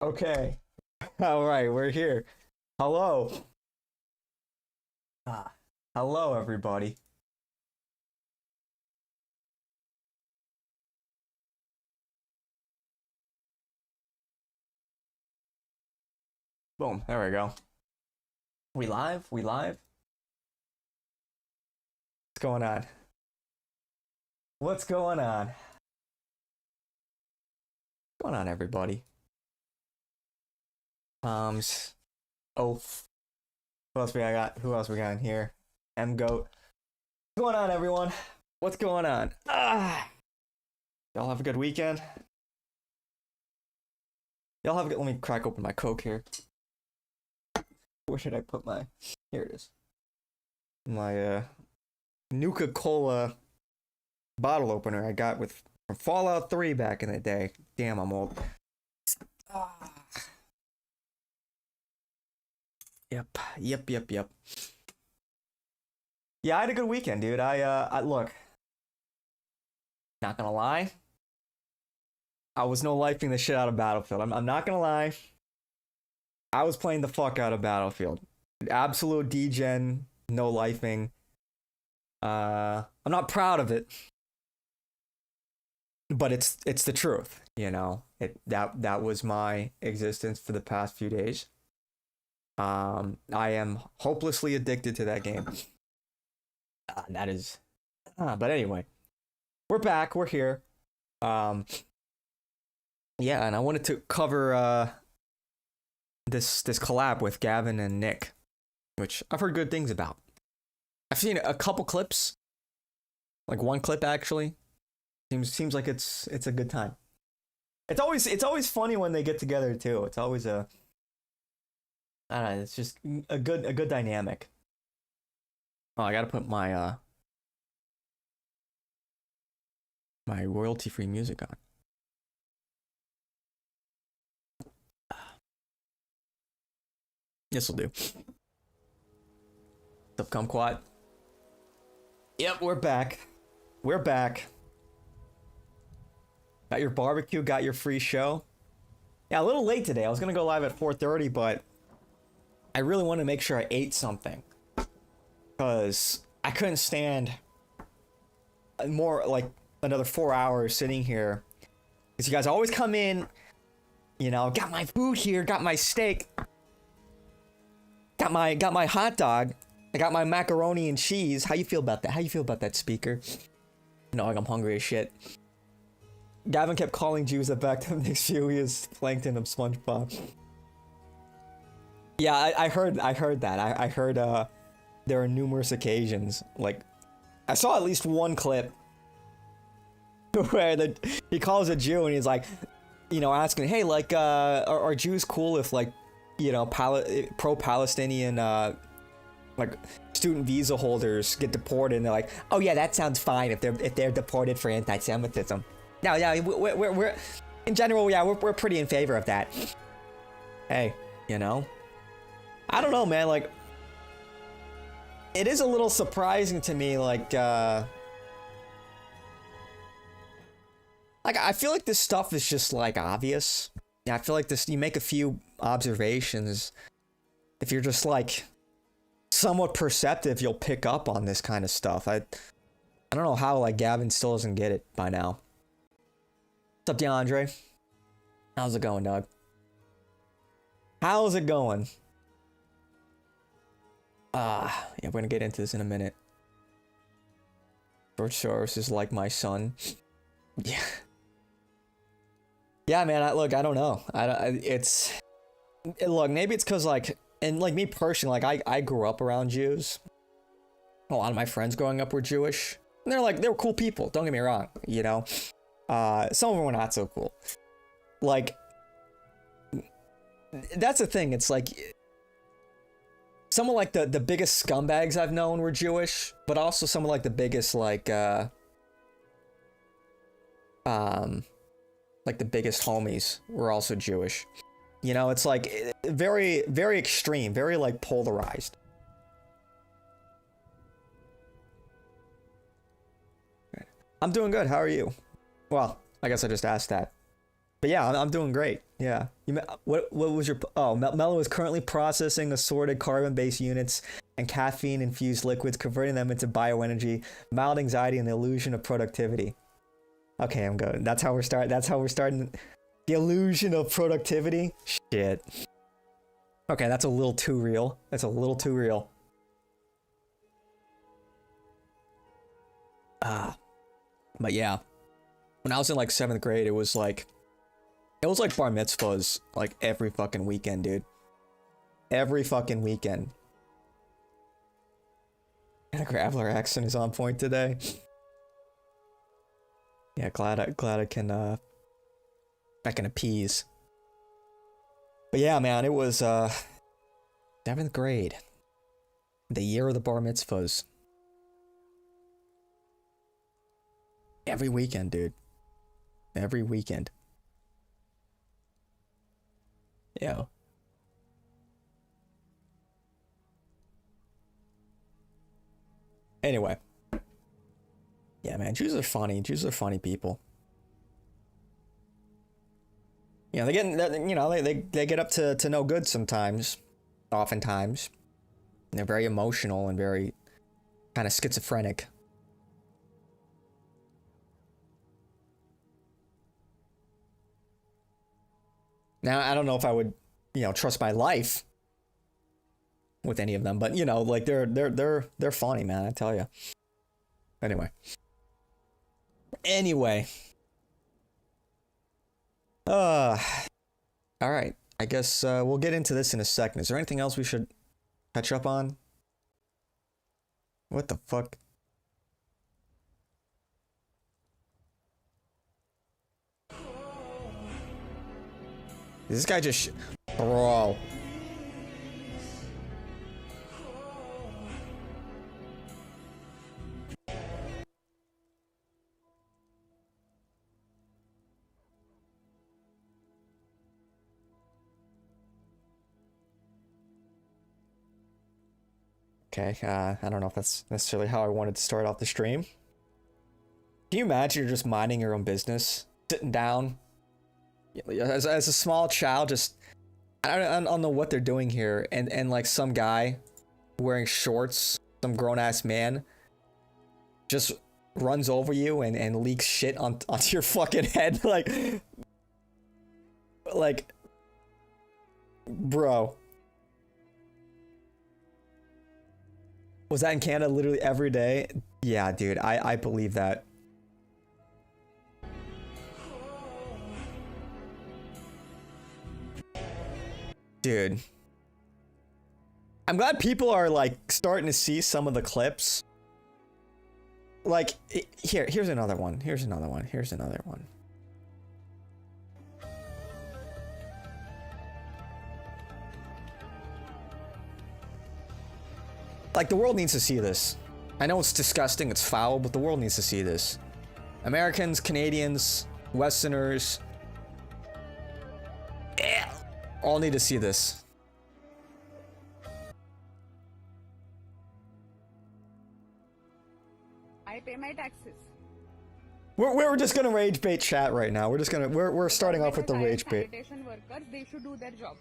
Okay. All right, we're here. Hello. Ah, hello, everybody. Boom. There we go. We live? We live? What's going on? What's going on? What's going on, everybody? Oh, who else we got? Who else we got in here? M Goat. What's going on, everyone? What's going on? Y'all have a good weekend. Y'all have a good. Let me crack open my Coke here. Where should I put my? Here it is. My Nuka-Cola bottle opener I got with from Fallout 3 back in the day. Damn, I'm old. Yep. Yeah, I had a good weekend, dude. I look, not gonna lie, I was no lifing the shit out of Battlefield. I'm not gonna lie. I was playing the fuck out of Battlefield. Absolute degen, no lifing. I'm not proud of it, but it's the truth, you know. That was my existence for the past few days. I am hopelessly addicted to that game. That is, but anyway, we're back. We're here. Yeah, and I wanted to cover this collab with Gavin and Nick, which I've heard good things about. I've seen a couple clips, like one clip actually. Seems like it's a good time. It's always funny when they get together too. It's always I don't know, it's just a good dynamic. Oh, I gotta put my my royalty-free music on. This'll do. What's up, Kumquat? Yep, we're back. We're back. Got your barbecue, got your free show. Yeah, a little late today. I was gonna go live at 4:30, but I really wanted to make sure I ate something. Because I couldn't stand more like another 4 hours sitting here. Because you guys always come in, you know, got my food here, got my steak, got my hot dog, I got my macaroni and cheese. How you feel about that? How you feel about that, speaker? No, like I'm hungry as shit. Gavin kept calling Jews that backed him next year. He is Plankton of SpongeBob. Yeah, I heard that. I heard there are numerous occasions. Like, I saw at least one clip where he calls a Jew and he's like, you know, asking, hey, like, are Jews cool if, like, you know, pro-Palestinian, like, student visa holders get deported? And they're like, oh yeah, that sounds fine if they're deported for anti-Semitism. No, yeah, we're in general, yeah, we're pretty in favor of that. Hey, you know, I don't know, man. Like, it is a little surprising to me, like I feel like this stuff is just like obvious. Yeah, I feel like this. You make a few observations, if you're just like somewhat perceptive, you'll pick up on this kind of stuff. I don't know how like Gavin still doesn't get it by now. What's up, DeAndre? How's it going, dog? How's it going? Yeah, we're gonna get into this in a minute. George Soros is like my son. Yeah. Yeah, man, look, I don't know. Look, maybe it's because, like, and, like, me personally, like, I grew up around Jews. A lot of my friends growing up were Jewish. And they were cool people, don't get me wrong, you know? Some of them were not so cool. Like, that's the thing, it's like, some of, like, the biggest scumbags I've known were Jewish, but also some of, like, the biggest, like the biggest homies were also Jewish. You know, it's like very, very extreme, very like polarized. I'm doing good. How are you? Well, I guess I just asked that. But yeah, I'm doing great. Yeah. What was your... Oh, Mellow is currently processing assorted carbon-based units and caffeine-infused liquids, converting them into bioenergy, mild anxiety, and the illusion of productivity. Okay, I'm good. That's how we're starting. The illusion of productivity? Shit. Okay, that's a little too real. That's a little too real. But yeah. When I was in like 7th grade, it was like bar mitzvahs like every fucking weekend, dude. Every fucking weekend. And a Graveler accent is on point today. Yeah, glad I can appease. But yeah, man, it was 7th grade. The year of the bar mitzvahs. Every weekend, dude. Every weekend. Yeah. Anyway. Yeah, man, Jews are funny. Jews are funny people. Yeah, they get up to no good sometimes. Oftentimes. And they're very emotional and very kind of schizophrenic. Now, I don't know if I would, trust my life with any of them, but like they're funny, man, I tell you. Anyway. All right. I guess we'll get into this in a second. Is there anything else we should catch up on? What the fuck? This guy just bro. Okay, I don't know if that's necessarily how I wanted to start off the stream. Can you imagine you're just minding your own business, sitting down, as a small child, just I don't know what they're doing here, and like some guy wearing shorts, some grown ass man, just runs over you and leaks shit onto your fucking head, like, bro. Was that in Canada literally every day? Yeah, dude, I believe that. Dude. I'm glad people are like starting to see some of the clips. Like, here's another one. Here's another one. Here's another one. Like, the world needs to see this. I know it's disgusting, it's foul, but the world needs to see this. Americans, Canadians, Westerners, all need to see this. I pay my taxes. We're just gonna rage bait chat right now. We're starting off with the rage bait. Sanitation workers, they should do their job.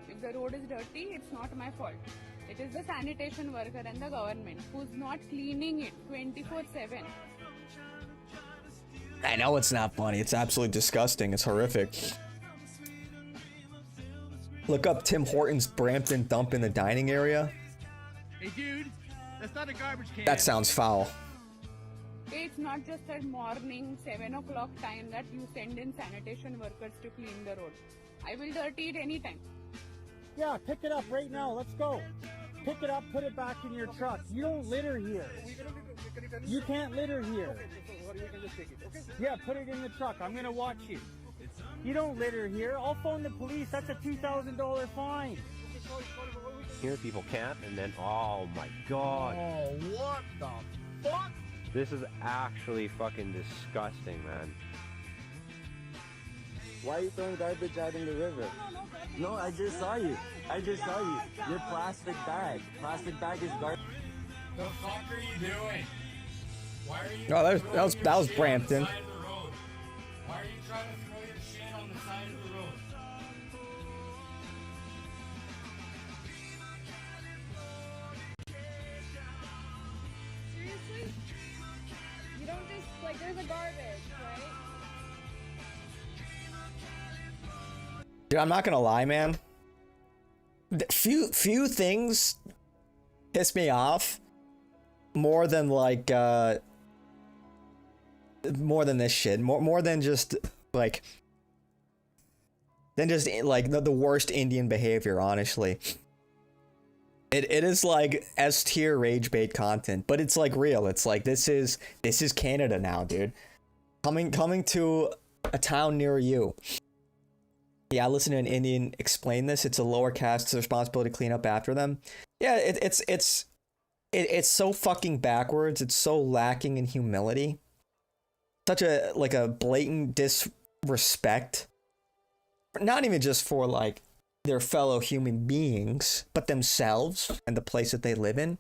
If the road is dirty, it's not my fault. It is the sanitation worker and the government who's not cleaning it 24/7. I know it's not funny. It's absolutely disgusting. It's horrific. Look up Tim Hortons Brampton dump in the dining area. Hey dude, that's not a garbage can. That sounds foul. It's not just at morning 7 o'clock time that you send in sanitation workers to clean the road. I will dirty it anytime. Yeah, pick it up right now. Let's go. Pick it up, put it back in your truck. You don't litter here. You can't litter here. Yeah, put it in the truck. I'm going to watch you. You don't litter here. I'll phone the police. That's a $2,000 fine. Here people can't, and then, oh my god. Oh, what the fuck? This is actually fucking disgusting, man. Why are you throwing garbage out in the river? No, I just saw you. I just saw you. Your plastic bag. Plastic bag is garbage. The fuck are you doing? Why are you? Oh, that throwing was your that was shit on the Brampton. side of the road? Why are you trying to throw your shit on the side of the road? Seriously? You don't just, like, there's a garbage, right? Dude, I'm not gonna lie, man. Few things piss me off more than like more than this shit. More than just like the worst Indian behavior, honestly. It is like S tier rage bait content, but it's like real. It's like this is Canada now, dude. Coming to a town near you. Yeah, I listened to an Indian explain this. It's a lower caste's responsibility to clean up after them. Yeah, it's so fucking backwards. It's so lacking in humility. Such a blatant disrespect. Not even just for like their fellow human beings, but themselves and the place that they live in.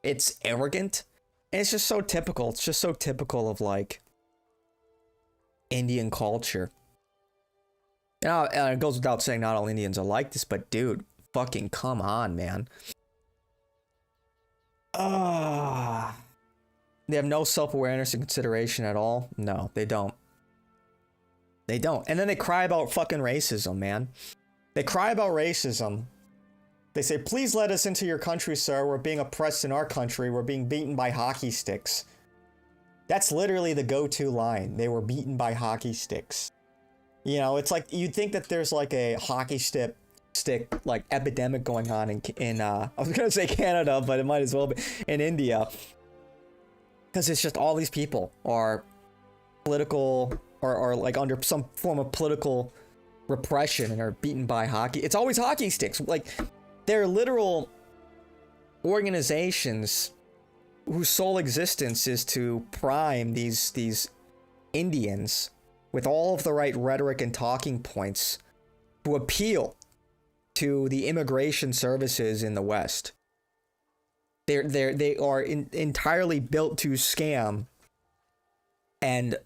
It's arrogant. And it's just so typical. It's just so typical of like Indian culture. And it goes without saying not all Indians are like this, but dude, fucking come on, man. They have no self-awareness and consideration at all. No, they don't. They don't. And then they cry about fucking racism, man. They cry about racism. They say, please let us into your country, sir. We're being oppressed in our country. We're being beaten by hockey sticks. That's literally the go-to line. They were beaten by hockey sticks. You know, it's like you'd think that there's like a hockey stick like epidemic going on in I was gonna say Canada, but it might as well be in India, because it's just all these people are political or like under some form of political repression and are beaten by hockey. It's always hockey sticks. Like they're literal organizations whose sole existence is to prime these Indians with all of the right rhetoric and talking points to appeal to the immigration services in the West. They are entirely built to scam and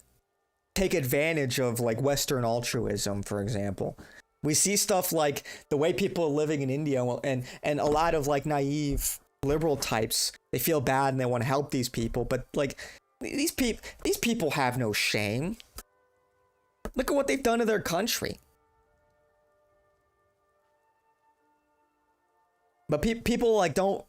take advantage of like Western altruism, for example. We see stuff like the way people are living in India, and a lot of like naive liberal types, they feel bad and they want to help these people, but like these people have no shame. Look at what they've done to their country. But people like don't.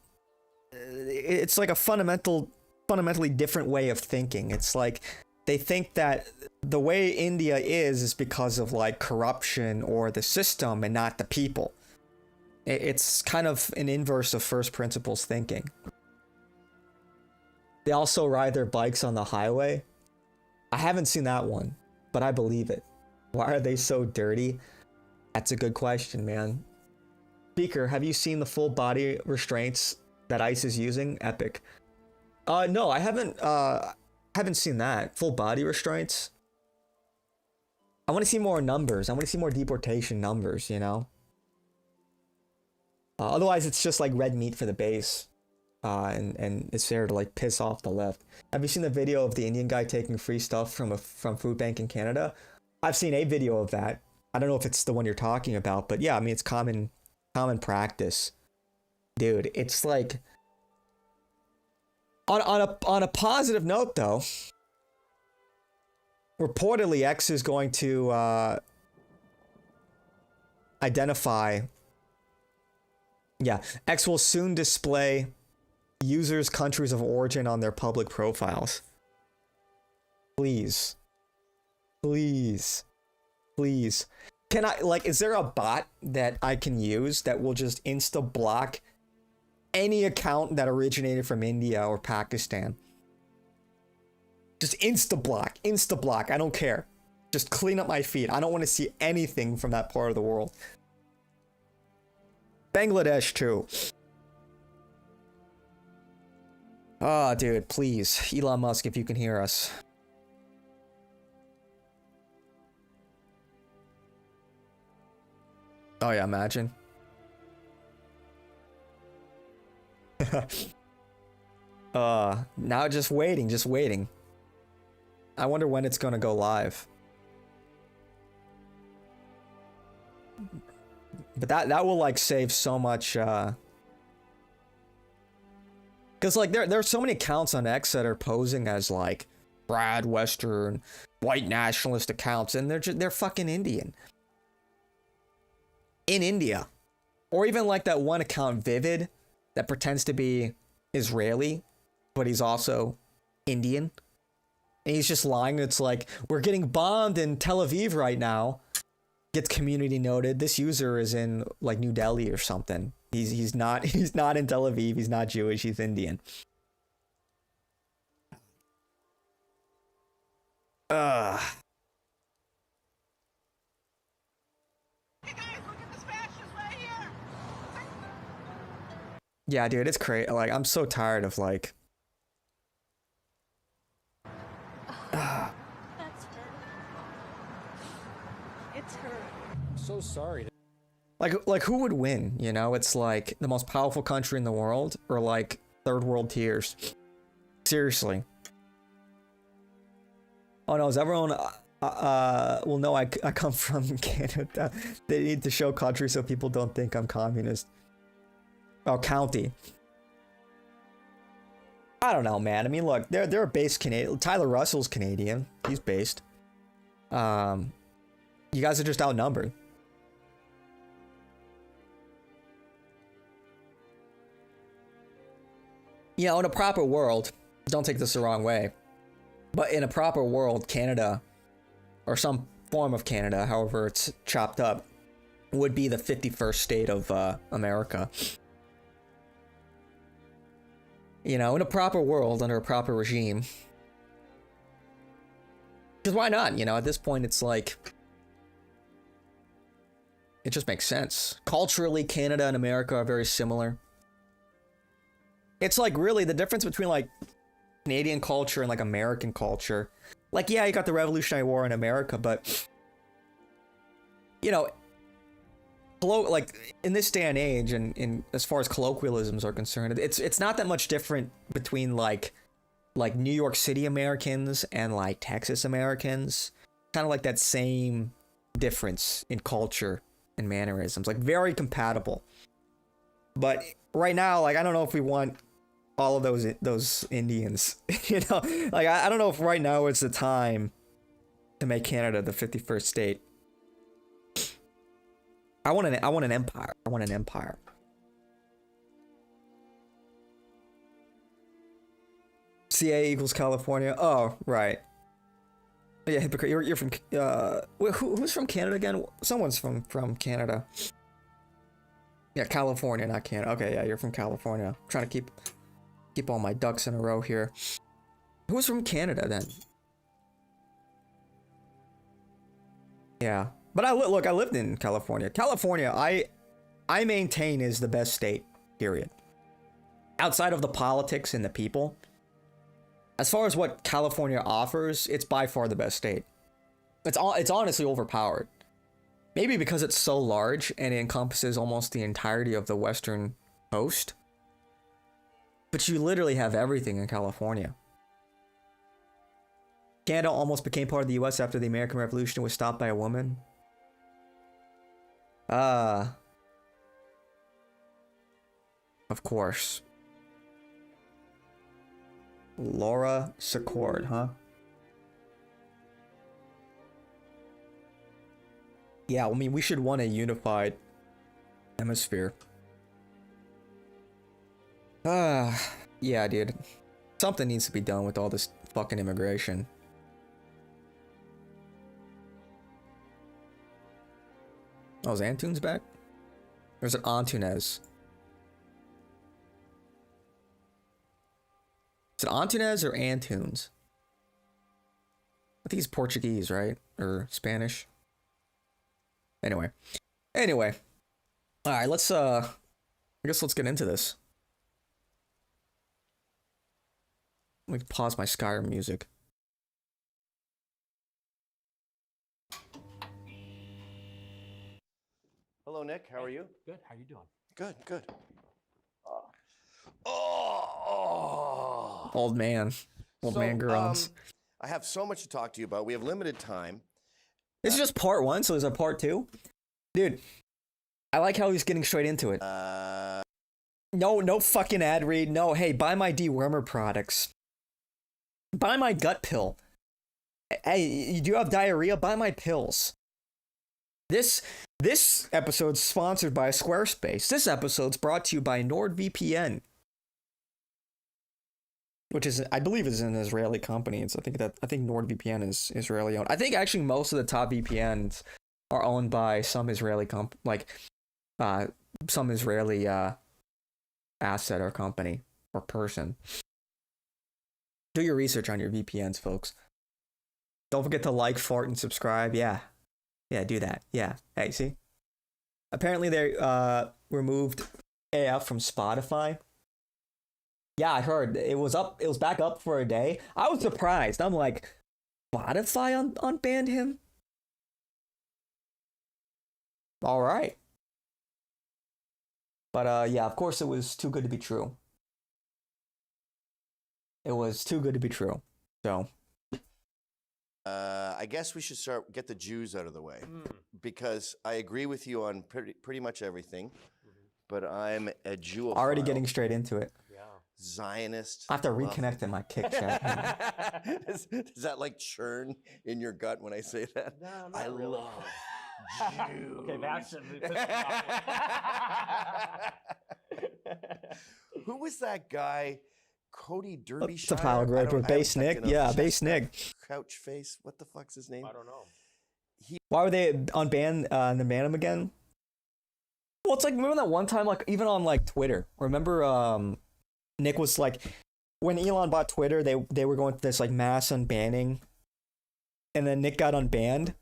It's like a fundamentally different way of thinking. It's like they think that the way India is because of like corruption or the system and not the people. It's kind of an inverse of first principles thinking. They also ride their bikes on the highway. I haven't seen that one, but I believe it. Why are they so dirty? That's a good question, man. Speaker, have you seen the full body restraints that ICE is using? Epic. No, I haven't seen that. Full body restraints. I want to see more numbers. I want to see more deportation numbers, you know? Otherwise, it's just like red meat for the base. And it's there to like piss off the left. Have you seen the video of the Indian guy taking free stuff from food bank in Canada? I've seen a video of that. I don't know if it's the one you're talking about, but yeah, I mean it's common practice. Dude, it's like on a positive note though, reportedly X is going to identify. Yeah, X will soon display users' countries of origin on their public profiles. Please. Please. Please. Can I, like, is there a bot that I can use that will just insta-block any account that originated from India or Pakistan? Just insta-block. Insta-block. I don't care. Just clean up my feed. I don't want to see anything from that part of the world. Bangladesh, too. Oh, dude, please. Elon Musk, if you can hear us. Oh, yeah, imagine. Now just waiting, just waiting. I wonder when it's gonna go live. But that will like save so much, cause like there's so many accounts on X that are posing as like Brad Western, white nationalist accounts, and they're fucking Indian. In India. Or even like that one account, Vivid, that pretends to be Israeli, but he's also Indian. And he's just lying. It's like, we're getting bombed in Tel Aviv right now. Gets community noted. This user is in like New Delhi or something. He's not in Tel Aviv. He's not Jewish. He's Indian. Ugh. Yeah, dude, it's crazy. Like, I'm so tired of like. That's her. It's her. I'm so sorry. Like who would win? You know, it's like the most powerful country in the world, or like third world tiers. Seriously. Oh no, is everyone? Well, no, I come from Canada. They need to show country so people don't think I'm communist. Oh, county. I don't know, man. I mean, look, they're based Canadian. Tyler Russell's Canadian. He's based. You guys are just outnumbered. You know, in a proper world, don't take this the wrong way, but in a proper world, Canada, or some form of Canada, however it's chopped up, would be the 51st state of America. You know, in a proper world, under a proper regime. Because why not? You know, at this point, it's like, it just makes sense. Culturally, Canada and America are very similar. It's like really the difference between like Canadian culture and like American culture. Like, yeah, you got the Revolutionary War in America, but you know, like in this day and age, and in as far as colloquialisms are concerned, it's not that much different between like New York City Americans and like Texas Americans. Kind of like that same difference in culture and mannerisms, like very compatible. But right now, like I don't know if we want all of those Indians, you know, like I don't know if right now it's the time to make Canada the 51st state. I want an empire. I want an empire. CA equals California. Oh, right. Yeah, hypocrite. You're from wait, who's from Canada again? Someone's from Canada. Yeah, California, not Canada. Okay, yeah, you're from California. I'm trying to keep all my ducks in a row here. Who's from Canada then? Yeah, but I lived in California. California, I maintain is the best state. Period. Outside of the politics and the people, as far as what California offers, it's by far the best state. It's honestly overpowered. Maybe because it's so large and it encompasses almost the entirety of the western coast. But you literally have everything in California. Canada almost became part of the US after the American Revolution was stopped by a woman. Of course. Laura Secord, huh? Yeah, I mean, we should want a unified hemisphere. Yeah, dude. Something needs to be done with all this fucking immigration. Oh, is Antunes back? Or is it Antunes? Is it Antunes or Antunes? I think he's Portuguese, right? Or Spanish. Anyway. Alright, let's I guess let's get into this. Let me pause my Skyrim music. Hello, Nick. How are you? Good. How you doing? Good, good. Oh. Old man. Old man grunts. I have so much to talk to you about. We have limited time. This is just part 1, so there's a part 2? Dude, I like how he's getting straight into it. No fucking ad read. No, hey, buy my dewormer products. Buy my gut pill. Hey, you do have diarrhea? Buy my pills. This episode's sponsored by Squarespace. This episode's brought to you by NordVPN, which is, I believe, is an Israeli company. I think NordVPN is Israeli owned. I think actually most of the top VPNs are owned by some Israeli some Israeli asset or company or person. Do your research on your VPNs, folks. Don't forget to like, fart, and subscribe. Yeah, do that. Yeah. Hey, see? Apparently they removed AF from Spotify. Yeah, I heard it was back up for a day. I was surprised. I'm like, Spotify unbanned him? All right. But yeah, of course it was too good to be true. It was too good to be true. So I guess we should get the Jews out of the way, because I agree with you on pretty much everything, but I'm a Jewophile. Already getting straight into it. Yeah. Zionist. I have to reconnect in my kick chat. Does that like churn in your gut when I say that? No, not I really. love Jews. Okay, that's Who was that guy? Cody Derbyshire? It's a pile of with Base Nick. Yeah, Base Nick. Crouch face. What the fuck's his name? I don't know. Why were they unban and then ban him again? Well, it's like, remember that one time, like, even on like Twitter, remember Nick was like, when Elon bought Twitter, they were going through this like mass unbanning, and then Nick got unbanned.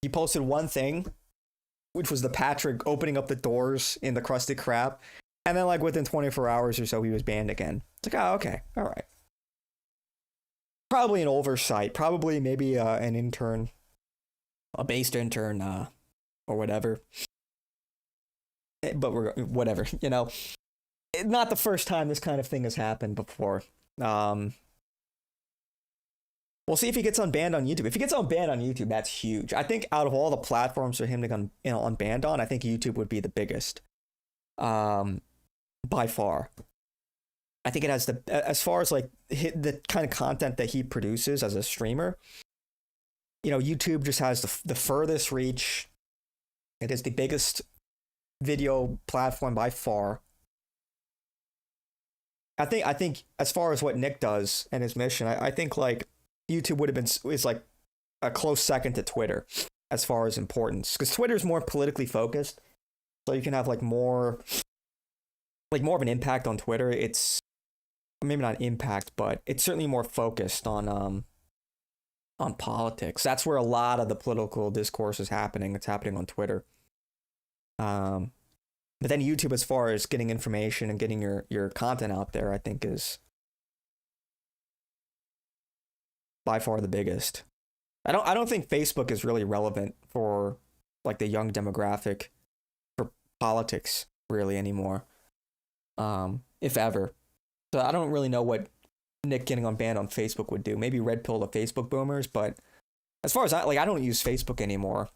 He posted one thing, which was the Patrick opening up the doors in the Krusty Krab, and then like within 24 hours or so, he was banned again. It's like, oh, okay, all right. Probably an oversight. Probably maybe an intern, a based intern, or whatever. But whatever, you know. Not the first time this kind of thing has happened before. We'll see if he gets unbanned on YouTube. If he gets unbanned on YouTube, that's huge. I think out of all the platforms for him to get unbanned on, I think YouTube would be the biggest. By far. I think it has as far as like the kind of content that he produces as a streamer, you know, YouTube just has the furthest reach. It is the biggest video platform by far. I think as far as what Nick does and his mission, I think like YouTube would have been is like a close second to Twitter as far as importance, because Twitter is more politically focused, so you can have like more of an impact on Twitter. It's maybe not impact, but it's certainly more focused on politics. That's where a lot of the political discourse is happening. It's happening on Twitter. But then YouTube, as far as getting information and getting your content out there, I think is by far the biggest. I don't think Facebook is really relevant for like the young demographic for politics really anymore. If ever. So I don't really know what Nick getting unbanned on Facebook would do. Maybe red pill to Facebook boomers, but as far as I don't use Facebook anymore.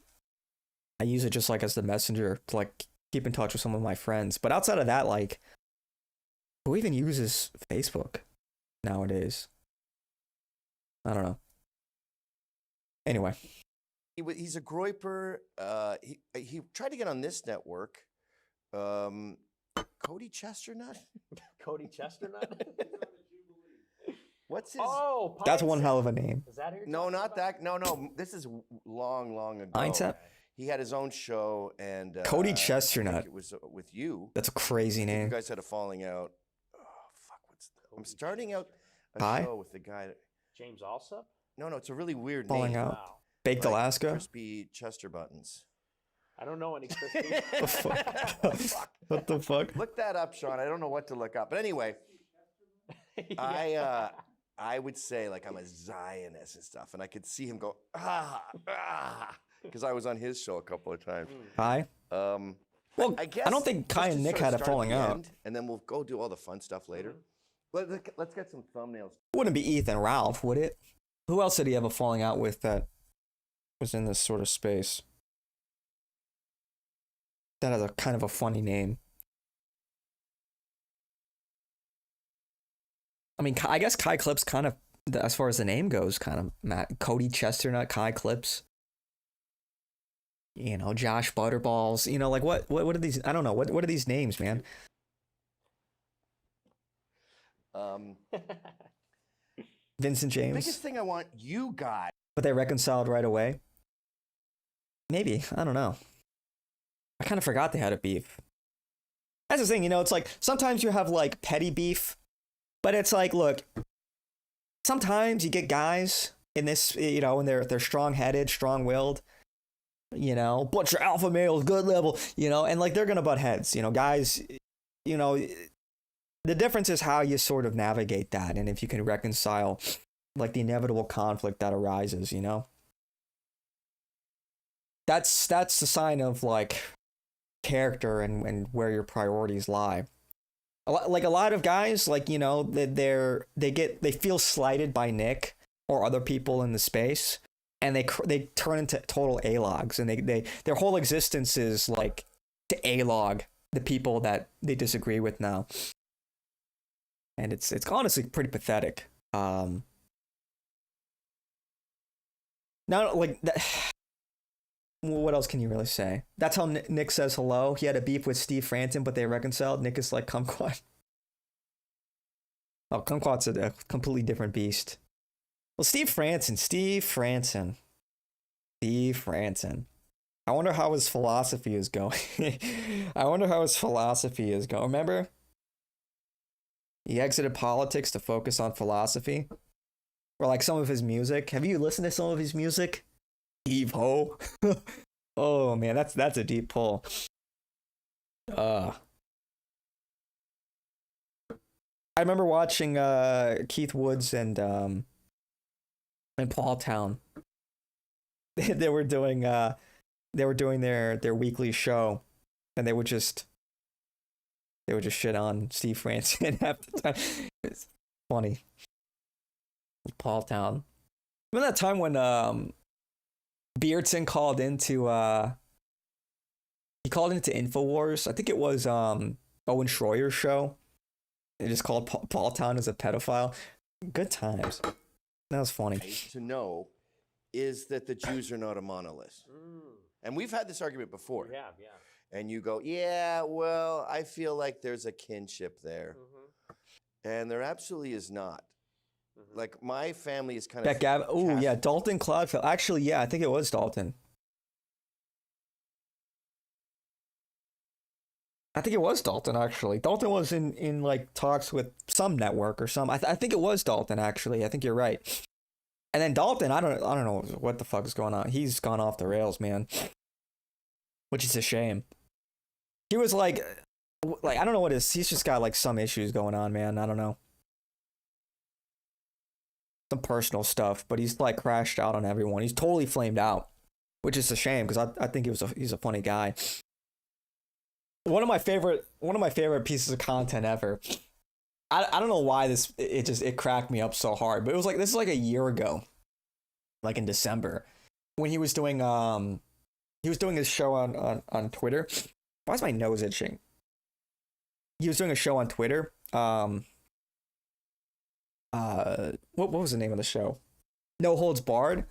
I use it just like as the messenger to like keep in touch with some of my friends. But outside of that, like, who even uses Facebook nowadays? I don't know. Anyway. He's a groyper. He tried to get on this network. Cody Chesternut? Cody Chesternut? What's his? Oh, that's one hell of a name. Is that who you're No, talking not about? that. No. This is long ago. Mindset? He had his own show, and Cody I Chesternut. think it was with you. That's a crazy You name. guys had a falling out. Oh fuck! I'm starting out a Hi? show with the guy. James Alsop? No, it's a really weird Falling name. out. Wow. Baked Like Alaska? Crispy Chester buttons. I don't know any crispy. The fuck? What the fuck? Look that up, Sean. I don't know what to look up, but anyway, Yeah. I would say like I'm a Zionist and stuff, and I could see him go because I was on his show a couple of times. Hi? Well, I guess I don't think Kai just and to Nick sort had of a start at falling the out. end, and then we'll go do all the fun stuff later. Let's get some thumbnails. It wouldn't be Ethan Ralph, would it? Who else did he have a falling out with that was in this sort of space? That has a kind of a funny name. I mean, I guess Kai Clips kind of, as far as the name goes, kind of Matt, Cody Chesternut, Kai Clips. You know, Josh Butterballs. You know, like what are these? I don't know. What are these names, man? Vincent James. The biggest thing I want you guys. But they reconciled right away. Maybe, I don't know. I kind of forgot they had a beef. That's the thing, you know. It's like sometimes you have like petty beef, but it's like, look. Sometimes you get guys in this, you know, and they're strong-headed, strong-willed. You know, bunch of alpha males, good level, you know, and like they're gonna butt heads, you know, guys, you know, the difference is how you sort of navigate that and if you can reconcile like the inevitable conflict that arises, you know. That's the sign of like character and where your priorities lie. A lot of guys, like, you know, they feel slighted by Nick or other people in the space. And they turn into total A-logs, and their whole existence is like to A-log the people that they disagree with now, and it's honestly pretty pathetic. Now, like that, what else can you really say? That's how Nick says hello. He had a beef with Steve Franton, but they reconciled. Nick is like Kumquat. Oh, Kumquat's a completely different beast. Well, Steve Franson. I wonder how his philosophy is going. Remember? He exited politics to focus on philosophy. Or like some of his music. Have you listened to some of his music? Eve Ho. Oh man, that's a deep pull. I remember watching Keith Woods and in Paul Town. They were doing their weekly show, and they would just shit on Steve Franson half the time. It's funny. Paul Town. Remember that time when Beardson called into InfoWars? I think it was Owen Schroyer's show. They just called Paul Town as a pedophile. Good times. That was funny. To know is that the Jews are not a monolith. And we've had this argument before. Yeah. And you go, yeah, well, I feel like there's a kinship there. And there absolutely is not. Like, my family is kind of... Gavin. Oh, yeah, Dalton Cloudfield. Actually, yeah, I think it was Dalton. I think it was Dalton, actually. Dalton was in like, talks with some network or some... I think it was Dalton, actually. I think you're right. And then Dalton, I don't know what the fuck is going on. He's gone off the rails, man. Which is a shame. He was like I don't know what it is. He's just got like some issues going on, man. I don't know. Some personal stuff, but he's like crashed out on everyone. He's totally flamed out, which is a shame because I think he's a funny guy. One of my favorite pieces of content ever. I don't know why it cracked me up so hard, but this is like a year ago, like in December, when he was doing his show on Twitter. Why is my nose itching? He was doing a show on Twitter. What was the name of the show? No Holds Barred,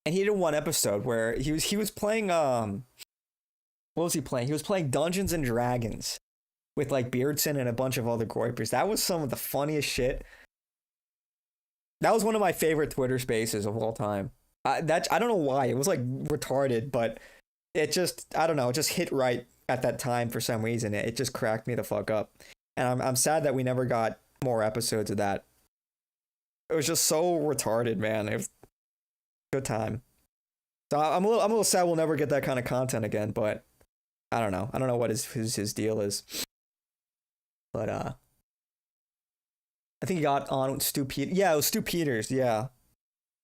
and he did one episode where he was playing what was he playing? He was playing Dungeons and Dragons with like Beardson and a bunch of other Groypers. That was some of the funniest shit. That was one of my favorite Twitter spaces of all time. I don't know why. It was like retarded, but it just, I don't know, it just hit right at that time for some reason. It just cracked me the fuck up. And I'm sad that we never got more episodes of that. It was just so retarded, man. It was a good time. So I'm a little sad we'll never get that kind of content again, but I don't know. I don't know what his deal is. But I think he got on with Stu Peters. Yeah, it was Stu Peters. Yeah,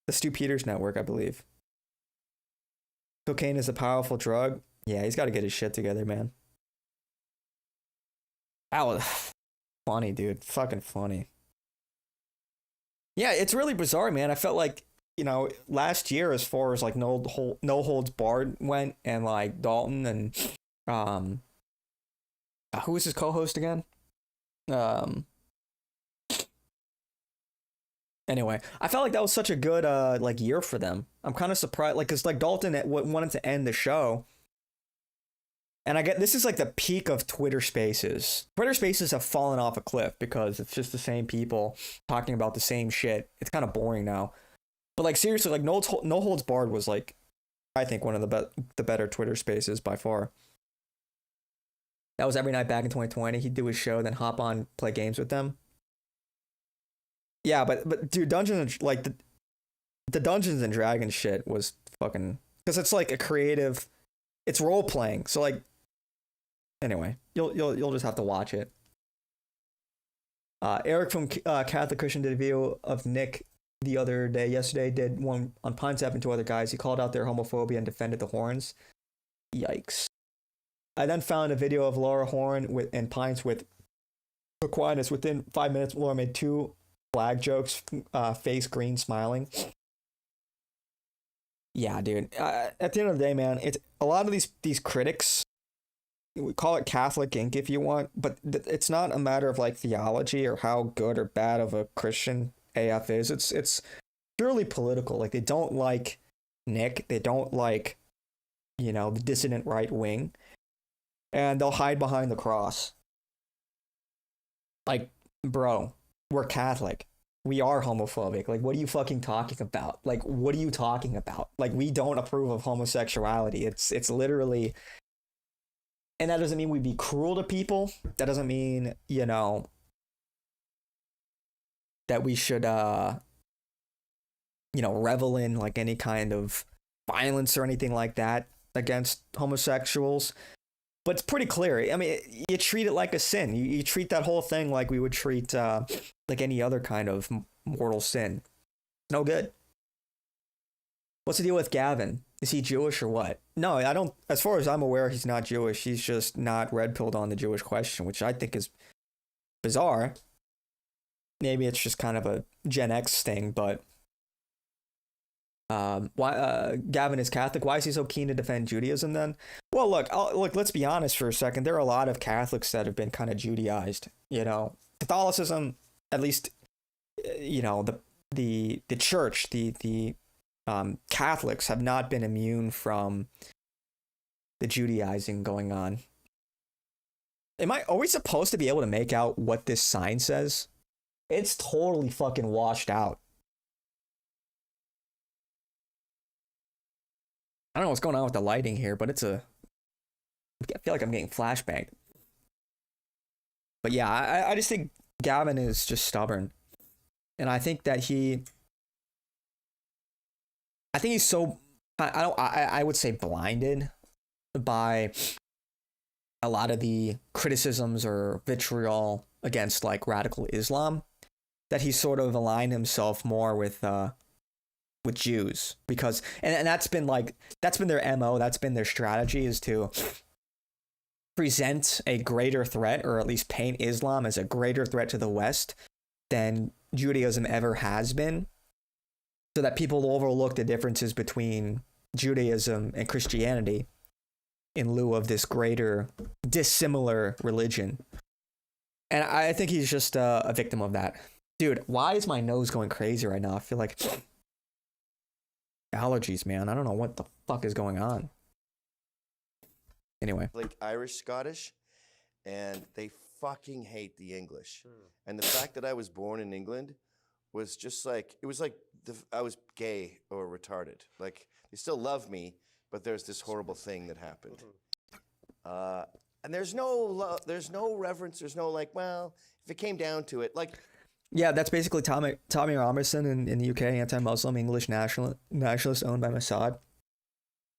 the Stu Peters network, I believe. Cocaine is a powerful drug. Yeah, he's got to get his shit together, man. That was funny, dude. Fucking funny. Yeah, it's really bizarre, man. I felt like, last year, as far as like no holds barred went, and like Dalton and who was his co-host again? Anyway, I felt like that was such a good like year for them. I'm kind of surprised, like, cause like Dalton wanted to end the show, and I get this is like the peak of Twitter Spaces. Twitter Spaces have fallen off a cliff because it's just the same people talking about the same shit. It's kind of boring now. But like seriously, like no holds barred was like, I think one of the better Twitter Spaces by far. That was every night back in 2020. He'd do his show, then hop on, play games with them. Yeah, but dude, Dungeons, like the Dungeons and Dragons shit was fucking, because it's like a creative, it's role playing. So like, anyway, you'll just have to watch it. Eric from Catholic Christian did a video of Nick yesterday, did one on Pine Tap and two other guys. He called out their homophobia and defended the Horns. Yikes. I then found a video of Laura Horn and Pines with Aquinas. Within 5 minutes, Laura made 2 flag jokes, face green, smiling. Yeah, dude. At the end of the day, man, it's a lot of these critics. We call it Catholic Inc. if you want, but it's not a matter of like theology or how good or bad of a Christian AF is. It's purely political. Like, they don't like Nick. They don't like, the dissident right wing, and they'll hide behind the cross. Like, bro, we're Catholic. We are homophobic. Like, what are you fucking talking about? Like, what are you talking about? Like, we don't approve of homosexuality. It's literally, and that doesn't mean we be cruel to people. That doesn't mean, that we should, revel in like any kind of violence or anything like that against homosexuals. But it's pretty clear. I mean, you treat it like a sin. You treat that whole thing like we would treat like any other kind of mortal sin. No good. What's the deal with Gavin? Is he Jewish or what? No, I don't. As far as I'm aware, he's not Jewish. He's just not red-pilled on the Jewish question, which I think is bizarre. Maybe it's just kind of a Gen X thing, but why Gavin is Catholic? Why is he so keen to defend Judaism then? Well, look, let's be honest for a second. There are a lot of Catholics that have been kind of Judaized. Catholicism, at least, the church, the Catholics have not been immune from the Judaizing going on. Are we supposed to be able to make out what this sign says? It's totally fucking washed out. I don't know what's going on with the lighting here, but I feel like I'm getting flashbanged. But yeah, I just think Gavin is just stubborn. And I think that he's so, I would say blinded by a lot of the criticisms or vitriol against like radical Islam, that he's sort of aligned himself more with Jews, because and that's been their MO, that's been their strategy, is to present a greater threat, or at least paint Islam as a greater threat to the West than Judaism ever has been, so that people overlook the differences between Judaism and Christianity in lieu of this greater dissimilar religion. And I think he's just a victim of that. Dude, why is my nose going crazy right now? I feel like allergies, man. I don't know what the fuck is going on. Anyway. Like Irish, Scottish, and they fucking hate the English. And the fact that I was born in England was just like, it was like I was gay or retarded. Like, they still love me, but there's this horrible thing that happened. And there's no reverence. There's no like, well, if it came down to it, like. Yeah, that's basically Tommy Robinson in the UK, anti-Muslim English nationalist owned by Mossad.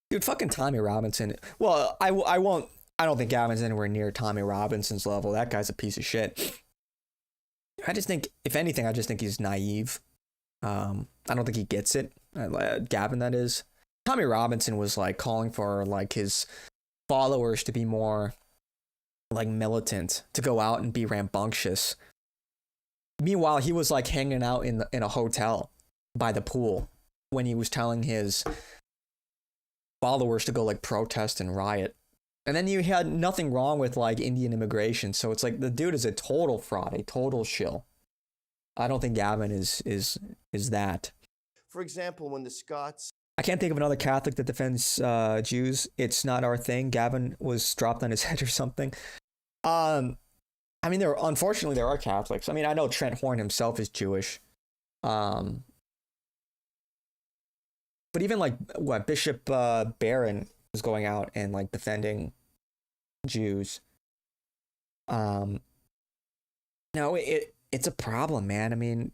Dude, fucking Tommy Robinson. Well, I don't think Gavin's anywhere near Tommy Robinson's level. That guy's a piece of shit. I just think, if anything, he's naive. I don't think he gets it. Gavin, that is. Tommy Robinson was like calling for like his followers to be more like militant, to go out and be rambunctious. Meanwhile, he was like hanging out in a hotel by the pool when he was telling his followers to go like protest and riot. And then you had nothing wrong with like Indian immigration. So it's like the dude is a total fraud, a total shill. I don't think Gavin is that. For example, when the Scots... I can't think of another Catholic that defends Jews. It's not our thing. Gavin was dropped on his head or something. I mean, unfortunately there are Catholics. I mean, I know Trent Horn himself is Jewish. But even like what Bishop Barron was going out and like defending Jews. No, it's a problem, man. I mean,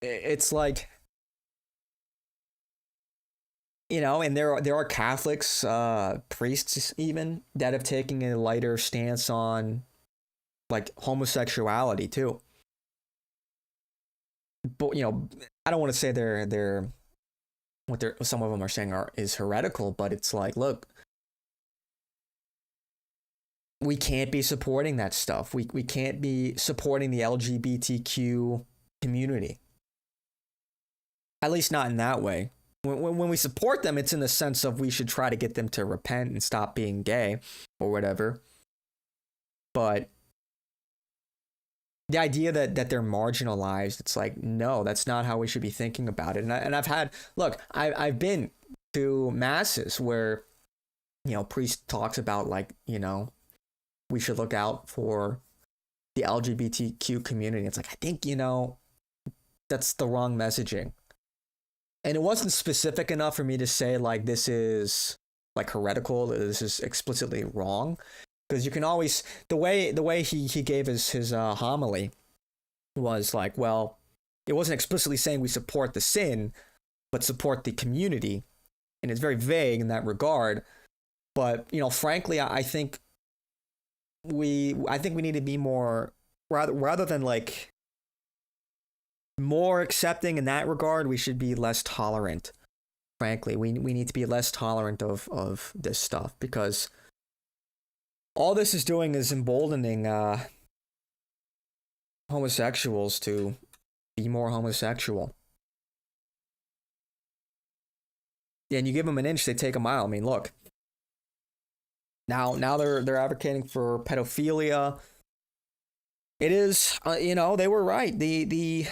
it's like, you know, and there are Catholics, priests even, that have taken a lighter stance on like homosexuality too. But you know, I don't want to say some of them are saying is heretical, but it's like, look, we can't be supporting that stuff. We can't be supporting the LGBTQ community. At least not in that way. When we support them, it's in the sense of we should try to get them to repent and stop being gay or whatever. But the idea that they're marginalized, it's like, no, that's not how we should be thinking about it. And I've been to masses where, you know, priest talks about like, you know, we should look out for the LGBTQ community. It's like, I think, you know, that's the wrong messaging. And it wasn't specific enough for me to say like this is like heretical, this is explicitly wrong. Because you can always, the way he gave his homily was like, well, it wasn't explicitly saying we support the sin, but support the community. And it's very vague in that regard. But, you know, frankly, I think we need to be more, rather than like more accepting in that regard, we should be less tolerant. Frankly, we need to be less tolerant of this stuff, because all this is doing is emboldening homosexuals to be more homosexual. And you give them an inch, they take a mile. I mean, look. Now they're advocating for pedophilia. It is, you know, they were right. The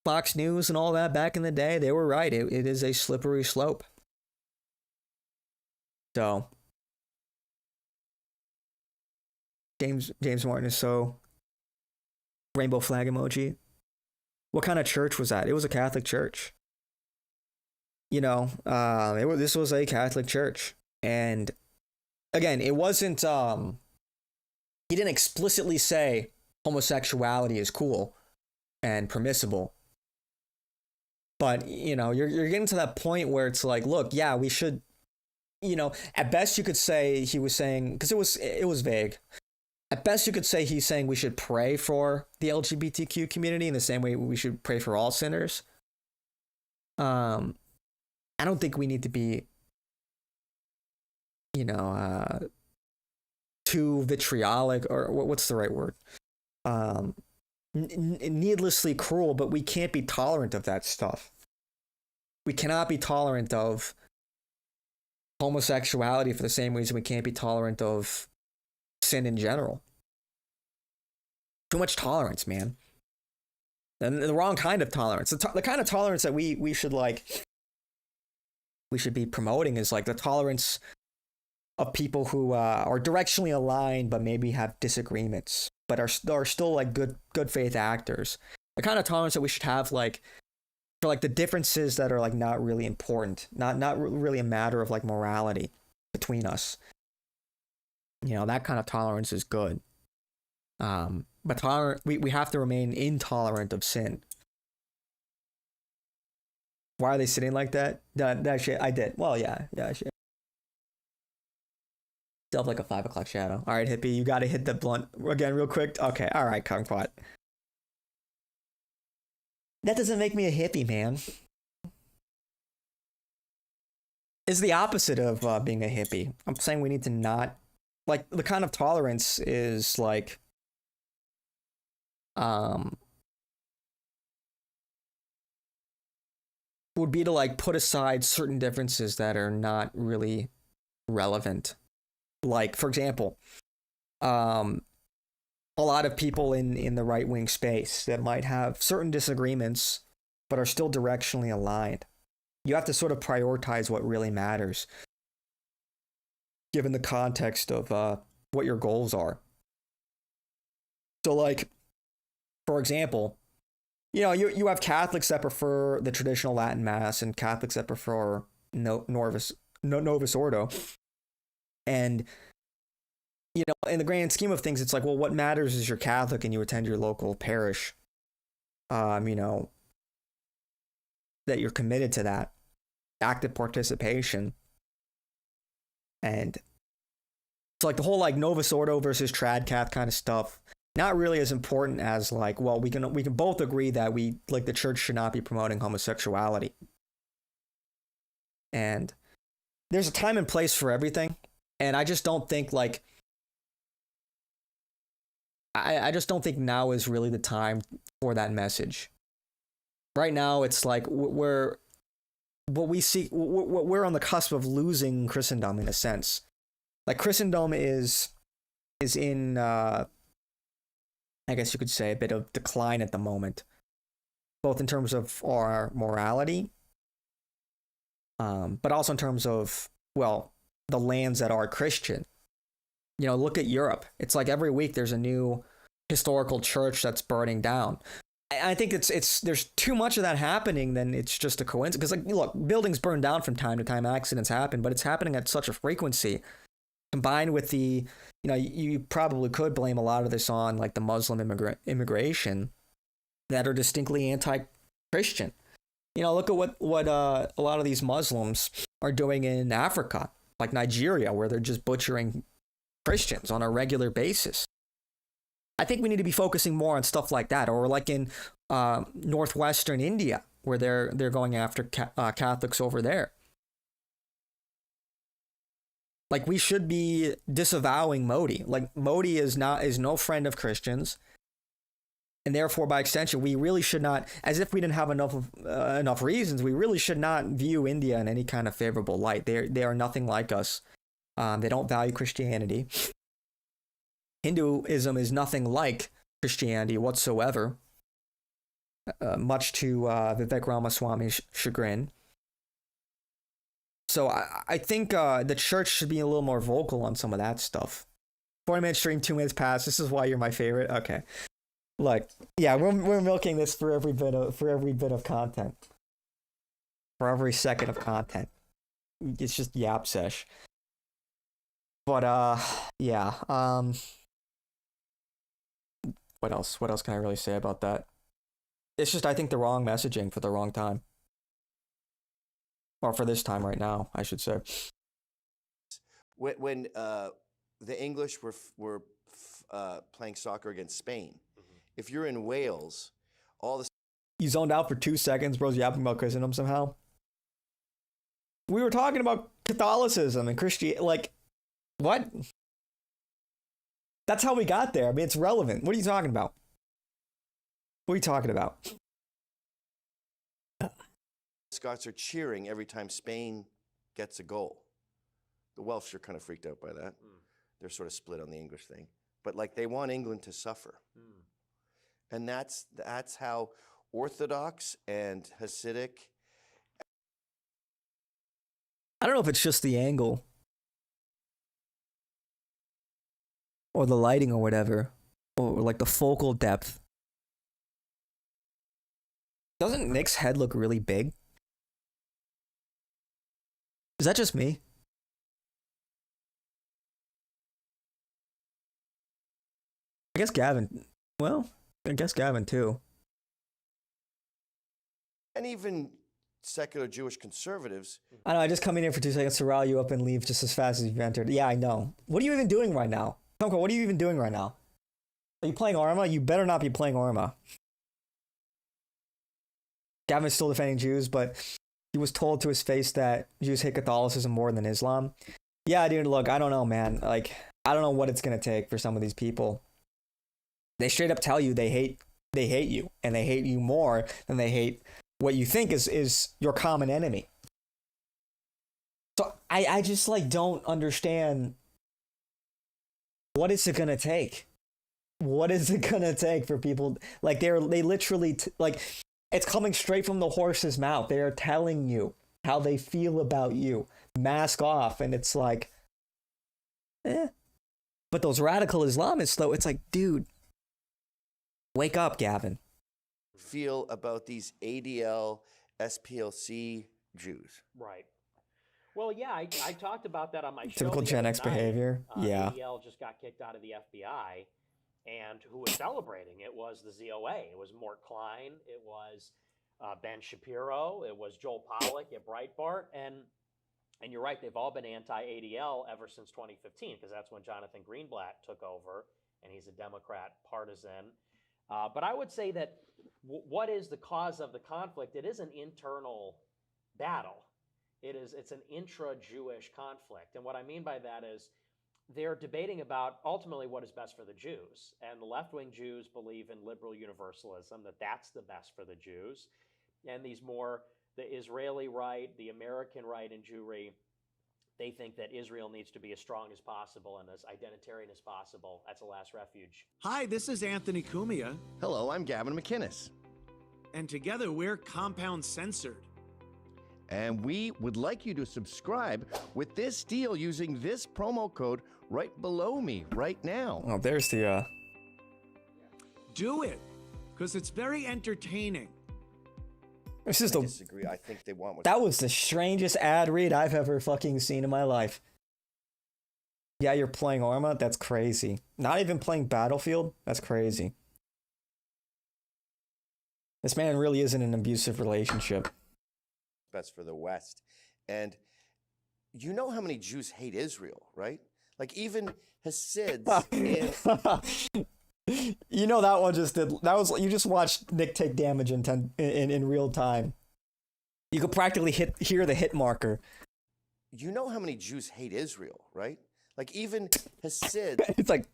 Fox News and all that back in the day, they were right. It is a slippery slope. So James Martin is so rainbow flag emoji. What kind of church was that? It was a Catholic church. You know, this was a Catholic church. And again, it wasn't, he didn't explicitly say homosexuality is cool and permissible. But, you know, you're getting to that point where it's like, look, yeah, we should, you know, at best you could say he was saying, because it was vague. At best you could say he's saying we should pray for the LGBTQ community in the same way we should pray for all sinners. I don't think we need to be, you know, too vitriolic, or what's the right word? Needlessly cruel, but we can't be tolerant of that stuff. We cannot be tolerant of homosexuality for the same reason we can't be tolerant of sin in general. Too much tolerance, man. And the wrong kind of tolerance. The kind of tolerance that we should be promoting is like the tolerance of people who are directionally aligned but maybe have disagreements, but are still like good faith actors. The kind of tolerance that we should have like for like the differences that are like not really important, not really a matter of like morality between us. You know, that kind of tolerance is good. But we have to remain intolerant of sin. Why are they sitting like that? That shit, I did. Well, yeah, shit. Still have like a 5 o'clock shadow. All right, hippie, you got to hit the blunt again real quick. Okay, all right, kumquat. That doesn't make me a hippie, man. It's the opposite of being a hippie. I'm saying we need to not, like, the kind of tolerance is like um, would be to like put aside certain differences that are not really relevant. Like, for example, a lot of people in the right wing space that might have certain disagreements, but are still directionally aligned. You have to sort of prioritize what really matters, given the context of what your goals are. So, like, for example, you have Catholics that prefer the traditional Latin Mass and Catholics that prefer Novus Ordo. And, in the grand scheme of things, it's like, well, what matters is you're Catholic and you attend your local parish. That you're committed to that active participation. And it's like the whole like Novus Ordo versus Tradcath kind of stuff, not really as important as like, well, we can both agree that the church should not be promoting homosexuality. And there's a time and place for everything. And I just don't think I just don't think now is really the time for that message. Right now, it's like we're on the cusp of losing Christendom in a sense. Like Christendom is in I guess you could say a bit of decline at the moment, both in terms of our morality, but also in terms of, well, the lands that are Christian. Look at Europe. It's like every week there's a new historical church that's burning down. I think it's there's too much of that happening, then it's just a coincidence. Because look, buildings burn down from time to time, accidents happen, but it's happening at such a frequency. Combined with the, you probably could blame a lot of this on like the Muslim immigration that are distinctly anti-Christian. Look at what a lot of these Muslims are doing in Africa, like Nigeria, where they're just butchering Christians on a regular basis. I think we need to be focusing more on stuff like that, or like in northwestern India, where they're going after Catholics over there. Like, we should be disavowing Modi. Like, Modi is no friend of Christians, and therefore, by extension, we really should not, as if we didn't have enough reasons, we really should not view India in any kind of favorable light. They are nothing like us. They don't value Christianity. Hinduism is nothing like Christianity whatsoever, much to Vivek Ramaswamy's chagrin. So I think the church should be a little more vocal on some of that stuff. 40-minute stream, 2 minutes past. This is why you're my favorite. Okay, like, yeah, we're milking this for every bit of content, for every second of content. It's just yap sesh. But yeah. What else? What else can I really say about that? It's just, I think, the wrong messaging for the wrong time. Or for this time right now, I should say. When the English were playing soccer against Spain, if you're in Wales, You zoned out for 2 seconds, bro's yapping about Christendom somehow. We were talking about Catholicism and Christianity. Like, what? That's how we got there. I mean, it's relevant. What are you talking about? What are you talking about? Scots are cheering every time Spain gets a goal. The Welsh are kind of freaked out by that. They're sort of split on the English thing. But like, they want England to suffer. And that's how Orthodox and Hasidic. I don't know if it's just the angle or the lighting or whatever, or like the focal depth. Doesn't Nick's head look really big? Is that just me? I guess Gavin. Well, I guess Gavin too. And even secular Jewish conservatives. I know, I just come in here for 2 seconds to rile you up and leave just as fast as you've entered. Yeah, I know. What are you even doing right now? Tomko, what are you even doing right now? Are you playing Arma? You better not be playing Arma. Gavin's still defending Jews, but he was told to his face that Jews hate Catholicism more than Islam. Yeah, dude, look, I don't know, man. Like, I don't know what it's going to take for some of these people They straight up tell you they hate you, and they hate you more than they hate what you think is your common enemy. So I just like don't understand, what is it gonna take? What is it gonna take for people, like they literally like, it's coming straight from the horse's mouth. They are telling you how they feel about you. Mask off, and it's like, But those radical Islamists, though, it's like, dude, wake up, Gavin. Feel about these ADL, SPLC Jews. Right. Well, yeah, I talked about that on my show. Typical Gen X behavior. Yeah. ADL just got kicked out of the FBI, and who was celebrating it was the ZOA. It was Mort Klein. It was Ben Shapiro. It was Joel Pollack at Breitbart. And you're right, they've all been anti-ADL ever since 2015, because that's when Jonathan Greenblatt took over, and he's a Democrat partisan. But I would say that what is the cause of the conflict? It is an internal battle. It's an intra-Jewish conflict. And what I mean by that is they're debating about ultimately what is best for the Jews. And the left-wing Jews believe in liberal universalism, that's the best for the Jews. And the Israeli right, the American right in Jewry, they think that Israel needs to be as strong as possible and as identitarian as possible. That's a last refuge. Hi, this is Anthony Cumia. Hello, I'm Gavin McInnes. And together we're Compound Censored. And we would like you to subscribe with this deal using this promo code right below me right now. Oh, there's the... Do it, because it's very entertaining. This is I disagree. I think they want what... That was the strangest ad read I've ever fucking seen in my life. Yeah, you're playing Arma? That's crazy. Not even playing Battlefield? That's crazy. This man really is in an abusive relationship. Best for the West. And you know how many Jews hate Israel, right? Like even Hasids in... You know that one just did. That was, you just watched Nick take damage in real time. You could practically hear the hit marker. You know how many Jews hate Israel, right? Like even Hasids. It's like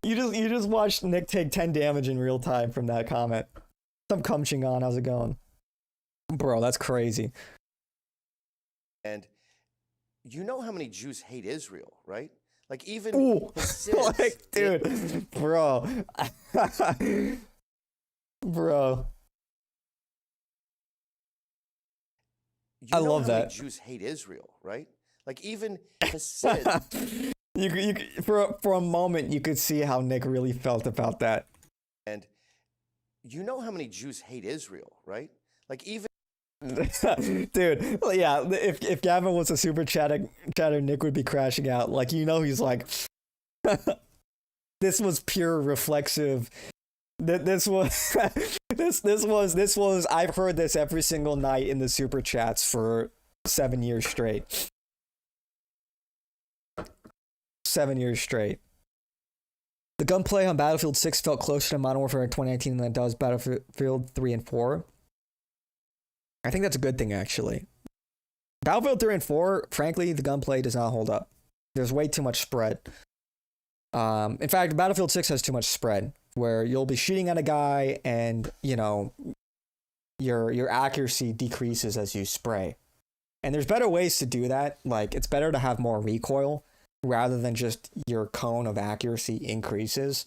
you just watched Nick take 10 damage in real time from that comment. Some kumching on, how's it going? Bro, that's crazy. And you know how many Jews hate Israel, right? Like even Hasids, like, dude, bro. Bro. I love that. Jews hate Israel, right? Like even Hasids. you for a moment you could see how Nick really felt about that. And you know how many Jews hate Israel, right? Like even dude, yeah, if Gavin was a super chatter, Nick would be crashing out. Like, you know, he's like, this was pure reflexive. This was this was I've heard this every single night in the super chats for 7 years straight. 7 years straight. The gunplay on Battlefield 6 felt closer to Modern Warfare in 2019 than it does Battlefield 3 and 4. I think that's a good thing, actually. Battlefield 3 and 4, frankly, the gunplay does not hold up. There's way too much spread. In fact, Battlefield 6 has too much spread, where you'll be shooting at a guy and, you know, your accuracy decreases as you spray. And there's better ways to do that. Like, it's better to have more recoil rather than just your cone of accuracy increases.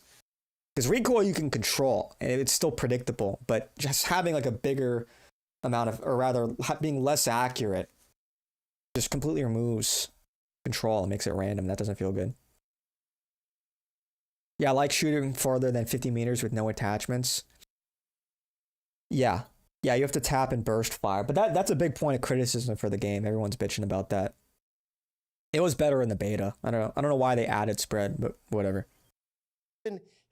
Because recoil you can control, and it's still predictable, but just having like a bigger amount of, or rather being less accurate, just completely removes control and makes it random. That doesn't feel good. Yeah, I like shooting farther than 50 meters with no attachments. Yeah, you have to tap and burst fire, but that's a big point of criticism for the game. Everyone's bitching about that. It was better in the beta. I don't know why they added spread, but whatever.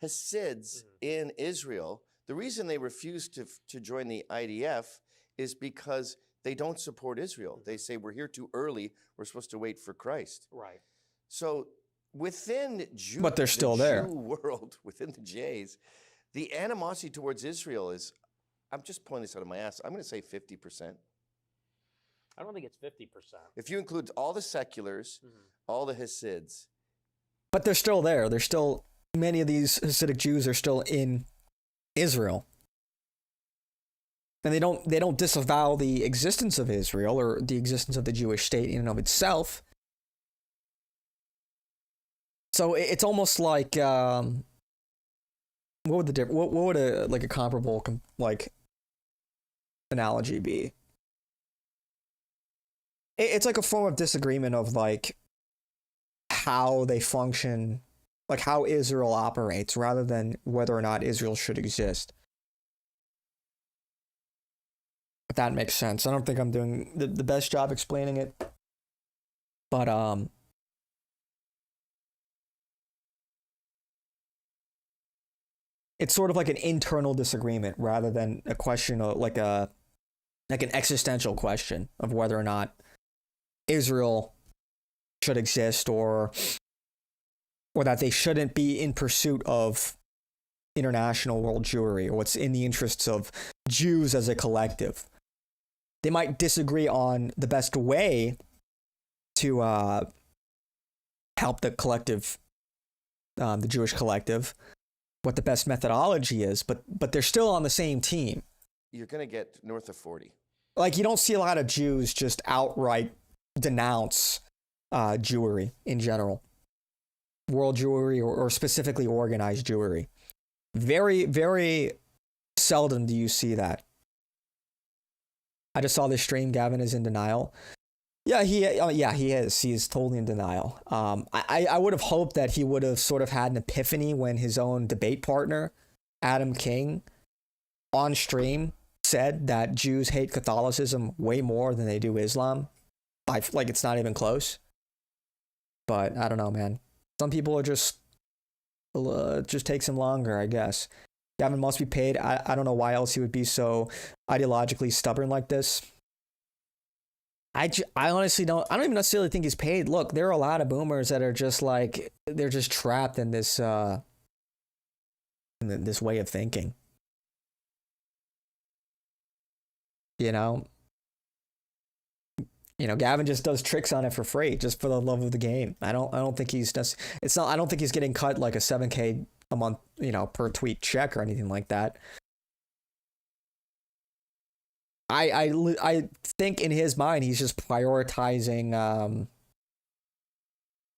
Hasids in Israel, the reason they refused to join the IDF is because they don't support Israel. They say we're here too early. We're supposed to wait for Christ. Right. So within but they're still there. Jew world, within the Jays, the animosity towards Israel is, I'm just pulling this out of my ass, I'm going to say 50%. I don't think it's 50%. If you include all the seculars, all the Hasids, But they're still there. They're still, many of these Hasidic Jews are still in Israel. And they don't disavow the existence of Israel or the existence of the Jewish state in and of itself. So it's almost like what would a comparable like analogy be? It's like a form of disagreement of like how they function, like how Israel operates, rather than whether or not Israel should exist. If that makes sense. I don't think I'm doing the best job explaining it, but it's sort of like an internal disagreement rather than a question of like an existential question of whether or not Israel should exist or that they shouldn't be in pursuit of international world Jewry or what's in the interests of Jews as a collective. They might disagree on the best way to help the collective, the Jewish collective, what the best methodology is, but they're still on the same team. You're going to get north of 40. Like, you don't see a lot of Jews just outright denounce Jewry in general. World Jewry or specifically organized Jewry. Very, very seldom do you see that. I just saw this stream. Gavin is in denial. Yeah, he is. He's totally in denial. I would have hoped that he would have sort of had an epiphany when his own debate partner, Adam King, on stream said that Jews hate Catholicism way more than they do Islam. Like, it's not even close. But I don't know, man. Some people are just takes him longer, I guess. Gavin must be paid. I don't know why else he would be so ideologically stubborn like this. I honestly don't even necessarily think he's paid. Look, there are a lot of boomers that are just like, they're just trapped in this way of thinking. You know, Gavin just does tricks on it for free, just for the love of the game. I don't think he's I don't think he's getting cut like a $7K a month, per tweet check or anything like that. I think in his mind he's just prioritizing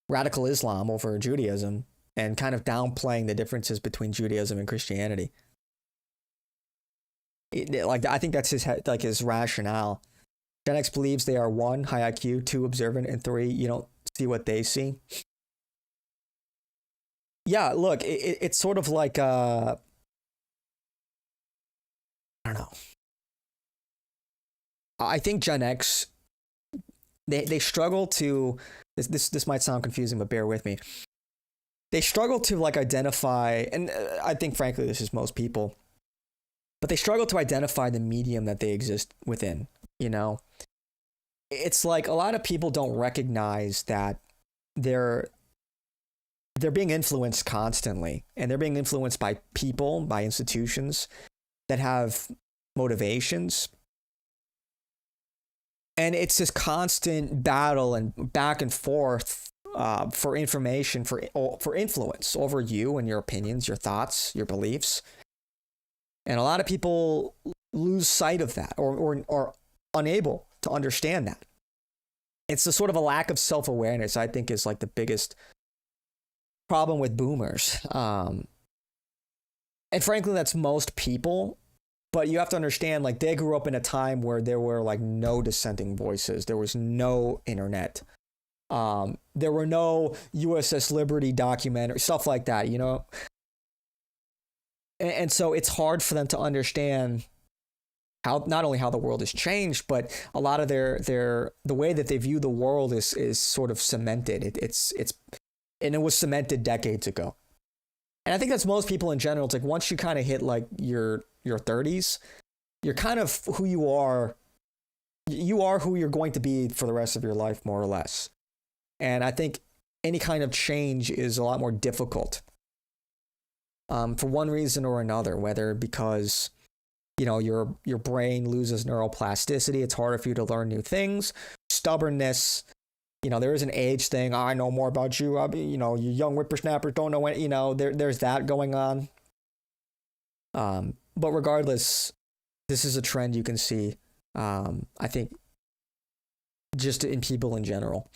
radical Islam over Judaism and kind of downplaying the differences between Judaism and Christianity. I think that's his rationale. Gen X believes they are 1, high IQ, 2, observant, and 3, you don't see what they see. Yeah, look, it's sort of like I don't know. I think Gen X, they struggle to, this might sound confusing, but bear with me. They struggle to like identify, and I think frankly this is most people, but they struggle to identify the medium that they exist within, It's like a lot of people don't recognize that they're being influenced constantly, and they're being influenced by people, by institutions that have motivations. And it's this constant battle and back and forth for information, for influence over you and your opinions, your thoughts, your beliefs. And a lot of people lose sight of that or are unable to understand that. It's a sort of a lack of self-awareness, I think, is like the biggest problem with boomers. And frankly, that's most people. But you have to understand, like, they grew up in a time where there were like no dissenting voices. There was no internet. There were no USS Liberty documentary, stuff like that, And so it's hard for them to understand how, not only how the world has changed, but a lot of the way that they view the world is sort of cemented. And it was cemented decades ago. And I think that's most people in general. It's like once you kind of hit like your 30s, you're kind of who you are. You are who you're going to be for the rest of your life, more or less. And I think any kind of change is a lot more difficult for one reason or another, whether because, your brain loses neuroplasticity, it's harder for you to learn new things, stubbornness, there is an age thing. I know more about you. You young whippersnappers don't know any, there's that going on. But regardless, this is a trend you can see. I think just in people in general.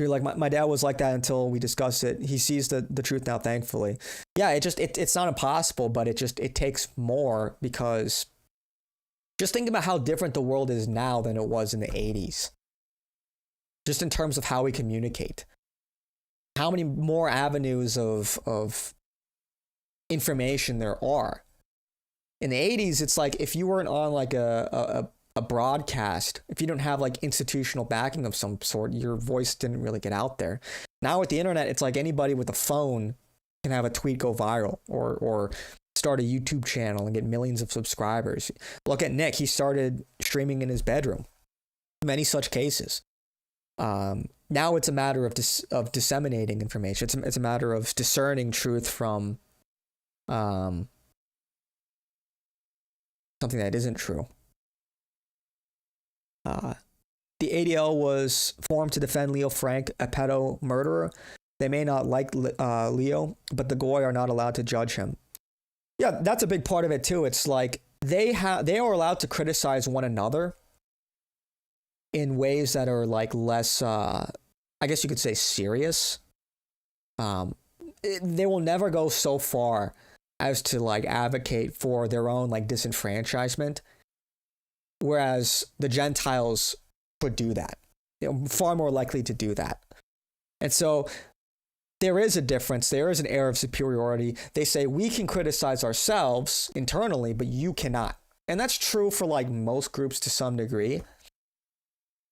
Like my dad was like that until we discussed it. He sees the truth now, thankfully. Yeah, it's not impossible, but it takes more, because just think about how different the world is now than it was in the 80s. Just in terms of how we communicate. How many more avenues of information there are. In the 80s, it's like if you weren't on like a broadcast, if you don't have like institutional backing of some sort, your voice didn't really get out there. Now with the internet, it's like anybody with a phone can have a tweet go viral or start a YouTube channel and get millions of subscribers. Look at Nick. He started streaming in his bedroom. Many such cases. Now it's a matter of disseminating information. It's a matter of discerning truth from something that isn't true. The ADL was formed to defend Leo Frank, a pedo murderer. They may not like Leo, but the Goy are not allowed to judge him. Yeah, that's a big part of it too. It's like they are allowed to criticize one another in ways that are like less, I guess you could say, serious. They will never go so far as to like advocate for their own like disenfranchisement, whereas the Gentiles could do that. They're far more likely to do that. And so there is a difference. There is an air of superiority. They say we can criticize ourselves internally, but you cannot. And that's true for like most groups to some degree.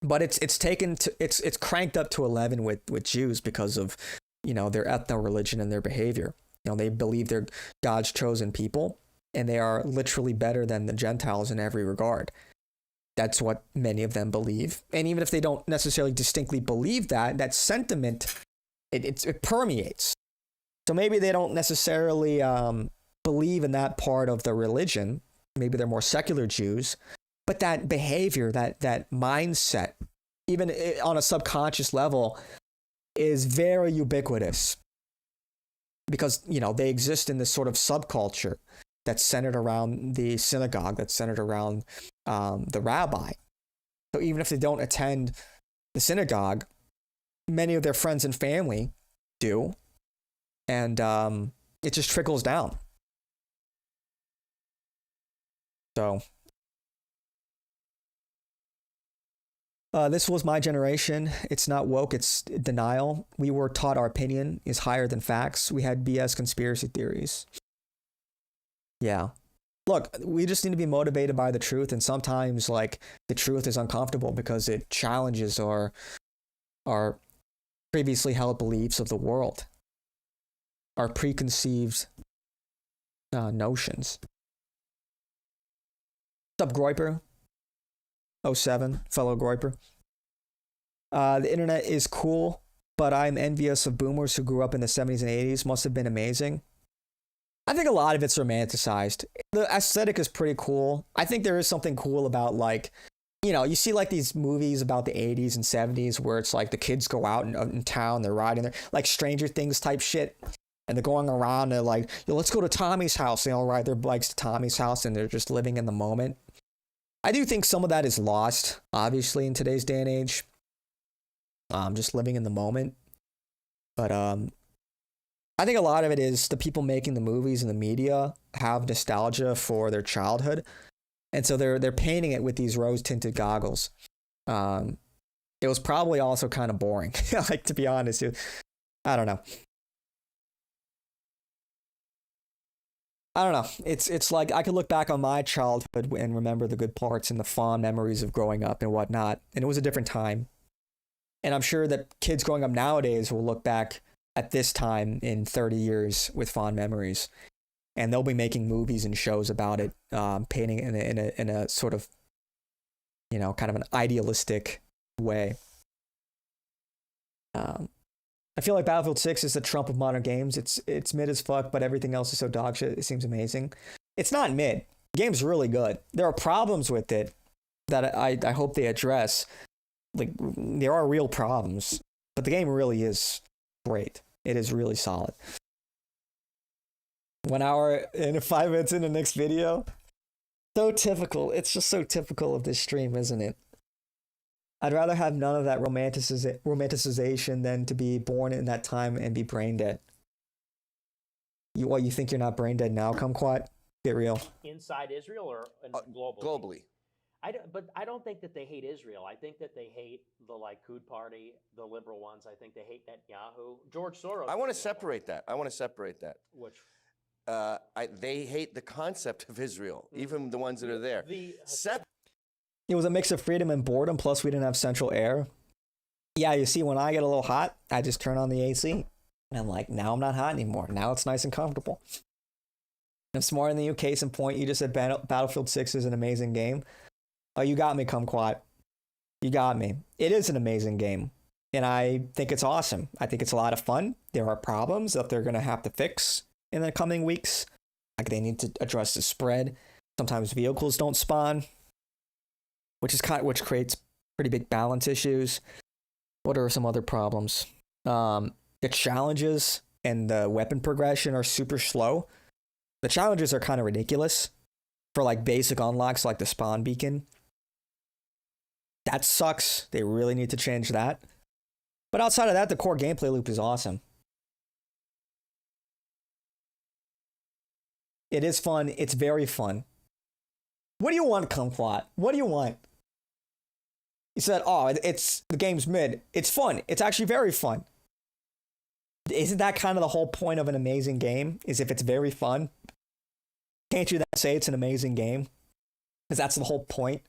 But it's cranked up to 11 with Jews because of, their ethno-religion and their behavior. They believe they're God's chosen people, and they are literally better than the Gentiles in every regard. That's what many of them believe. And even if they don't necessarily distinctly believe that sentiment, it permeates. So maybe they don't necessarily believe in that part of the religion. Maybe they're more secular Jews. But that behavior, that mindset, even on a subconscious level, is very ubiquitous. Because, they exist in this sort of subculture that's centered around the synagogue, that's centered around the rabbi. So even if they don't attend the synagogue, many of their friends and family do. And it just trickles down. So this was my generation. It's not woke, it's denial. We were taught our opinion is higher than facts. We had BS conspiracy theories. Yeah. Look, we just need to be motivated by the truth, and sometimes like the truth is uncomfortable because it challenges our previously held beliefs of the world, our preconceived notions. What's up, Groiper? 07, fellow Groiper. The internet is cool, but I'm envious of boomers who grew up in the 70s and 80s. Must have been amazing. I think a lot of it's romanticized. The aesthetic is pretty cool. I think there is something cool about like, you see like these movies about the 80s and 70s where it's like the kids go out in town, they're riding there, like Stranger Things type shit. And they're going around and like, let's go to Tommy's house. They all ride their bikes to Tommy's house and they're just living in the moment. I do think some of that is lost, obviously, in today's day and age. Just living in the moment. But I think a lot of it is the people making the movies and the media have nostalgia for their childhood. And so they're painting it with these rose-tinted goggles. It was probably also kind of boring, like, to be honest. I don't know. It's like I could look back on my childhood and remember the good parts and the fond memories of growing up and whatnot. And it was a different time. And I'm sure that kids growing up nowadays will look back at this time in 30 years with fond memories. And they'll be making movies and shows about it, painting it in a sort of, kind of an idealistic way. I feel like Battlefield 6 is the Trump of modern games. It's mid as fuck, but everything else is so dog shit. It seems amazing. It's not mid. The game's really good. There are problems with it that I hope they address. Like, there are real problems, but the game really is great. It is really solid. 1 hour and 5 minutes in the next video. So typical. It's just so typical of this stream, isn't it? I'd rather have none of that romanticization than to be born in that time and be brain dead. You think you're not brain dead now, Kumquat? Get real. Inside Israel or globally? Globally. But I don't think that they hate Israel. I think that they hate the Likud party, the liberal ones. I think they hate Netanyahu. George Soros. I want to separate that. Which? They hate the concept of Israel, even the ones that are there. It was a mix of freedom and boredom, plus we didn't have central air. Yeah, you see, when I get a little hot, I just turn on the AC. And I'm like, now I'm not hot anymore. Now it's nice and comfortable. I'm smarter than you. Case in point, you just said Battlefield 6 is an amazing game. Oh, you got me, Kumquat. You got me. It is an amazing game. And I think it's awesome. I think it's a lot of fun. There are problems that they're going to have to fix in the coming weeks. Like, they need to address the spread. Sometimes vehicles don't spawn, which creates pretty big balance issues. What are some other problems? The challenges and the weapon progression are super slow. The challenges are kind of ridiculous for like basic unlocks like the spawn beacon. That sucks. They really need to change that. But outside of that, the core gameplay loop is awesome. It is fun. It's very fun. What do you want, Kumquat? What do you want? He said, oh, the game's mid. It's fun. It's actually very fun. Isn't that kind of the whole point of an amazing game? Is if it's very fun? Can't you then say it's an amazing game? Because that's the whole point.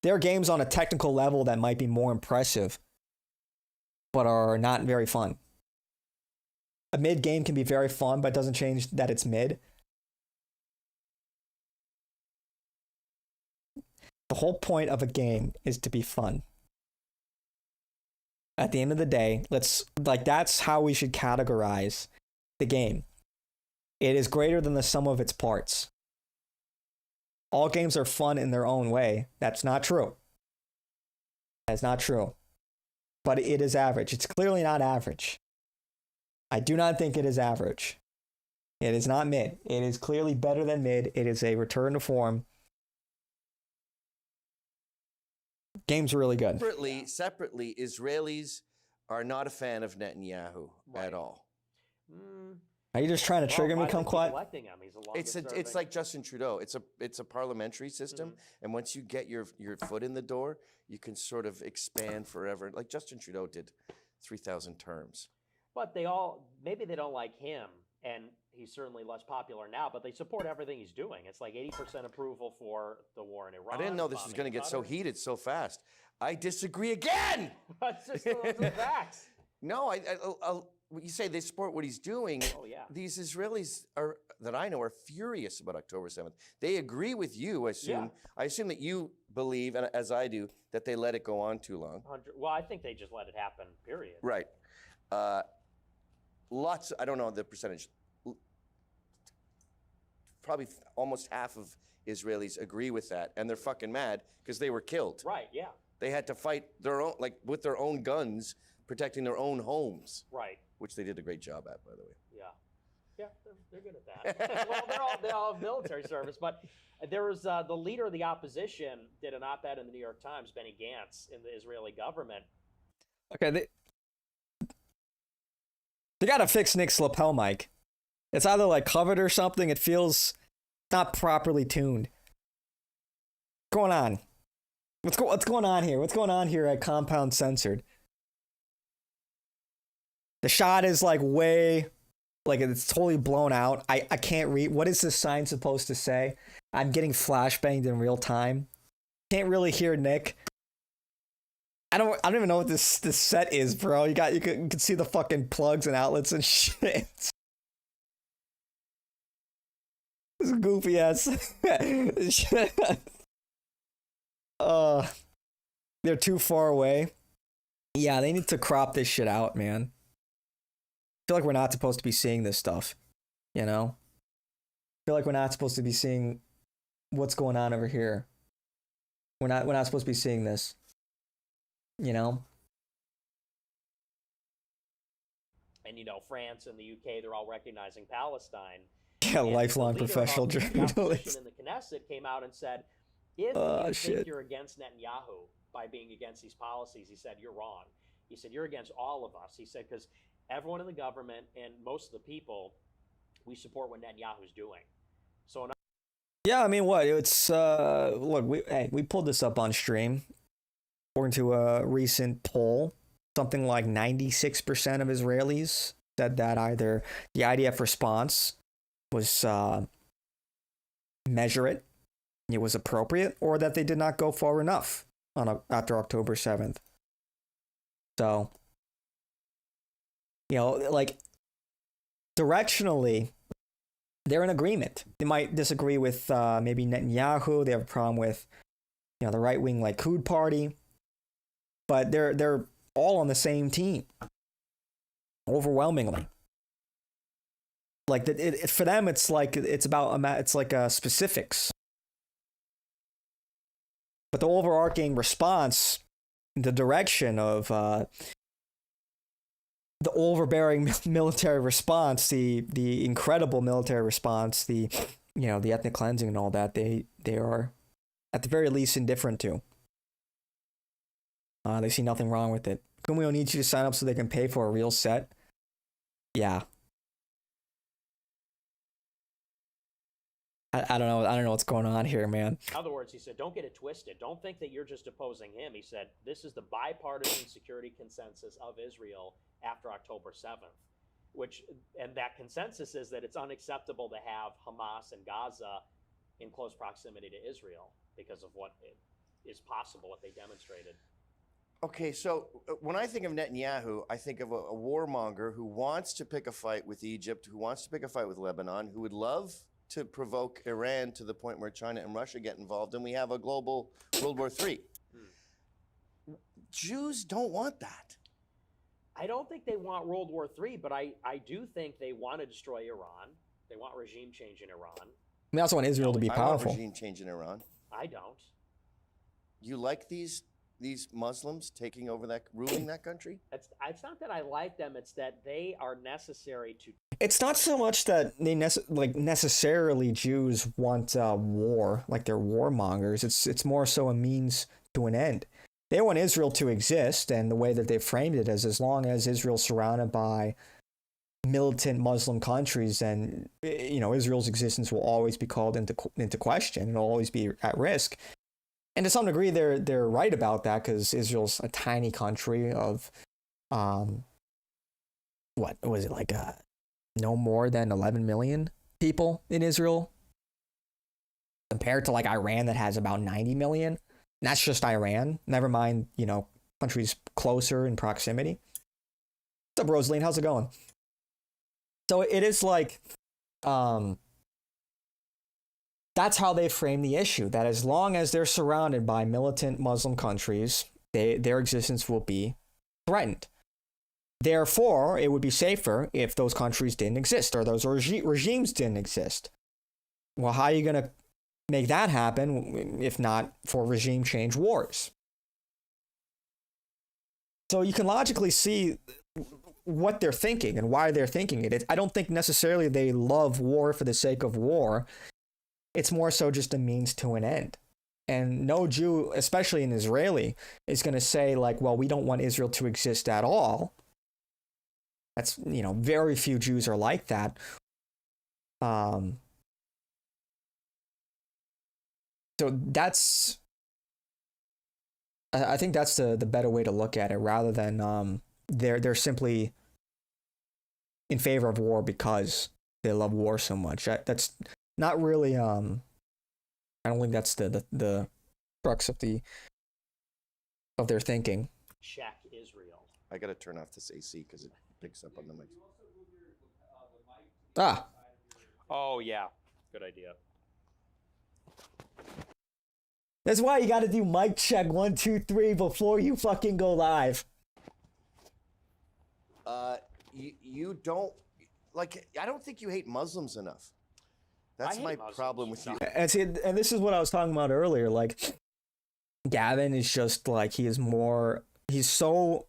There are games on a technical level that might be more impressive, but are not very fun. A mid game can be very fun, but it doesn't change that it's mid. The whole point of a game is to be fun. At the end of the day, that's how we should categorize the game. It is greater than the sum of its parts. All games are fun in their own way. That's not true. That's not true. But it is average. It's clearly not average. I do not think it is average. It is not mid. It is clearly better than mid. It is a return to form. Game's really good. Separately, Israelis are not a fan of Netanyahu at all. Are you just trying to trigger me, Kumquat? It's like Justin Trudeau. It's a parliamentary system, and once you get your foot in the door, you can sort of expand forever. Like Justin Trudeau did 3,000 terms. But maybe they don't like him, and he's certainly less popular now, but they support everything he's doing. It's like 80% approval for the war in Iran. I didn't know this was going to get so heated so fast. I disagree again! That's just the facts. No, you say they support what he's doing. Oh, yeah. These Israelis that I know are furious about October 7th. They agree with you, I assume. Yeah. I assume that you believe, and as I do, that they let it go on too long. Well, I think they just let it happen, period. Right. I don't know the percentage. Probably almost half of Israelis agree with that, and they're fucking mad because they were killed. Right, yeah. They had to fight their own, with their own guns, protecting their own homes. Right. Which they did a great job at, by the way. Yeah. Yeah, they're good at that. Well, they all have military service, but there was the leader of the opposition did an op-ed in the New York Times, Benny Gantz, in the Israeli government. Okay, they gotta fix Nick's lapel mic. It's either like covered or something. It feels not properly tuned. What's going on? What's going on here? What's going on here at Compound Censored? The shot is it's totally blown out. I can't read. What is this sign supposed to say? I'm getting flashbanged in real time. Can't really hear Nick. I don't even know what this set is, bro. You can see the fucking plugs and outlets and shit. This goofy ass. They're too far away. Yeah, they need to crop this shit out, man. I feel like we're not supposed to be seeing this stuff, you know? I feel like we're not supposed to be seeing what's going on over here. We're not supposed to be seeing this. you know. And France and the UK, they're all recognizing Palestine. Yeah, And lifelong the leader professional of the journalist. opposition in the Knesset came out and said, if you Shit. think you're against Netanyahu by being against these policies, he said, you're wrong. He said, you're against all of us. He said, because everyone in the government and most of the people, we support what Netanyahu's doing. So Yeah, I mean, what? It's, look, we pulled this up on stream. According to a recent poll, something like 96% of Israelis said that either the IDF response was measured, it was appropriate, or that they did not go far enough after October 7th. So, like, directionally, they're in agreement. They might disagree with maybe Netanyahu. They have a problem with, the right-wing Likud party. But they're all on the same team, overwhelmingly. Like for them, it's like specifics. But the overarching response, the direction of the overbearing military response, the incredible military response, the ethnic cleansing and all that, they are at the very least indifferent to. They see nothing wrong with it. Kumio needs you to sign up so they can pay for a real set. Yeah. I don't know. I don't know what's going on here, man. in other words, he said, don't get it twisted. Don't think that you're just opposing him. He said, this is the bipartisan security consensus of Israel after October 7th, and that consensus is that it's unacceptable to have Hamas and Gaza in close proximity to Israel because of what is possible, what they demonstrated. Okay, so when I think of Netanyahu, I think of a warmonger who wants to pick a fight with Egypt, who wants to pick a fight with Lebanon, who would love to provoke Iran to the point where China and Russia get involved, and we have a global World War III. Jews don't want that. I don't think they want World War III, but I do think they want to destroy Iran. They want regime change in Iran. They also want Israel to be powerful. I want regime change in Iran. I don't. You like these Muslims taking over ruling that country? It's not that I like them. It's that they are necessary to. It's not so much that they necessarily Jews want war, like they're warmongers. It's more so a means to an end. They want Israel to exist, and the way that they've framed it is, as long as Israel's surrounded by militant Muslim countries, then Israel's existence will always be called into question. It'll always be at risk. And to some degree, they're right about that, because Israel's a tiny country of, what was it, like no more than 11 million people in Israel, compared to like Iran that has about 90 million. And that's just Iran. Never mind, countries closer in proximity. What's up, Rosaline? How's it going? So it is like, that's how they frame the issue, that as long as they're surrounded by militant Muslim countries, their existence will be threatened. Therefore, it would be safer if those countries didn't exist, or those regimes didn't exist. Well, how are you going to make that happen if not for regime change wars? So you can logically see what they're thinking and why they're thinking it. I don't think necessarily they love war for the sake of war. It's more so just a means to an end. And no Jew, especially an Israeli, is going to say like, well, we don't want Israel to exist at all. That's, very few Jews are like that. So that's, I think that's the better way to look at it, rather than they're simply in favor of war because they love war so much. That's not really, I don't think that's the crux of their thinking. Check Israel. I gotta turn off this AC because it picks up on the mic. Ah. Oh yeah, good idea. That's why you got to do mic check 1, 2, 3 before you fucking go live. You don't like. I don't think you hate Muslims enough. That's my problem with you. And this is what I was talking about earlier. Like, Gavin is just like, he's more he is so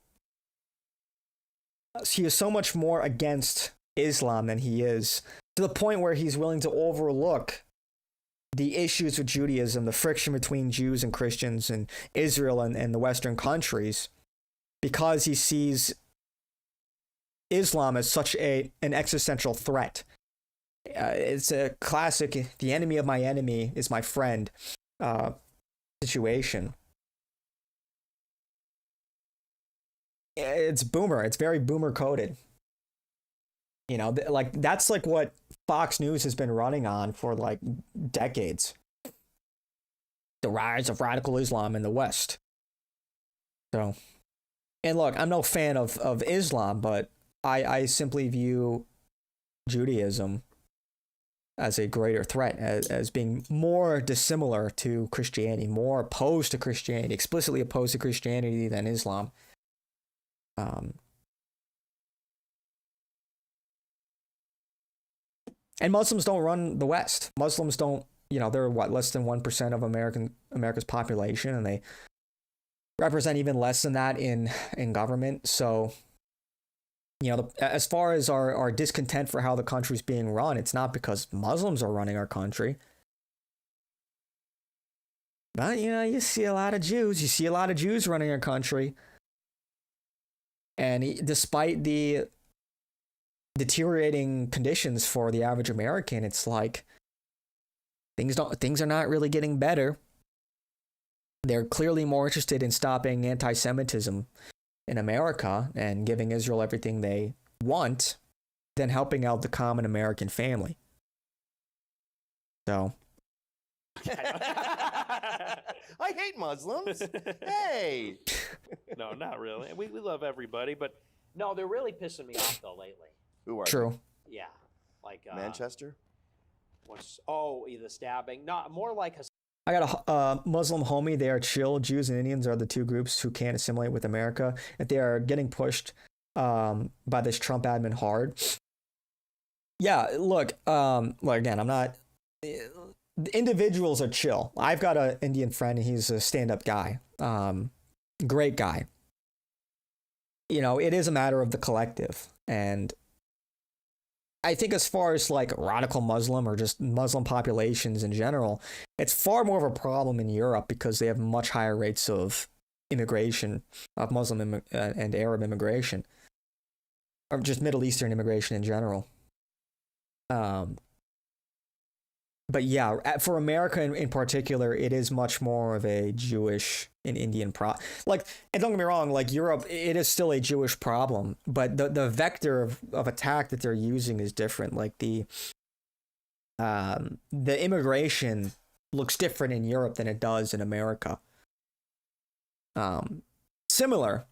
much more against Islam than he is, to the point where he's willing to overlook the issues with Judaism, the friction between Jews and Christians and Israel and the Western countries, because he sees Islam as such an existential threat. It's a classic, the enemy of my enemy is my friend situation. It's boomer. It's very boomer coded. You know, like that's like what Fox News has been running on for like decades. The rise of radical Islam in the West. So, and look, I'm no fan of Islam, but I simply view Judaism as a greater threat, as being more dissimilar to Christianity, more opposed to Christianity, explicitly opposed to Christianity than Islam. And Muslims don't run the West. Muslims don't, you know, they're less than 1% of America's population, and they represent even less than that in government. So, you know, as far as our discontent for how the country's being run, it's not because Muslims are running our country. But, you know, you see a lot of Jews running our country. And despite the deteriorating conditions for the average American, it's like things are not really getting better. They're clearly more interested in stopping anti-Semitism in America and giving Israel everything they want than helping out the common American family. So I hate Muslims. Hey. No, not really. We love everybody, but no, they're really pissing me off though lately. Who are true. Yeah, like Manchester. The stabbing. Not more like. I got a Muslim homie. They are chill. Jews and Indians are the two groups who can't assimilate with America, and they are getting pushed by this Trump admin hard. Yeah, look. Again, I'm not. The individuals are chill. I've got an Indian friend, and he's a stand-up guy. Great guy. You know, it is a matter of the collective, and I think as far as like radical Muslim or just Muslim populations in general, it's far more of a problem in Europe because they have much higher rates of immigration, of Muslim and Arab immigration, or just Middle Eastern immigration in general. But yeah, for America in particular, it is much more of a Jewish and Indian and don't get me wrong, like Europe, it is still a Jewish problem, but the vector of attack that they're using is different. Like the immigration looks different in Europe than it does in America. Similar,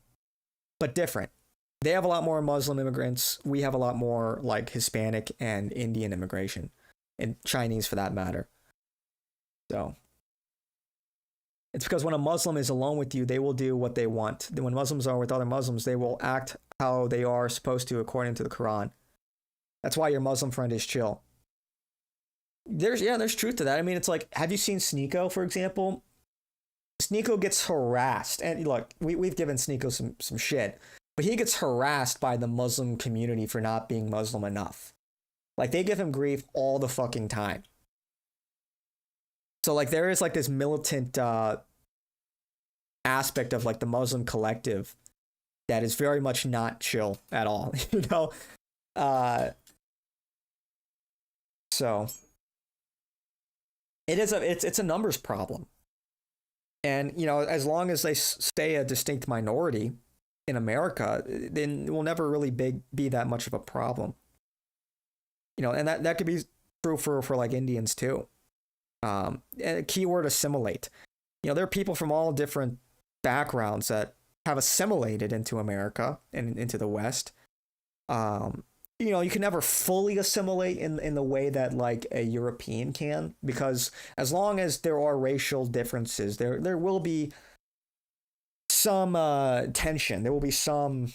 but different. They have a lot more Muslim immigrants. We have a lot more like Hispanic and Indian immigration. And Chinese for that matter. So it's because when a Muslim is alone with you, they will do what they want. When Muslims are with other Muslims, they will act how they are supposed to according to the Quran. That's why your Muslim friend is chill. There's truth to that. I mean, it's like, have you seen Sneeko, for example? Sneeko gets harassed. And look, we've given Sneeko some shit. But he gets harassed by the Muslim community for not being Muslim enough. Like, they give him grief all the fucking time. So, like, there is, like, this militant aspect of, like, the Muslim collective that is very much not chill at all, you know? So, it's a numbers problem. And, you know, as long as they stay a distinct minority in America, then it will never really be that much of a problem. You know, and that could be true for like Indians too. And a keyword, assimilate. You know, there are people from all different backgrounds that have assimilated into America and into the West. You know, you can never fully assimilate in the way that like a European can, because as long as there are racial differences, there will be some tension. There will be some,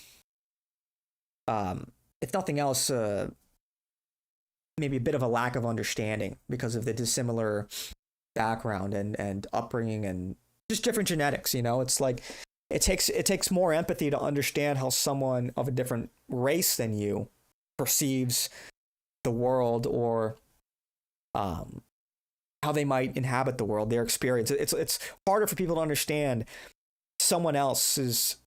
if nothing else, maybe a bit of a lack of understanding because of the dissimilar background and upbringing and just different genetics. You know, it's like It takes more empathy to understand how someone of a different race than you perceives the world, or how they might inhabit the world, their experience. It's harder for people to understand someone else's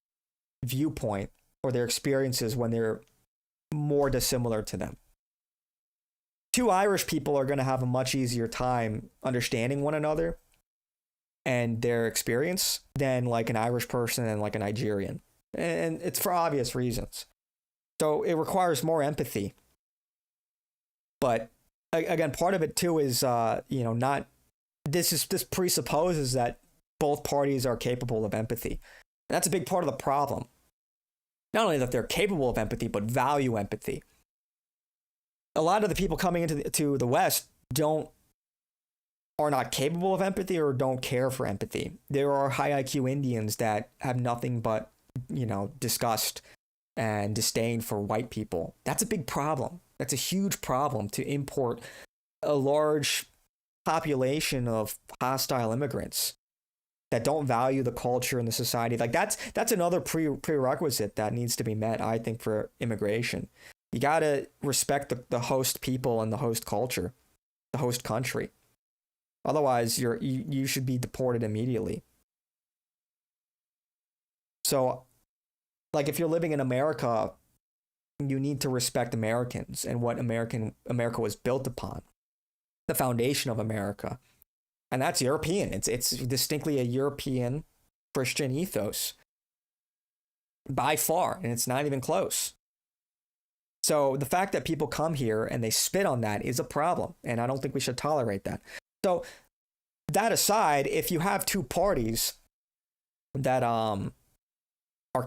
viewpoint or their experiences when they're more dissimilar to them. Two Irish people are going to have a much easier time understanding one another and their experience than like an Irish person and like a Nigerian. And it's for obvious reasons. So it requires more empathy. But again, part of it too is, not, this presupposes that both parties are capable of empathy. And that's a big part of the problem. Not only that they're capable of empathy, but value empathy. A lot of the people coming into the West are not capable of empathy or don't care for empathy. There are high IQ Indians that have nothing but, disgust and disdain for white people. That's a big problem. That's a huge problem, to import a large population of hostile immigrants that don't value the culture and the society. Like that's another prerequisite that needs to be met, I think, for immigration. You got to respect the host people and the host culture, the host country. Otherwise, you should be deported immediately. So, like, if you're living in America, you need to respect Americans and what America was built upon, the foundation of America. And that's European. It's distinctly a European Christian ethos by far, and it's not even close. So the fact that people come here and they spit on that is a problem, and I don't think we should tolerate that. So that aside, if you have two parties that are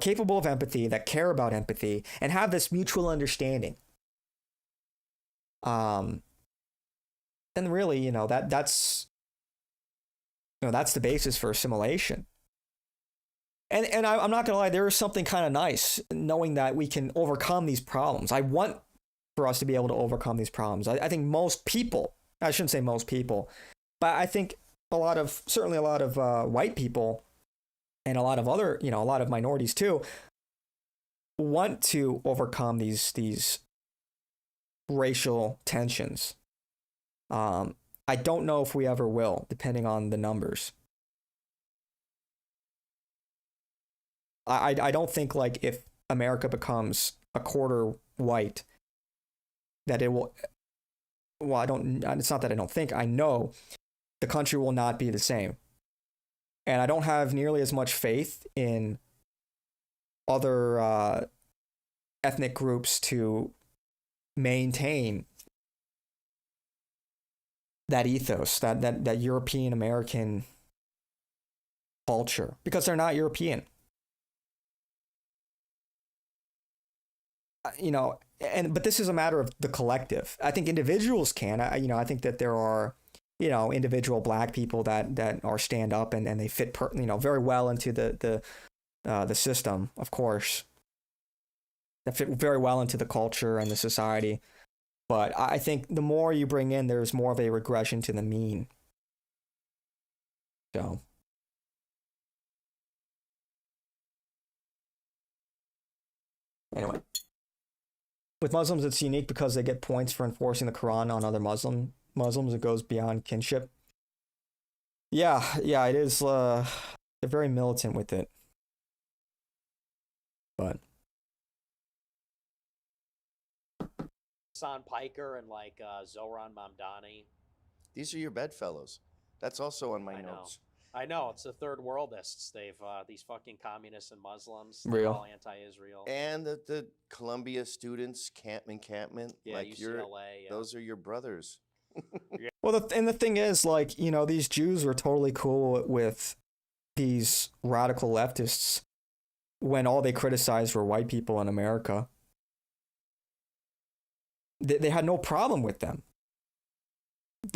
capable of empathy, that care about empathy, and have this mutual understanding, then really, that's the basis for assimilation. And I'm not going to lie, there is something kind of nice knowing that we can overcome these problems. I want for us to be able to overcome these problems. I think most people, I shouldn't say most people, but I think certainly a lot of white people and a lot of other, a lot of minorities too, want to overcome these racial tensions. I don't know if we ever will, depending on the numbers. I don't think, like, if America becomes a quarter white, that it will. Well, it's not that I don't think. I know the country will not be the same, and I don't have nearly as much faith in other ethnic groups to maintain that ethos, that European American culture, because they're not European. But this is a matter of the collective. I think individuals can. I think that there are, individual black people that are stand up and they fit very well into the system, of course. That fit very well into the culture and the society. But I think the more you bring in, there's more of a regression to the mean. So. Anyway. With Muslims, it's unique because they get points for enforcing the Quran on other Muslims. It goes beyond kinship. Yeah, it is. They're very militant with it. But. Hassan Piker and like Zohran Mamdani. These are your bedfellows. That's also on my notes. I know, it's the third worldists. They've these fucking communists and Muslims, real all anti-Israel. And the Columbia students, encampment. Yeah, like UCLA. Those are your brothers. Yeah. Well, the thing is, like, these Jews were totally cool with these radical leftists when all they criticized were white people in America. They had no problem with them.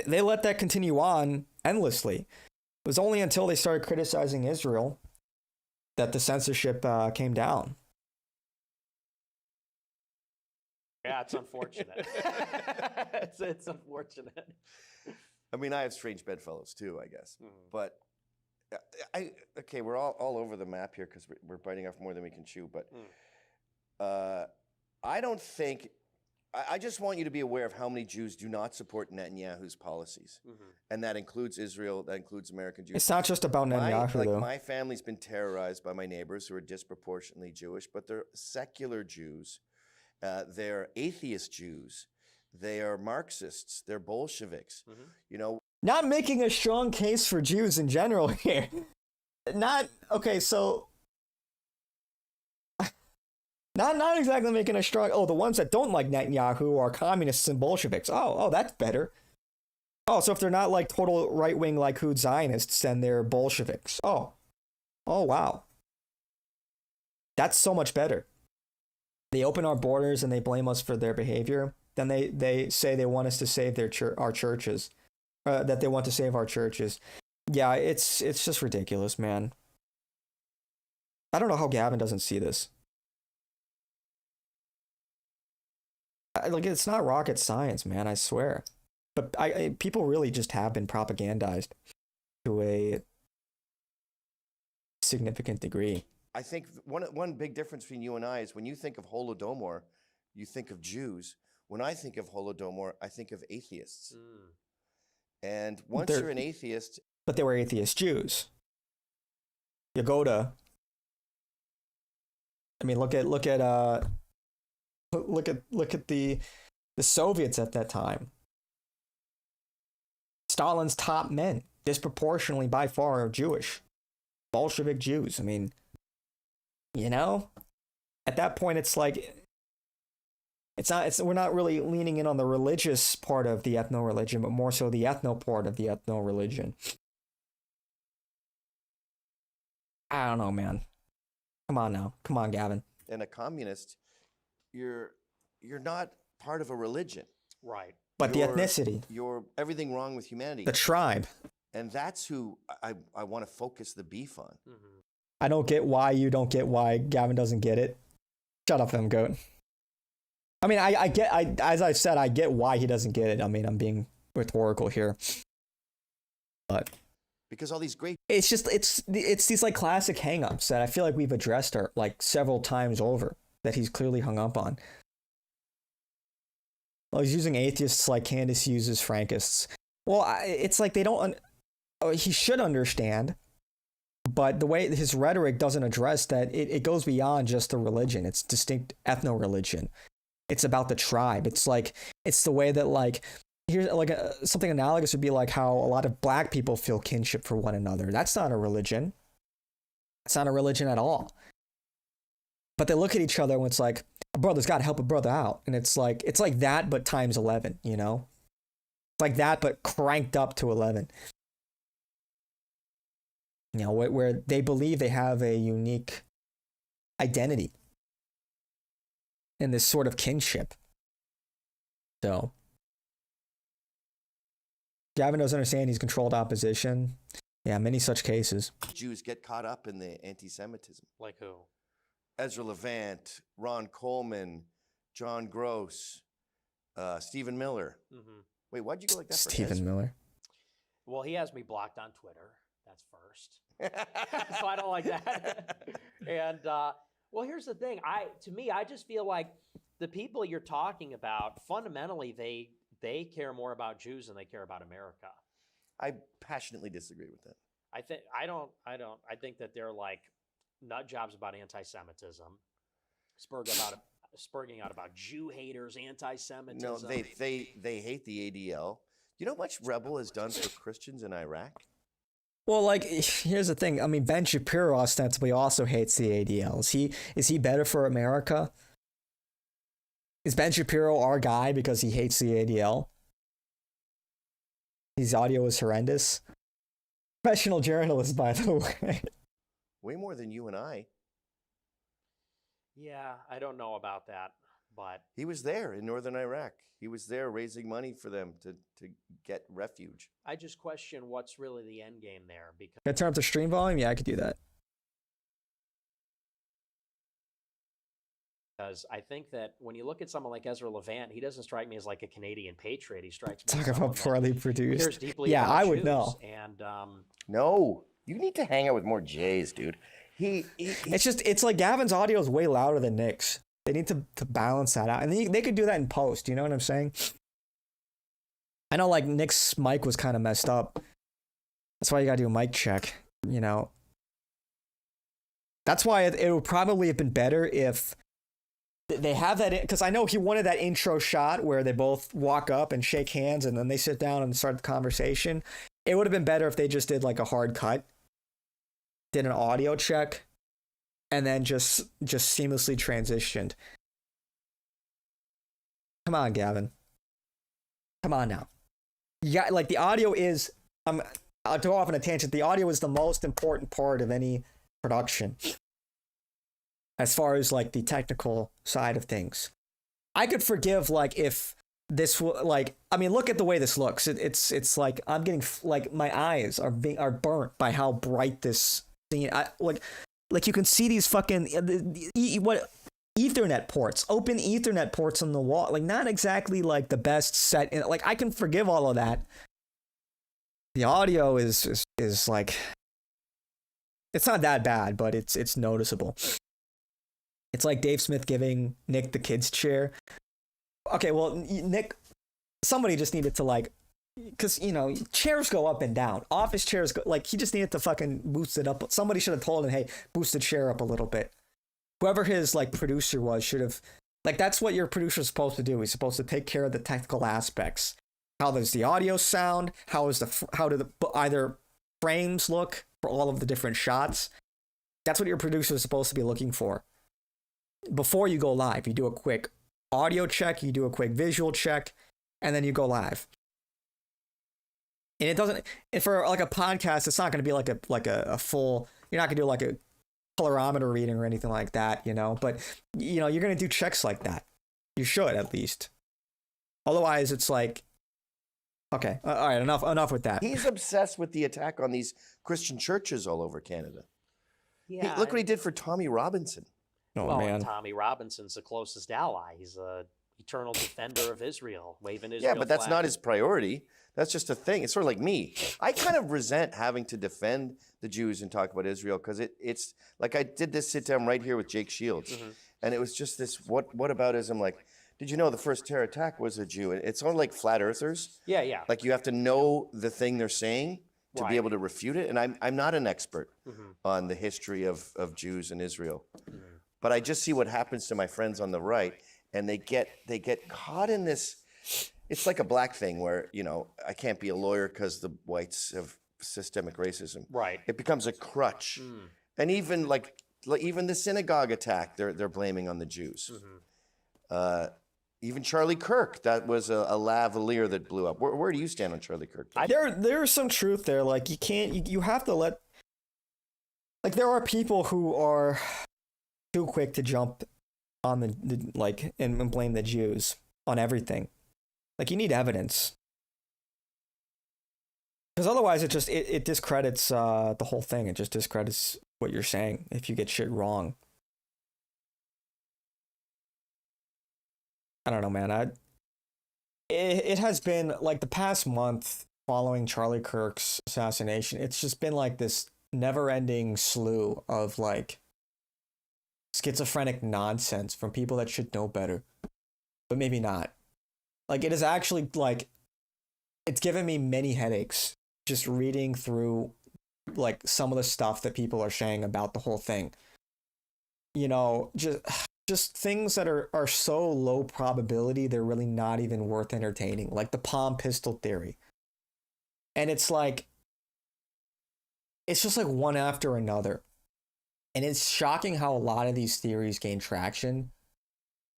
They let that continue on endlessly. It was only until they started criticizing Israel that the censorship came down. Yeah, it's unfortunate. it's unfortunate. I mean, I have strange bedfellows too, I guess. Mm-hmm. But Okay, we're all over the map here because we're biting off more than we can chew. But I don't think. I just want you to be aware of how many Jews do not support Netanyahu's policies, and that includes Israel. That includes American Jews. It's not just about Netanyahu, though. My family's been terrorized by my neighbors who are disproportionately Jewish, but they're secular Jews. They're atheist Jews. They are Marxists. They're Bolsheviks. You know. Not making a strong case for Jews in general here. Not okay. So. Not exactly making a strong. Oh, the ones that don't like Netanyahu are communists and Bolsheviks. Oh, that's better. Oh, so if they're not like total right wing like Likud Zionists, then they're Bolsheviks. Oh, wow. That's so much better. They open our borders and they blame us for their behavior. Then they say they want us to save our churches, that they want to save our churches. Yeah, it's just ridiculous, man. I don't know how Gavin doesn't see this. Like, it's not rocket science, man, I swear. But people really just have been propagandized to a significant degree. I think one big difference between you and I is when you think of Holodomor, you think of Jews. When I think of Holodomor, I think of atheists. And once you're an atheist... But they were atheist Jews. Yagoda. I mean, look at the Soviets at that time. Stalin's top men, disproportionately by far, are Jewish. Bolshevik Jews. I mean, you know, at that point, it's like, we're not really leaning in on the religious part of the ethno-religion, but more so the ethno part of the ethno-religion. I don't know, man. Come on now. Come on, Gavin. And a communist, you're not part of a religion. Right. But the ethnicity. You're everything wrong with humanity. The tribe. And that's who I want to focus the beef on. I don't get why you don't get why Gavin doesn't get it. Shut up, him, goat. I mean, as I said, I get why he doesn't get it. I mean, I'm being rhetorical here. But because all these great... It's just, it's these like classic hang-ups that I feel like we've addressed like several times over that he's clearly hung up on. Well, he's using atheists like Candace uses Frankists. Well, it's like they don't... he should understand, but the way his rhetoric doesn't address that, it goes beyond just the religion. It's distinct ethno-religion. It's about the tribe. It's like, it's the way that like... Here's like something analogous would be like how a lot of black people feel kinship for one another. That's not a religion. It's not a religion at all. But they look at each other and it's like, a brother's got to help a brother out. And it's like that, but times 11, you know? It's like that, but cranked up to 11. You know, where they believe they have a unique identity in this sort of kinship. So... Gavin doesn't understand he's controlled opposition. Yeah, many such cases. Jews get caught up in the anti-Semitism. Like who? Ezra Levant, Ron Coleman, John Gross, Stephen Miller. Wait, why'd you go like that for Stephen Miller? Well, he has me blocked on Twitter. That's first. So I don't like that. And, well, here's the thing. To me, I just feel like the people you're talking about, fundamentally, they care more about Jews than they care about America. I passionately disagree with that. I think that they're like nut jobs about anti-Semitism, spurging out about Jew haters, anti-Semitism. No, they hate the ADL. You know how much Rebel has done for Christians in Iraq? Well, like, here's the thing. I mean, Ben Shapiro ostensibly also hates the ADL. Is he better for America? Is Ben Shapiro our guy because he hates the ADL? His audio is horrendous. Professional journalist, by the way. Way more than you and I. Yeah, I don't know about that, but... He was there in northern Iraq. He was there raising money for them to get refuge. I just question what's really the end game there. Because in terms of stream volume, yeah, I could do that. Because I think that when you look at someone like Ezra Levant, he doesn't strike me as like a Canadian patriot. He strikes me Talk as about poorly produced. cares deeply yeah, about I would Jews. know. And no, You need to hang out with more Jays, dude. It's like Gavin's audio is way louder than Nick's. They need to balance that out. And they could do that in post, you know what I'm saying? I know, like, Nick's mic was kind of messed up. That's why you gotta do a mic check, you know? That's why it would probably have been better if they have that, because I know he wanted that intro shot where they both walk up and shake hands and then they sit down and start the conversation. It would have been better if they just did like a hard cut, did an audio check, and then just seamlessly transitioned. Come on, Gavin. Come on now. You got, like, the audio is, I'll go off on a tangent. The audio is the most important part of any production, as far as like the technical side of things. I could forgive, like, if this like, I mean, look at the way this looks. It's like I'm getting, like, my eyes are burnt by how bright this thing. Like you can see these fucking what Ethernet ports, open Ethernet ports on the wall. Like, not exactly like the best set. Like, I can forgive all of that. The audio is like, it's not that bad, but it's noticeable. It's like Dave Smith giving Nick the kid's chair. Okay, well, Nick, somebody just needed to, like, because, you know, chairs go up and down. Office chairs go, like, he just needed to fucking boost it up. Somebody should have told him, hey, boost the chair up a little bit. Whoever his, like, producer was should have, like, that's what your producer's supposed to do. He's supposed to take care of the technical aspects. How does the audio sound? How do the either frames look for all of the different shots? That's what your producer is supposed to be looking for. Before you go live, you do a quick audio check, you do a quick visual check, and then you go live. And it doesn't, and for like a podcast, it's not going to be like a full, you're not going to do like a colorimeter reading or anything like that, you know, but, you know, you're going to do checks like that. You should, at least. Otherwise, it's like, okay, all right, enough with that. He's obsessed with the attack on these Christian churches all over Canada. Yeah, Look what he did for Tommy Robinson. Oh, well, man. and Tommy Robinson's the closest ally. He's a eternal defender of Israel, waving Israel. Yeah, but that's flag. not his priority. That's just a thing. It's sort of like me. I kind of resent having to defend the Jews and talk about Israel, because it's like, I did this sit down right here with Jake Shields, and it was just this whataboutism. Like, did you know the first terror attack was a Jew? And it's sort of like flat earthers. Yeah, yeah. Like, you have to know the thing they're saying to be able to refute it. And I'm not an expert on the history of Jews in Israel. But I just see what happens to my friends on the right, and they get caught in this. It's like a black thing where, you know, I can't be a lawyer because the whites have systemic racism. Right. It becomes a crutch. And even like even the synagogue attack, they're blaming on the Jews. Even Charlie Kirk, that was a lavalier that blew up. Where do you stand on Charlie Kirk? There's some truth there. Like, you have to let, like, there are people who are too quick to jump on the like, and blame the Jews on everything. Like, you need evidence, because otherwise it discredits the whole thing. It just discredits what you're saying if you get shit wrong. I don't know, man. It has been like the past month following Charlie Kirk's assassination. It's just been like this never-ending slew of like schizophrenic nonsense from people that should know better, but maybe not. Like, it is actually, like, it's given me many headaches just reading through, like, some of the stuff that people are saying about the whole thing. You know, just things that are so low probability, they're really not even worth entertaining. Like the palm pistol theory. And it's like, it's just like one after another. And it's shocking how a lot of these theories gain traction.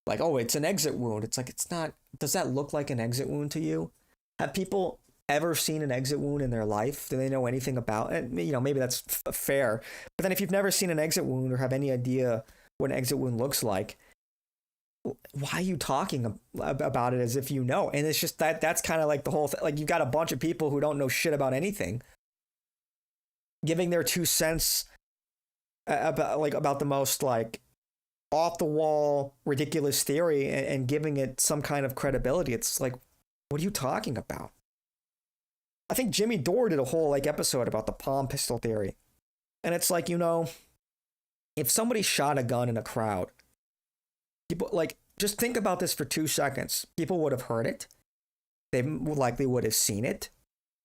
Like, oh, it's an exit wound. It's like, it's not. Does that look like an exit wound to you? Have people ever seen an exit wound in their life? Do they know anything about it? You know, maybe that's fair. But then if you've never seen an exit wound or have any idea what an exit wound looks like, why are you talking about it as if you know? And it's just that's kind of like the whole thing. Like, you've got a bunch of people who don't know shit about anything giving their 2 cents about the most, like, off the wall, ridiculous theory and giving it some kind of credibility. It's like, what are you talking about? I think Jimmy Dore did a whole like episode about the palm pistol theory. And it's like, you know, if somebody shot a gun in a crowd, people like, just think about this for 2 seconds. People would have heard it. They likely would have seen it.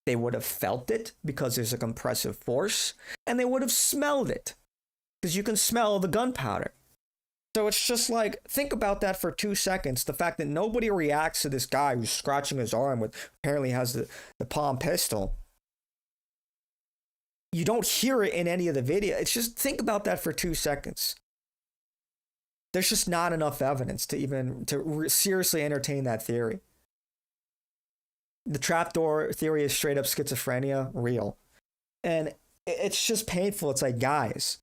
They would have felt it because there's a compressive force, and they would have smelled it because you can smell the gunpowder. So it's just like, think about that for 2 seconds. The fact that nobody reacts to this guy who's scratching his arm with, apparently has the palm pistol. You don't hear it in any of the video. It's just, think about that for 2 seconds. There's just not enough evidence to even seriously entertain that theory. The trapdoor theory is straight up schizophrenia, real. And it's just painful. It's like, guys,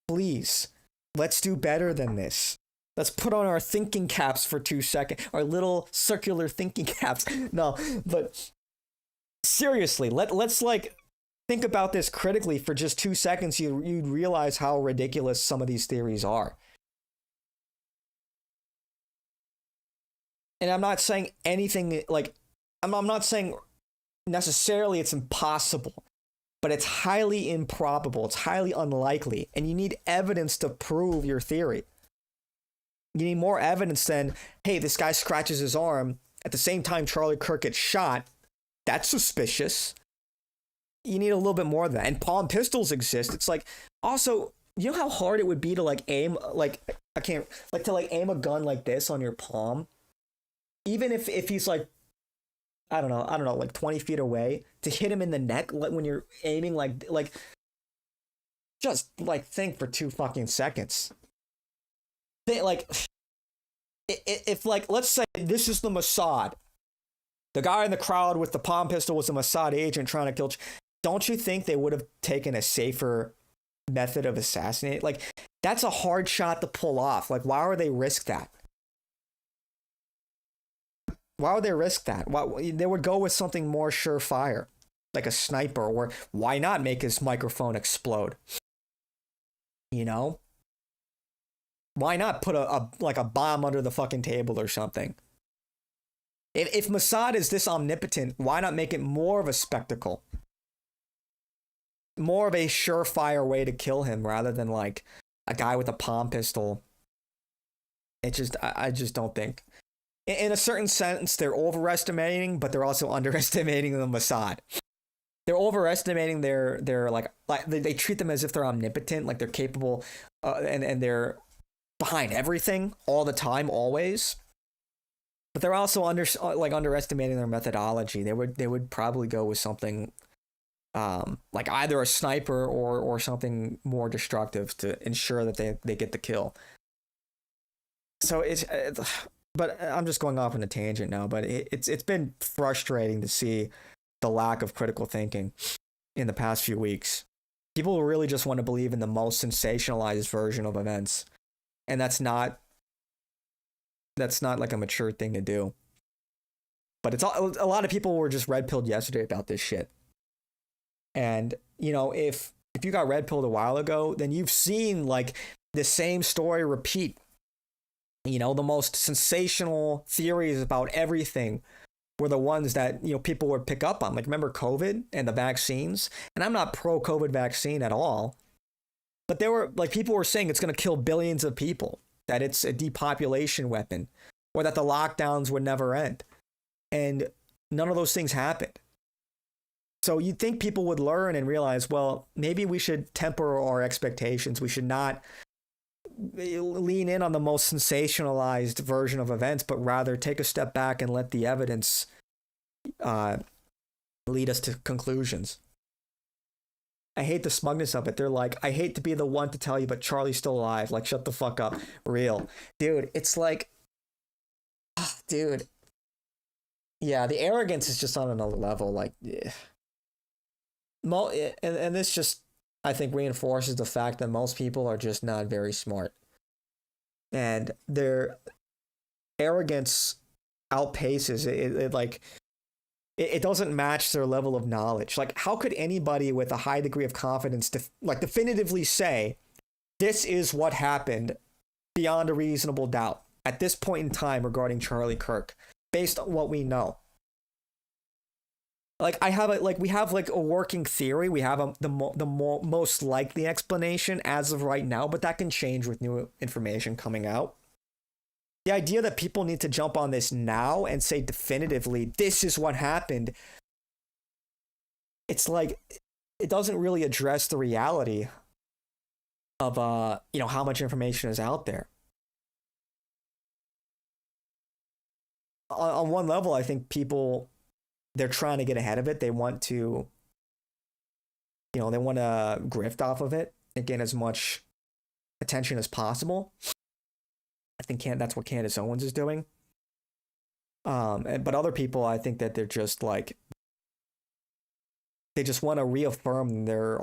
please, let's do better than this. Let's put on our thinking caps for 2 seconds, our little circular thinking caps. No, but seriously, let's like think about this critically for just 2 seconds. You'd realize how ridiculous some of these theories are. And I'm not saying anything like, I'm not saying necessarily it's impossible, but it's highly improbable. It's highly unlikely. And you need evidence to prove your theory. You need more evidence than, hey, this guy scratches his arm at the same time Charlie Kirk gets shot. That's suspicious. You need a little bit more than that. And palm pistols exist. It's like, also, you know how hard it would be to like aim, like, I can't, like to like aim a gun like this on your palm? Even if he's like, I don't know, like 20 feet away, to hit him in the neck when you're aiming, like, just like think for 2 fucking seconds. Like, if like, let's say this is the Mossad, the guy in the crowd with the palm pistol was a Mossad agent trying to kill, don't you think they would have taken a safer method of assassinating? Like, that's a hard shot to pull off. Like, why would they risk that? Why would they risk that? Why, they would go with something more surefire, like a sniper, or why not make his microphone explode? You know? Why not put a bomb under the fucking table or something? If Mossad is this omnipotent, why not make it more of a spectacle? More of a surefire way to kill him rather than like a guy with a palm pistol. I just don't think. In a certain sense, they're overestimating, but they're also underestimating the Mossad. They're overestimating their like they treat them as if they're omnipotent, like they're capable, and they're behind everything all the time, always. But they're also underestimating their methodology. They would probably go with something like either a sniper or something more destructive to ensure that they get the kill. So but I'm just going off on a tangent now, but it's been frustrating to see the lack of critical thinking in the past few weeks. People really just want to believe in the most sensationalized version of events. And that's not like a mature thing to do. But it's a lot of people were just red-pilled yesterday about this shit. And, you know, if you got red-pilled a while ago, then you've seen like the same story repeat. You know, the most sensational theories about everything were the ones that, you know, people would pick up on. Like, remember COVID and the vaccines? And I'm not pro-COVID vaccine at all. But there were, like, people were saying it's going to kill billions of people, that it's a depopulation weapon, or that the lockdowns would never end. And none of those things happened. So you'd think people would learn and realize, well, maybe we should temper our expectations. We should not lean in on the most sensationalized version of events, but rather take a step back and let the evidence lead us to conclusions. I hate the smugness of it. They're like, I hate to be the one to tell you, but Charlie's still alive. Like, shut the fuck up. Real. Dude, it's like, dude. Yeah, the arrogance is just on another level. Like, yeah. And this just, I think, reinforces the fact that most people are just not very smart. And their arrogance outpaces it. It doesn't match their level of knowledge. Like, how could anybody with a high degree of confidence definitively say this is what happened beyond a reasonable doubt at this point in time regarding Charlie Kirk, based on what we know? Like we have like a working theory. We have the most likely explanation as of right now, but that can change with new information coming out. The idea that people need to jump on this now and say definitively this is what happened, it's like it doesn't really address the reality of how much information is out there. On one level, I think people, they're trying to get ahead of it. They want to, they want to grift off of it and get as much attention as possible. I think that's what Candace Owens is doing. But other people, I think that they're just like, they just want to reaffirm their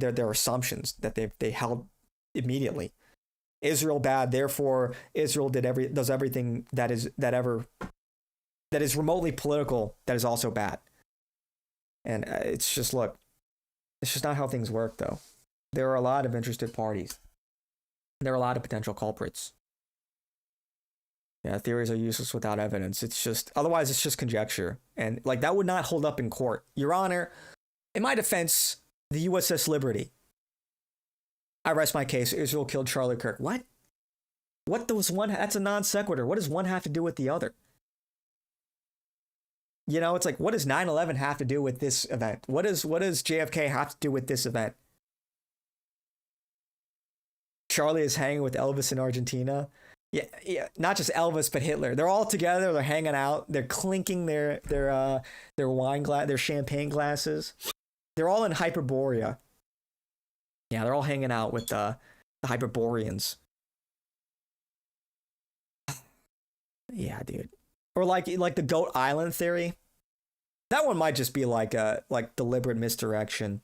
assumptions that they held immediately. Israel bad, therefore Israel does everything that is remotely political that is also bad. And it's just not how things work, though. There are a lot of interested parties. There are a lot of potential culprits. Yeah, theories are useless without evidence. Otherwise it's just conjecture. And like that would not hold up in court. Your Honor, in my defense, the USS Liberty, I rest my case. Israel killed Charlie Kirk. What? What does one? That's a non sequitur. What does one have to do with the other? It's like, what does 9/11 have to do with this event? What does JFK have to do with this event? Charlie is hanging with Elvis in Argentina. Yeah. Not just Elvis, but Hitler. They're all together. They're hanging out. They're clinking their wine glass, their champagne glasses. They're all in Hyperborea. Yeah, they're all hanging out with the Hyperboreans. Yeah, dude. Or like the Goat Island theory. That one might just be like deliberate misdirection.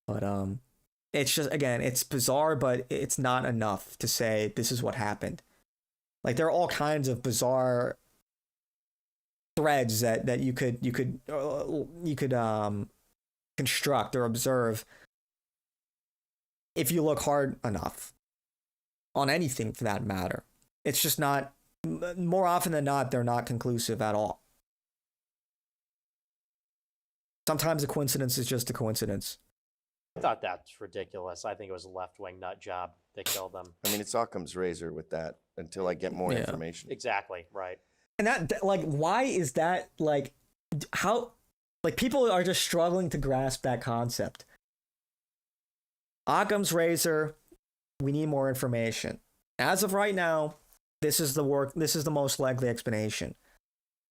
But it's just, again, it's bizarre, but it's not enough to say this is what happened. Like there are all kinds of bizarre threads that you could construct or observe if you look hard enough on anything for that matter. It's just not, more often than not, they're not conclusive at all. Sometimes a coincidence is just a coincidence. I thought that's ridiculous. I think it was a left-wing nut job that killed them. I mean, it's Occam's razor with that until I get more information. Exactly, right. And that, like, why is that, like, how, like, people are just struggling to grasp that concept. Occam's razor, we need more information. As of right now, this is the most likely explanation.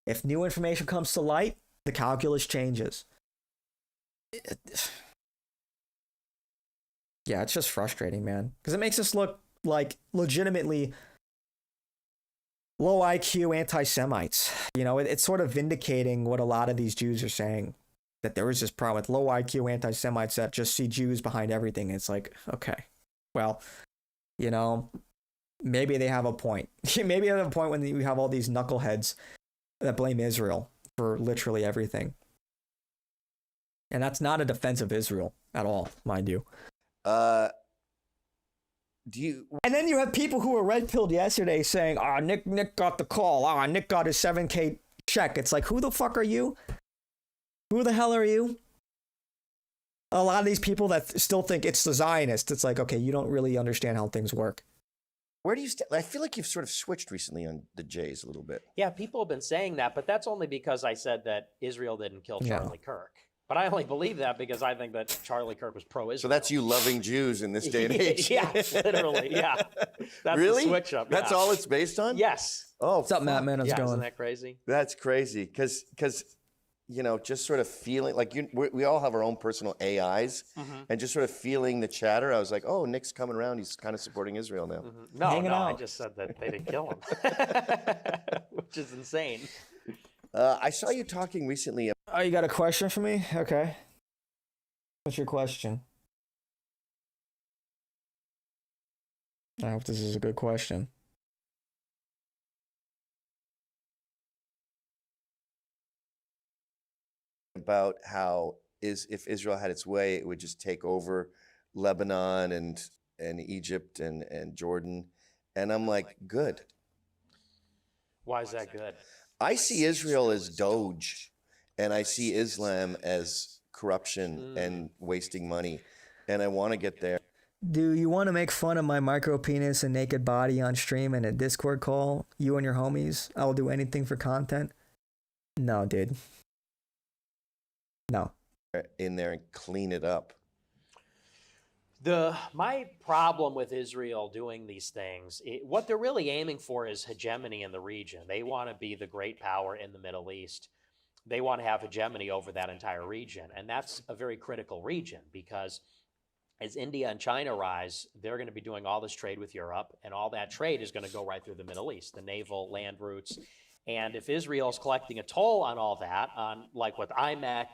If new information comes to light, the calculus changes. Yeah, it's just frustrating, man. Because it makes us look like legitimately low IQ anti-Semites. It's sort of vindicating what a lot of these Jews are saying. That there is this problem with low IQ anti-Semites that just see Jews behind everything. It's like, okay, well, maybe they have a point. Maybe they have a point when you have all these knuckleheads that blame Israel for literally everything. And that's not a defense of Israel at all, mind you. And then you have people who were red-pilled yesterday saying, Nick got the call. Nick got his $7,000 check. It's like, who the fuck are you? Who the hell are you? A lot of these people that still think it's the Zionists, it's like, okay, you don't really understand how things work. Where do you I feel like you've sort of switched recently on the Jays a little bit. Yeah, people have been saying that, but that's only because I said that Israel didn't kill Charlie Kirk. But I only believe that because I think that Charlie Kirk was pro-Israel. So that's you loving Jews in this day and age. Yeah, literally, yeah. That's really? The switch up. That's all it's based on? Yes. Oh, what's up, Matt? Man, how's it going? Isn't that crazy? That's crazy. Because just sort of feeling like we all have our own personal AIs, and just sort of feeling the chatter. I was like, oh, Nick's coming around. He's kind of supporting Israel now. No, I just said that they didn't kill him, which is insane. I saw you talking recently. Oh, you got a question for me? Okay. What's your question? I hope this is a good question. About how if Israel had its way, it would just take over Lebanon and Egypt and Jordan. And I'm like, good. Why is that good? I see Israel as Doge, and I see Islam as corruption and wasting money, and I want to get there. Do you want to make fun of my micro penis and naked body on stream and a Discord call? You and your homies? I'll do anything for content. No, dude. No. In there and clean it up. My problem with Israel doing these things, what they're really aiming for is hegemony in the region. They want to be the great power in the Middle East. They want to have hegemony over that entire region. And that's a very critical region because as India and China rise, they're going to be doing all this trade with Europe, and all that trade is going to go right through the Middle East, the naval land routes. And if Israel's collecting a toll on all that, on like with IMEC,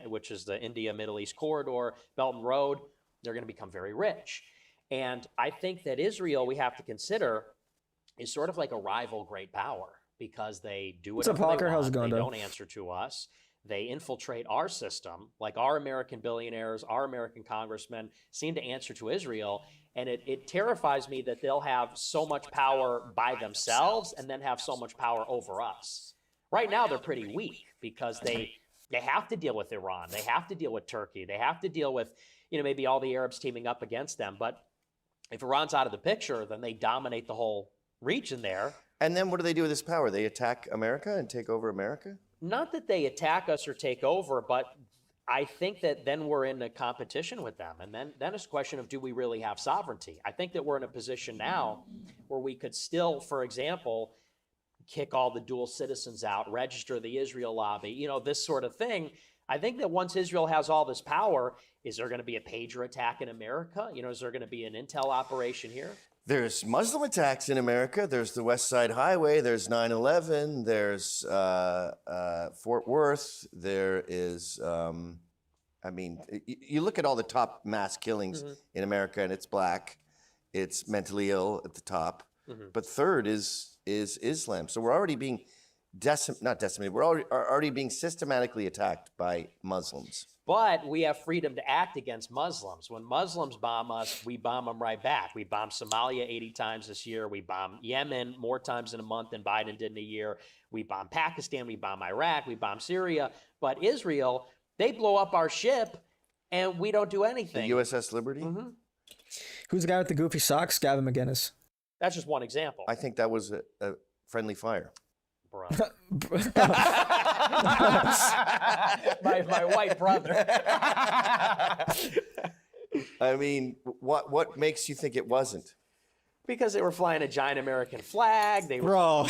which is the India-Middle East corridor, Belt and Road, they're going to become very rich. And I think that Israel, we have to consider, is sort of like a rival great power because they do whatever they want. They don't answer to us. They infiltrate our system, like our American billionaires, our American congressmen seem to answer to Israel. And it terrifies me that they'll have so much power by themselves and then have so much power over us. Right now, they're pretty weak because they have to deal with Iran. They have to deal with Turkey. They have to deal with, maybe all the Arabs teaming up against them. But if Iran's out of the picture, then they dominate the whole region there. And then what do they do with this power? They attack America and take over America? Not that they attack us or take over, but I think that then we're in a competition with them. And then it's a question of, do we really have sovereignty? I think that we're in a position now where we could still, for example, kick all the dual citizens out, register the Israel lobby, this sort of thing. I think that once Israel has all this power, is there going to be a pager attack in America? Is there going to be an intel operation here? There's Muslim attacks in America. There's the West Side Highway. There's 9/11. There's Fort Worth. There is, you look at all the top mass killings in America, and it's black. It's mentally ill at the top. But third is Islam. So we're already being not decimated. We're already being systematically attacked by Muslims. But we have freedom to act against Muslims. When Muslims bomb us, we bomb them right back. We bombed Somalia 80 times this year. We bombed Yemen more times in a month than Biden did in a year. We bombed Pakistan. We bombed Iraq. We bombed Syria. But Israel, they blow up our ship, and we don't do anything. The USS Liberty? Who's the guy with the goofy socks? Gavin McInnes. That's just one example. I think that was a friendly fire. Bro. my white brother. What makes you think it wasn't? Because they were flying a giant American flag. Bro,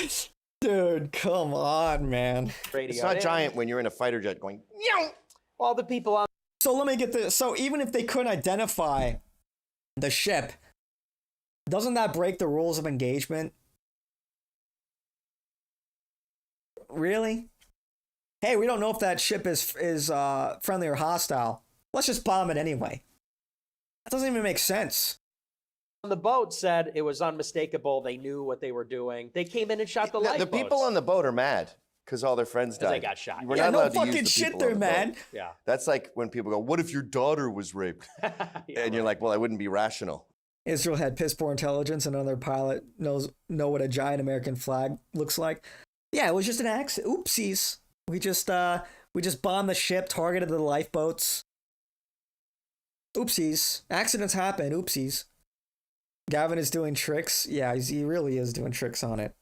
dude, come on, man. It's not giant when you're in a fighter jet going, Yow! All the people on. So let me get this. So even if they couldn't identify the ship, doesn't that break the rules of engagement? Really? Hey, we don't know if that ship is friendly or hostile. Let's just bomb it anyway. That doesn't even make sense. On the boat said it was unmistakable. They knew what they were doing. They came in and shot the lifeboats. The people on the boat are mad because all their friends died. They got shot. We're not allowed to fucking use the shit, people they're on the mad. boat. Yeah. That's like when people go, "What if your daughter was raped?" And you're like, "Well, I wouldn't be rational." Israel had piss poor intelligence, and another pilot know what a giant American flag looks like. Yeah, it was just an accident. Oopsies. We just bombed the ship, targeted the lifeboats. Oopsies. Accidents happen. Oopsies. Gavin is doing tricks. Yeah, he really is doing tricks on it.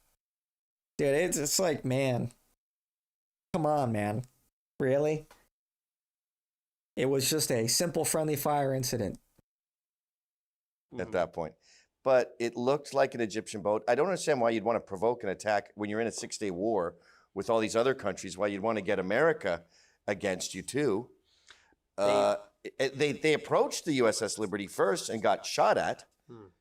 Dude, it's like, man. Come on, man. Really? It was just a simple friendly fire incident. At that point. But it looked like an Egyptian boat. I don't understand why you'd want to provoke an attack when you're in a 6-day war with all these other countries, why you'd want to get America against you too. They approached the USS Liberty first and got shot at,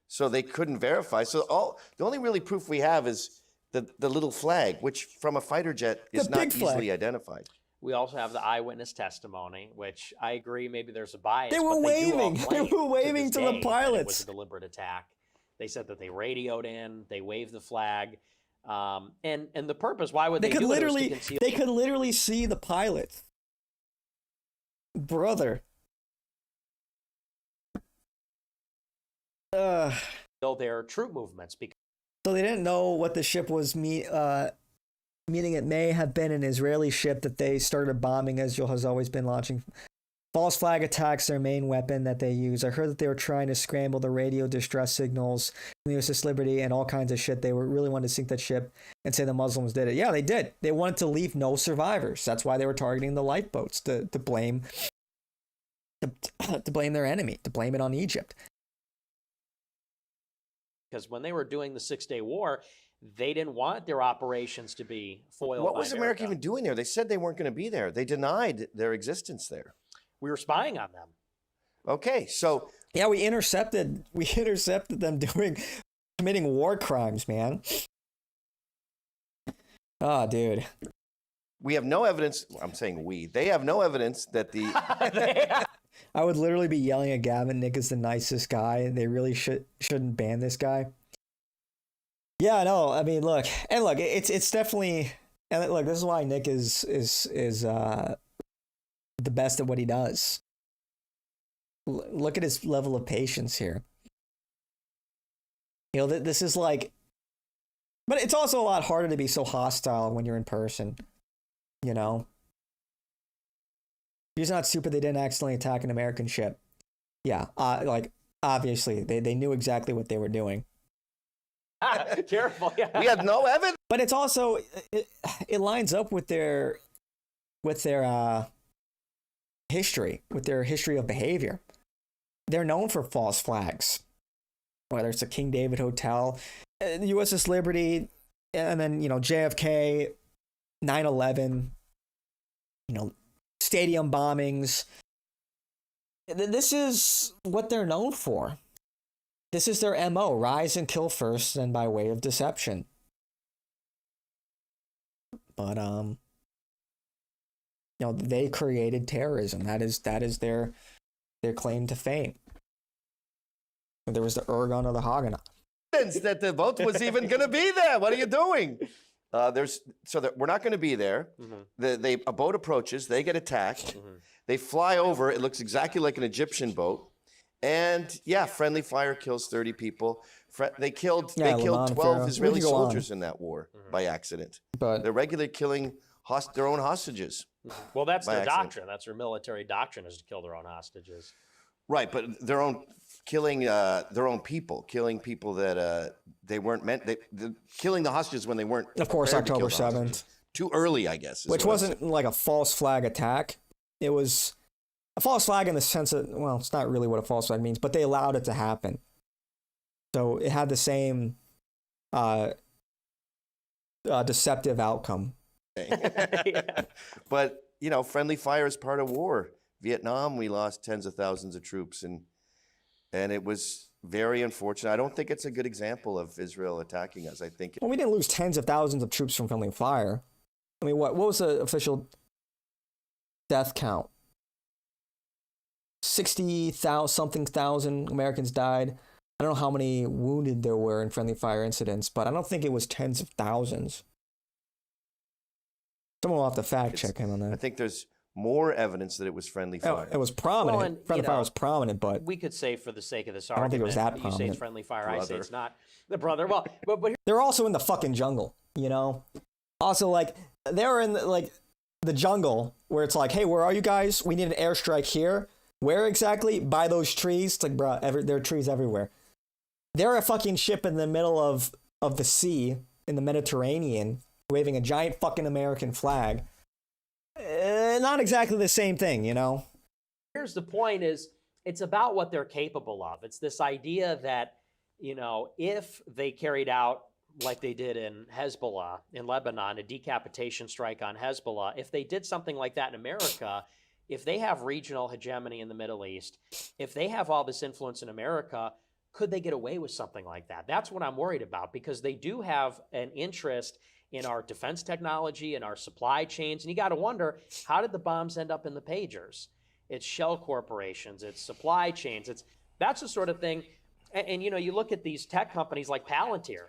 so they couldn't verify. So the only really proof we have is the little flag, which from a fighter jet is not easily identified. We also have the eyewitness testimony, which I agree maybe there's a bias. They were waving. They were waving to the pilots. It was a deliberate attack. They said that they radioed in, they waved the flag, and the purpose. Why would they do it? Was to conceal. They could literally see the pilot, brother. Their troop movements because so they didn't know what the ship was meaning it may have been an Israeli ship that they started bombing. Israel has always been launching false flag attacks, their main weapon that they use. I heard that they were trying to scramble the radio distress signals from the USS Liberty and all kinds of shit. They were really wanted to sink that ship and say the Muslims did it. Yeah, they did. They wanted to leave no survivors. That's why they were targeting the lifeboats to blame their enemy, to blame it on Egypt. Because when they were doing the 6-day war, they didn't want their operations to be foiled. What was America even doing there? They said they weren't going to be there. They denied their existence there. We were spying on them. Okay, so yeah, we intercepted them committing war crimes, man. Oh, dude. We have no evidence. I'm saying we. They have no evidence that the. I would literally be yelling at Gavin. Nick is the nicest guy. They really shouldn't ban this guy. Yeah, no. I mean, look, it's definitely, and look, this is why Nick is the best at what he does. Look at his level of patience here. You know, this is like, but it's also a lot harder to be so hostile when you're in person. You know, he's not stupid. They didn't accidentally attack an American ship. Yeah, like obviously they knew exactly what they were doing. Careful. Yeah. We have no evidence. But it's also it lines up with their history, with their history of behavior. They're known for false flags, whether it's a King David Hotel, the USS Liberty, and then, you know, JFK, 9/11, you know, stadium bombings. This is what they're known for. This is their MO, rise and kill first, and by way of deception. But you know, they created terrorism. That is their claim to fame. There was the Ergon or the Haganah. That the boat was even going to be there. What are you doing? We're not going to be there. Mm-hmm. A boat approaches. They get attacked. Mm-hmm. They fly over. It looks exactly like an Egyptian boat. And yeah, friendly fire kills 30 people. They killed 12 Israeli soldiers in that war by accident. But they're regularly killing their own hostages. Well, that's their doctrine. That's their military doctrine, is to kill their own hostages. Right, but killing their own people, killing people that they weren't meant. Killing the hostages when they weren't. Of course, October 7th. Too early, I guess. Which wasn't like a false flag attack. It was a false flag in the sense that, well, it's not really what a false flag means, but they allowed it to happen. So it had the same deceptive outcome. Yeah. But, you know, friendly fire is part of war. Vietnam, we lost tens of thousands of troops, and it was very unfortunate. I don't think it's a good example of Israel attacking us. I think. Well, we didn't lose tens of thousands of troops from friendly fire. I mean, what was the official death count? 60,000 Americans died. I don't know how many wounded there were in friendly fire incidents, but I don't think it was tens of thousands. Someone will have to fact check in on that. I think there's more evidence that it was friendly fire. It was prominent. Well, friendly fire was prominent, but we could say, for the sake of this argument, I don't think it was that you prominent. say it's friendly fire, I say it's not. The brother, well, but they're also in the fucking jungle, you know. Also, like, they were in the jungle where it's like, hey, where are you guys? We need an airstrike here. Where exactly? By those trees. It's like, bro, there are trees everywhere. They're a fucking ship in the middle of the sea in the Mediterranean, waving a giant fucking American flag. Not exactly the same thing, you know? Here's the point: is it's about what they're capable of. It's this idea that, you know, if they carried out, like they did in Hezbollah, in Lebanon, a decapitation strike on Hezbollah, if they did something like that in America, if they have regional hegemony in the Middle East, if they have all this influence in America, could they get away with something like that? That's what I'm worried about, because they do have an interest in our defense technology and our supply chains. And you got to wonder, how did the bombs end up in the pagers? It's shell corporations, it's supply chains, that's the sort of thing. And you know, you look at these tech companies like Palantir.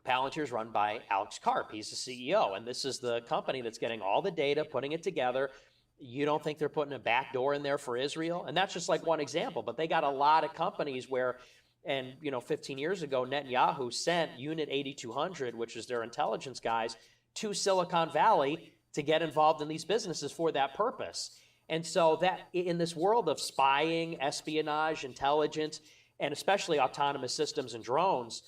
Palantir's run by Alex Karp. He's the CEO, and this is the company that's getting all the data, putting it together. You don't think they're putting a back door in there for Israel? And that's just like one example, but they got a lot of companies where, and you know, 15 years ago, Netanyahu sent Unit 8200, which is their intelligence guys, to Silicon Valley to get involved in these businesses for that purpose. And so that in this world of spying, espionage, intelligence, and especially autonomous systems and drones,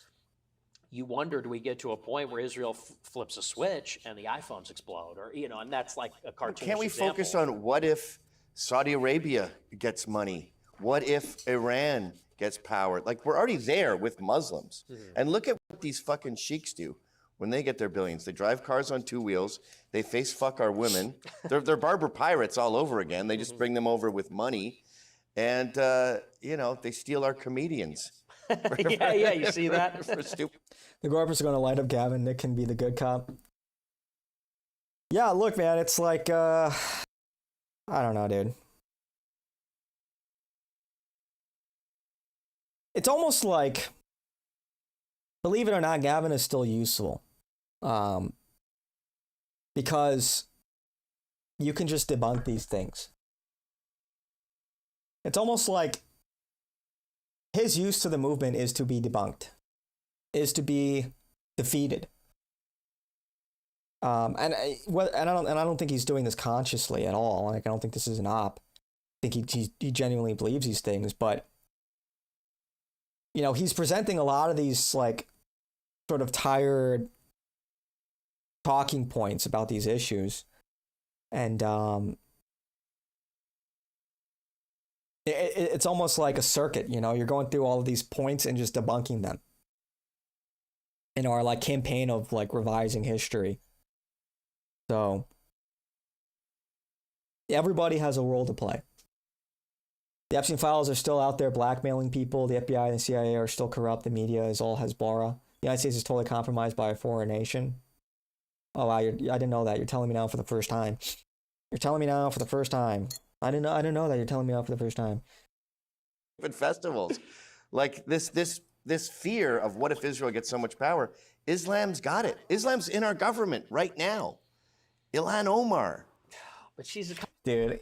you wonder, do we get to a point where Israel flips a switch and the iPhones explode? Or, and that's like a cartoonish Can't we example. focus on what if Saudi Arabia gets money? What if Iran gets power? Like, we're already there with Muslims. And look at what these fucking sheiks do when they get their billions. They drive cars on 2 wheels. They face fuck our women. They're barber pirates all over again. They just bring them over with money. And, they steal our comedians. yeah, you see that? For stupid. The Gorpers are going to light up Gavin. Nick can be the good cop. Yeah, look, man, it's like, I don't know, dude. It's almost like, believe it or not, Gavin is still useful. Because you can just debunk these things. It's almost like his use to the movement is to be debunked, is to be defeated. And I don't think he's doing this consciously at all. Like, I don't think this is an op. I think he genuinely believes these things, but he's presenting a lot of these like sort of tired talking points about these issues, and it's almost like a circuit. You're going through all of these points and just debunking them in our like campaign of like revising history. So everybody has a role to play. The Epstein files are still out there blackmailing people. The FBI and the CIA are still corrupt. The media is all Hezbollah. The United States is totally compromised by a foreign nation. Oh wow, I didn't know that. You're telling me now for the first time. You're telling me now for the first time. I didn't know that. You're telling me now for the first time. But festivals, like this fear of what if Israel gets so much power? Islam's got it. Islam's in our government right now. Ilhan Omar. But she's a dude.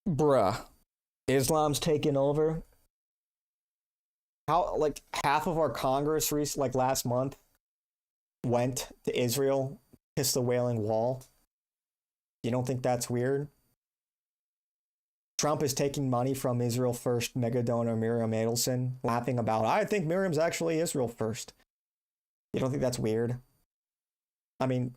Bruh. Islam's taken over. How, like, half of our Congress, last month, went to Israel, kissed the Wailing Wall. You don't think that's weird? Trump is taking money from Israel First mega donor Miriam Adelson, laughing about, I think Miriam's actually Israel First. You don't think that's weird? I mean,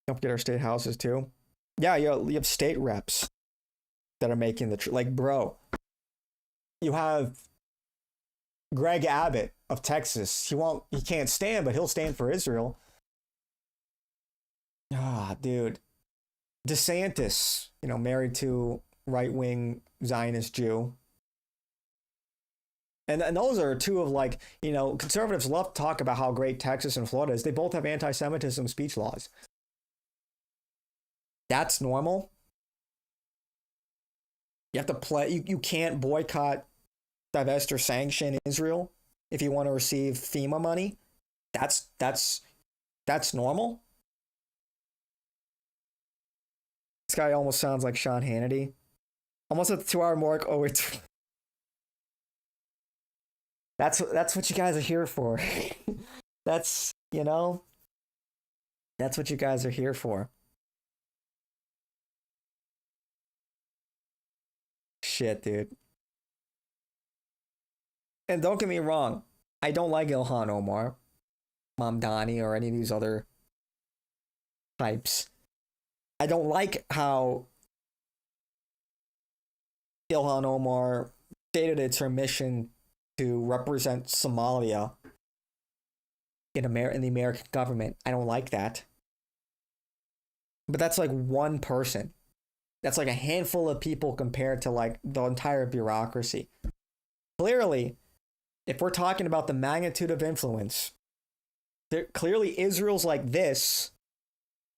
don't forget our state houses too. Yeah, you have state reps that are making the bro. You have Greg Abbott of Texas. He can't stand, but he'll stand for Israel. Ah, dude. DeSantis, married to right-wing Zionist Jew. And those are two of conservatives love to talk about how great Texas and Florida is. They both have anti-Semitism speech laws. That's normal. You have to play. You can't boycott, divest, or sanction Israel if you want to receive FEMA money. That's normal. This guy almost sounds like Sean Hannity. Almost at the 2-hour mark. Oh, it's that's what you guys are here for. That's what you guys are here for. Shit, dude. And don't get me wrong, I don't like Ilhan Omar, Mamdani, or any of these other types. I don't like how Ilhan Omar stated it's her mission to represent Somalia in the American government. I don't like that. But that's like one person. That's like a handful of people compared to like the entire bureaucracy. Clearly, if we're talking about the magnitude of influence, clearly Israel's like this,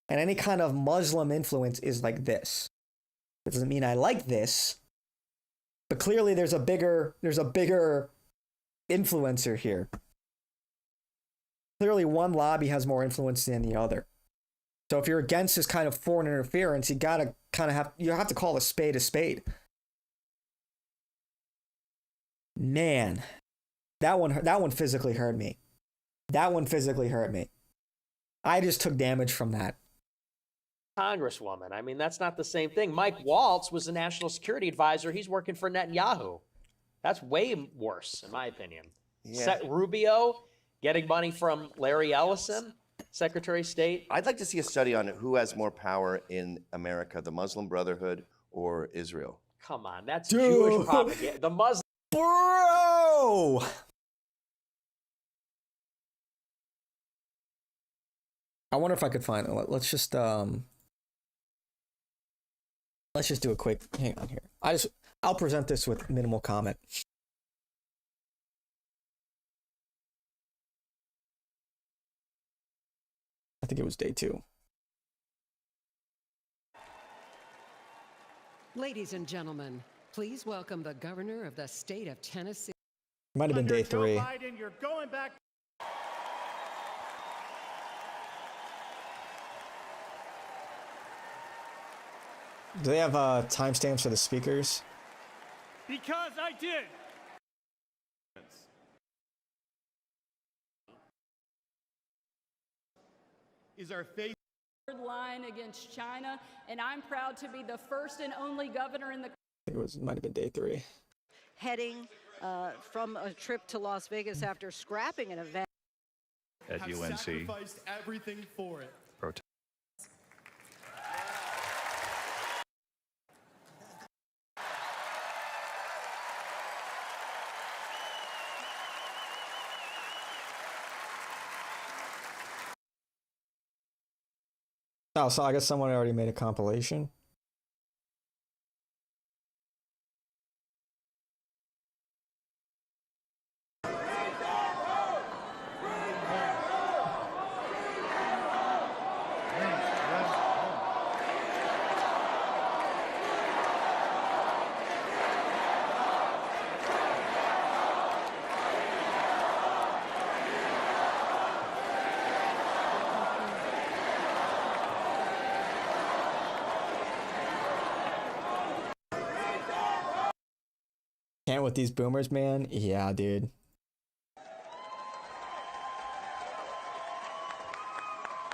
and any kind of Muslim influence is like this. It doesn't mean I like this, but clearly there's a bigger influencer here. Clearly one lobby has more influence than the other. So if you're against this kind of foreign interference, you have to call a spade a spade. Man, that one physically hurt me. That one physically hurt me. I just took damage from that. Congresswoman. I mean, that's not the same thing. Mike Waltz was the national security advisor. He's working for Netanyahu. That's way worse, in my opinion. Yeah. Rubio getting money from Larry Ellison, Secretary of State. I'd like to see a study on who has more power in America, the Muslim Brotherhood or Israel. Come on, that's Jewish propaganda. The Muslim. Bro! I wonder if I could find it. Let's just do a quick, hang on here. I'll present this with minimal comment. I think it was day 2. Ladies and gentlemen, please welcome the governor of the state of Tennessee. Might have been day 3. Joe Biden, you're going back. Do they have timestamps for the speakers? Because I did. Is our faith line against China, and I'm proud to be the first and only governor in the. Might have been day 3. Heading from a trip to Las Vegas after scrapping an event at UNC. Sacrificed everything for it. Oh, so I guess someone already made a compilation. Can't with these boomers, man. Yeah, dude.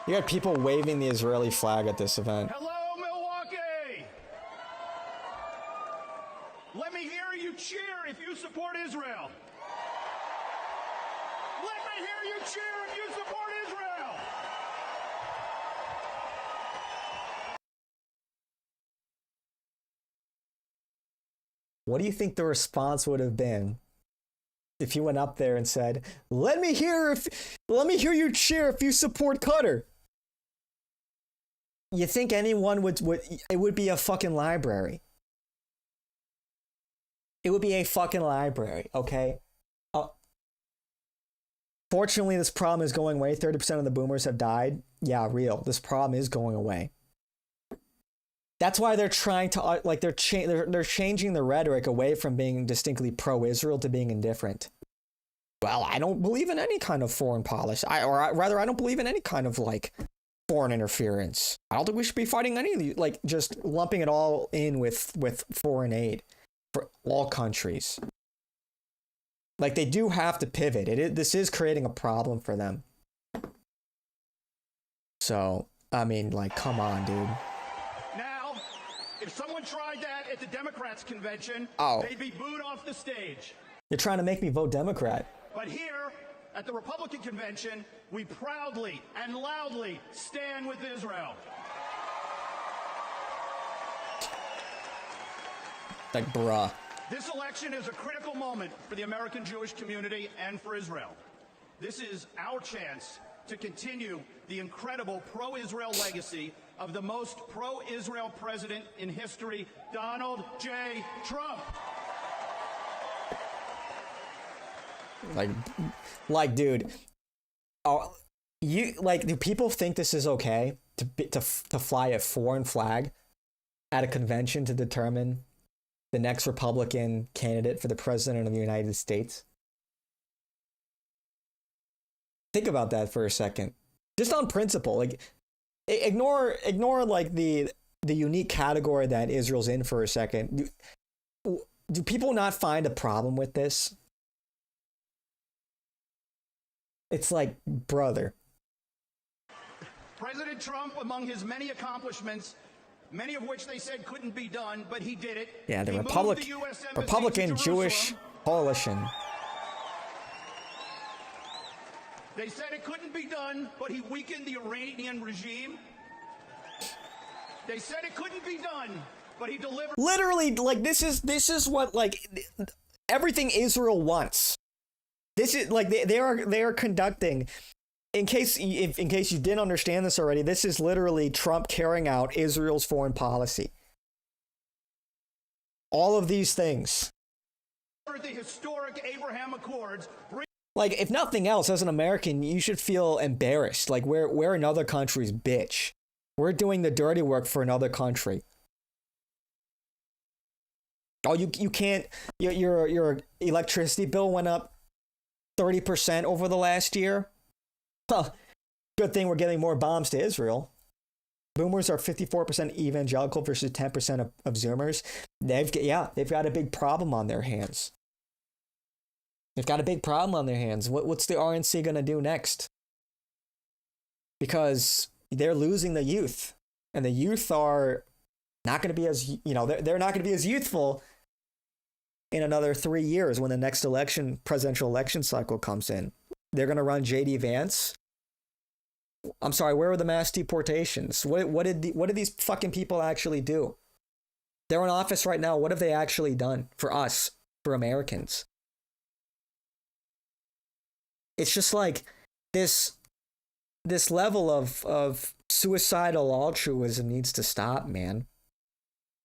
You had people waving the Israeli flag at this event. Hello, Milwaukee! Let me hear you cheer if you support Israel. Let me hear you cheer if you support Israel. What do you think the response would have been if you went up there and said, let me hear you cheer if you support Qatar? You think anyone would it would be a fucking library. It would be a fucking library, okay? Fortunately, this problem is going away. 30% of the boomers have died. Yeah, real. This problem is going away. That's why they're trying to they're changing the rhetoric away from being distinctly pro-Israel to being indifferent. Well, I don't believe in any kind of foreign policy, I don't believe in any kind of foreign interference. I don't think we should be fighting any of these, just lumping it all in with foreign aid for all countries. They do have to pivot. This is creating a problem for them. So, I mean, come on, dude. If someone tried that at the Democrats' convention, they'd be booed off the stage. You're trying to make me vote Democrat. But here, at the Republican convention, we proudly and loudly stand with Israel. Bruh. This election is a critical moment for the American Jewish community and for Israel. This is our chance to continue the incredible pro-Israel legacy of the most pro-Israel president in history, Donald J. Trump. Dude, do people think this is okay to fly a foreign flag at a convention to determine the next Republican candidate for the president of the United States? Think about that for a second. Just on principle, like ignore like the unique category that Israel's in for a second. Do people not find a problem with this? It's like, brother. President Trump, among his many accomplishments, many of which they said couldn't be done, but he did it. Yeah, the He moved the US Embassy Republican to Jewish Jerusalem. coalition. They said it couldn't be done, but he weakened the Iranian regime. They said it couldn't be done, but he delivered. Literally, like this is what like everything Israel wants. This is like they are conducting. In case you didn't understand this already, this is literally Trump carrying out Israel's foreign policy. All of these things. The historic Abraham Accords. Like, if nothing else, as an American, you should feel embarrassed. Like, we're another country's bitch. We're doing the dirty work for another country. Oh, you can't. Your electricity bill went up 30% over the last year. Huh. Good thing we're getting more bombs to Israel. Boomers are 54% evangelical versus 10% of Zoomers. They've got a big problem on their hands. They've got a big problem on their hands. What's the RNC going to do next? Because they're losing the youth. And the youth are not going to be as, they're not going to be as youthful in another 3 years when the next presidential election cycle comes in. They're going to run J.D. Vance. I'm sorry, where were the mass deportations? What did these fucking people actually do? They're in office right now. What have they actually done for us, for Americans? It's just like this level of suicidal altruism needs to stop, man.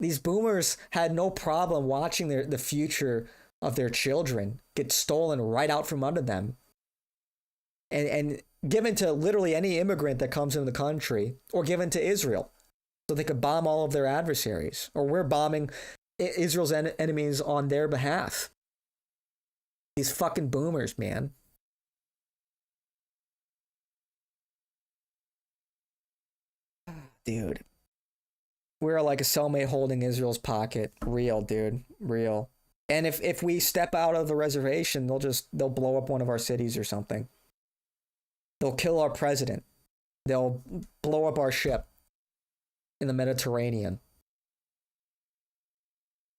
These boomers had no problem watching the future of their children get stolen right out from under them and given to literally any immigrant that comes into the country, or given to Israel so they could bomb all of their adversaries, or we're bombing Israel's enemies on their behalf. These fucking boomers, man. Dude, we're like a cellmate holding Israel's pocket. Real, dude. Real. And if we step out of the reservation, they'll blow up one of our cities or something. They'll kill our president. They'll blow up our ship in the Mediterranean.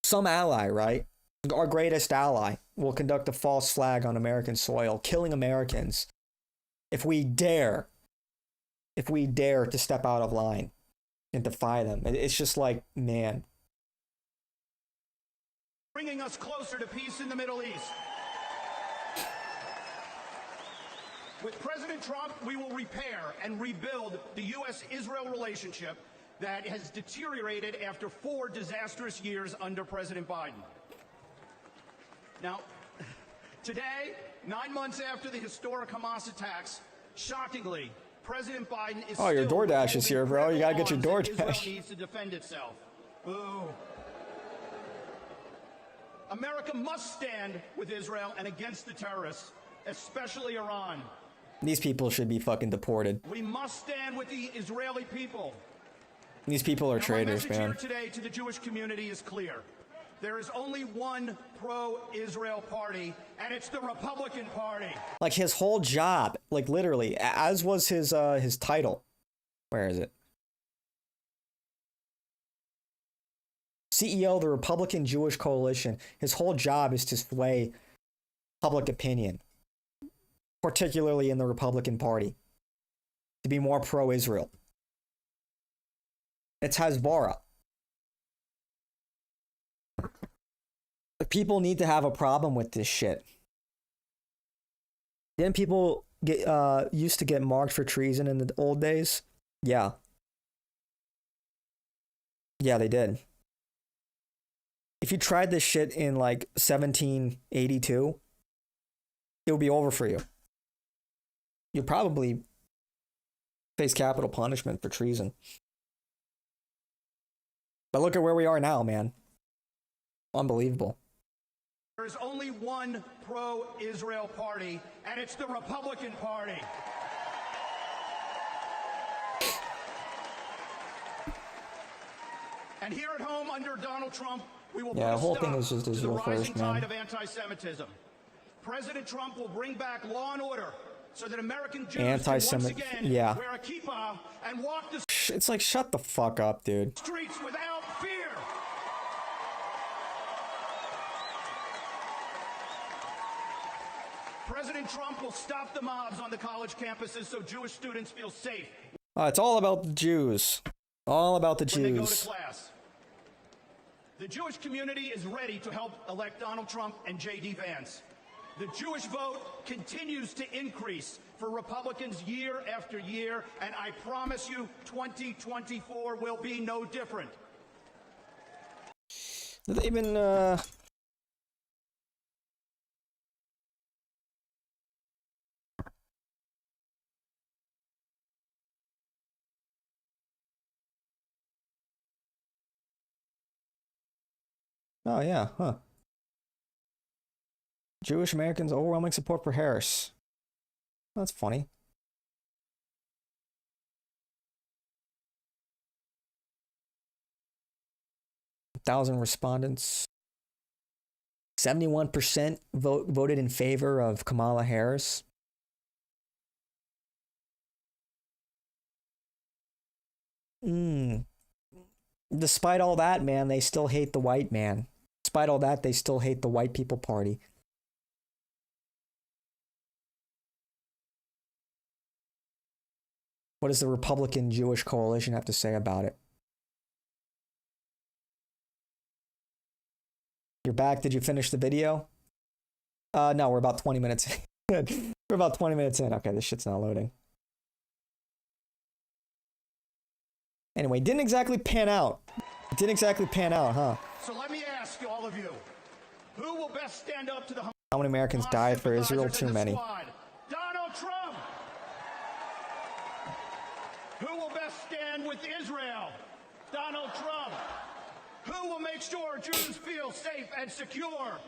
Some ally, right? Our greatest ally will conduct a false flag on American soil, killing Americans if we dare to step out of line and defy them. It's just like, man. Bringing us closer to peace in the Middle East. With President Trump, we will repair and rebuild the U.S.-Israel relationship that has deteriorated after 4 disastrous years under President Biden. Now, today, 9 months after the historic Hamas attacks, shockingly, President Biden is Oh, your still DoorDash is here, bro. You gotta get your arms that Israel DoorDash. needs to defend itself. Boo. America must stand with Israel and against the terrorists, especially Iran. These people should be fucking deported. We must stand with the Israeli people. These people are Now, traitors, my message man. here today to the Jewish community is clear. There is only one pro-Israel party, and it's the Republican Party. Like his whole job, like literally, as was his title. Where is it? CEO of the Republican Jewish Coalition. His whole job is to sway public opinion, particularly in the Republican Party, to be more pro-Israel. It's Hasbara. People need to have a problem with this shit. Didn't people used to get marked for treason in the old days? Yeah. Yeah, they did. If you tried this shit in like 1782, it would be over for you. You'd probably face capital punishment for treason. But look at where we are now, man. Unbelievable. There is only one pro-Israel party, and it's the Republican Party. And here at home, under Donald Trump, we will put the a whole stop thing is just to the Israel rising first, man. tide of anti-Semitism. President Trump will bring back law and order so that American Jews can once again yeah. wear a kippah and walk the It's like, shut the fuck up, dude. streets without fear. President Trump will stop the mobs on the college campuses so Jewish students feel safe. It's all about the Jews. All about the When they go to Jews. class. The Jewish community is ready to help elect Donald Trump and J.D. Vance. The Jewish vote continues to increase for Republicans year after year, and I promise you 2024 will be no different. Did they even, Oh, yeah, huh. Jewish Americans overwhelming support for Harris. That's funny. Thousand respondents. 71% voted in favor of Kamala Harris. Despite all that, man, they still hate the white man. Despite all that, they still hate the white people party. What does the Republican Jewish coalition have to say about it? You're back. Did you finish the video? No, we're about 20 minutes in. We're about 20 minutes in. Okay, this shit's not loading. Anyway, didn't exactly pan out. Didn't exactly pan out, huh? So let me ask all of you, who will best stand up to the How many Americans died for Israel? Too many. Donald Trump. Who will best stand with Israel? Donald Trump. Who will make sure Jews feel safe and secure?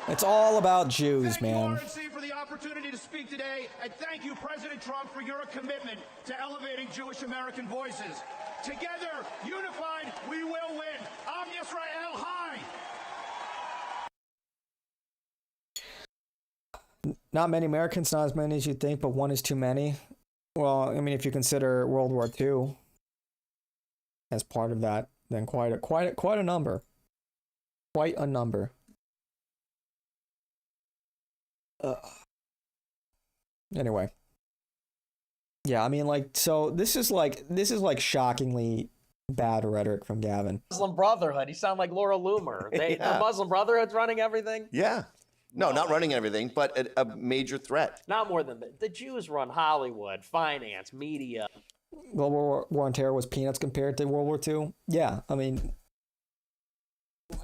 It's all about Jews, man. Thank you, RNC, for the opportunity to speak today, and thank you, President Trump, for your commitment to elevating Jewish American voices. Together, unified, we will win. Am Yisrael High. Not many Americans, not as many as you think, but one is too many. Well, I mean, if you consider World War II as part of that, then quite a number. Quite a number. Anyway. Yeah, I mean, like, so this is like shockingly bad rhetoric from Gavin. Muslim Brotherhood. You sound like Laura Loomer. The Muslim Brotherhood's running everything? Yeah. No, not running everything, but a major threat. Not more than the Jews run Hollywood, finance, media. Global War on Terror was peanuts compared to World War II. Yeah, I mean, I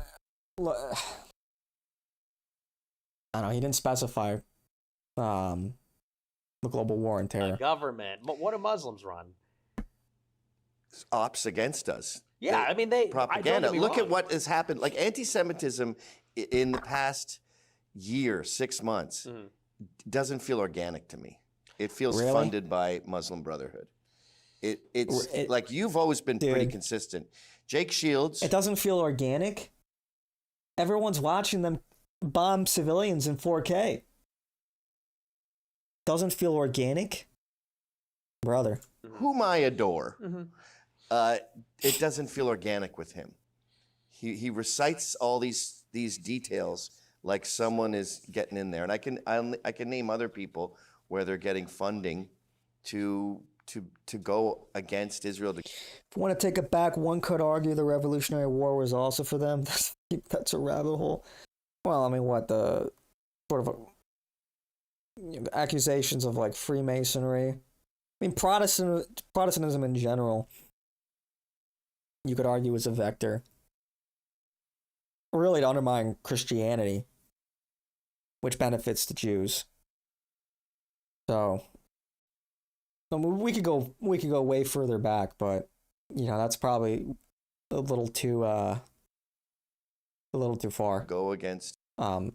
don't know. He didn't specify the global war on terror. Government. But what do Muslims run? Ops against us. Yeah, I mean, they propaganda. Look at what has happened. Like anti-Semitism in the past year, 6 months, doesn't feel organic to me. It feels funded by Muslim Brotherhood. It's like you've always been pretty consistent. Jake Shields. It doesn't feel organic. Everyone's watching them bomb civilians in 4K. Doesn't feel organic, brother. Whom I adore. It doesn't feel organic with him. He recites all these details like someone is getting in there, and I can name other people where they're getting funding to go against Israel. If you want to take it back, one could argue the Revolutionary War was also for them. That's a rabbit hole. Well, I mean, what the sort of accusations of like Freemasonry. I mean, Protestantism in general, you could argue, is a vector really to undermine Christianity, which benefits the Jews. So we could go way further back, but that's probably a little too far. Go against when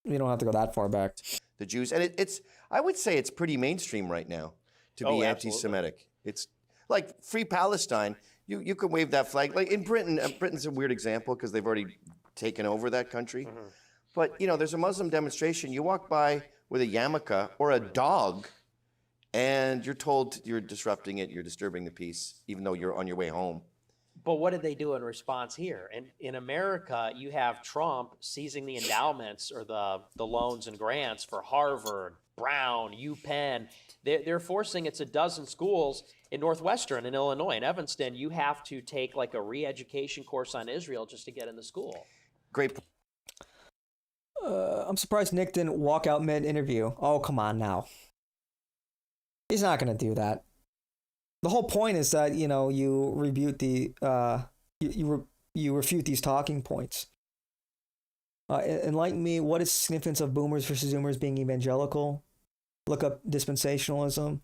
we don't have to go that far back. The Jews, and it's I would say it's pretty mainstream right now to be anti-Semitic. It's like Free Palestine. You can wave that flag. Like in Britain, Britain's a weird example because they've already taken over that country. But there's a Muslim demonstration. You walk by with a yarmulke or a dog, and you're told you're disrupting it, you're disturbing the peace, even though you're on your way home. But what did they do in response here? And in America, you have Trump seizing the endowments or the loans and grants for Harvard, Brown, UPenn. They're forcing it's a dozen schools in Northwestern, in Illinois, in Evanston. You have to take like a re-education course on Israel just to get into school. Great. I'm surprised Nick didn't walk out mid-interview. Oh, come on now. He's not going to do that. The whole point is that, you rebut the, you refute these talking points. Enlighten me, what is the significance of boomers versus zoomers being evangelical? Look up dispensationalism.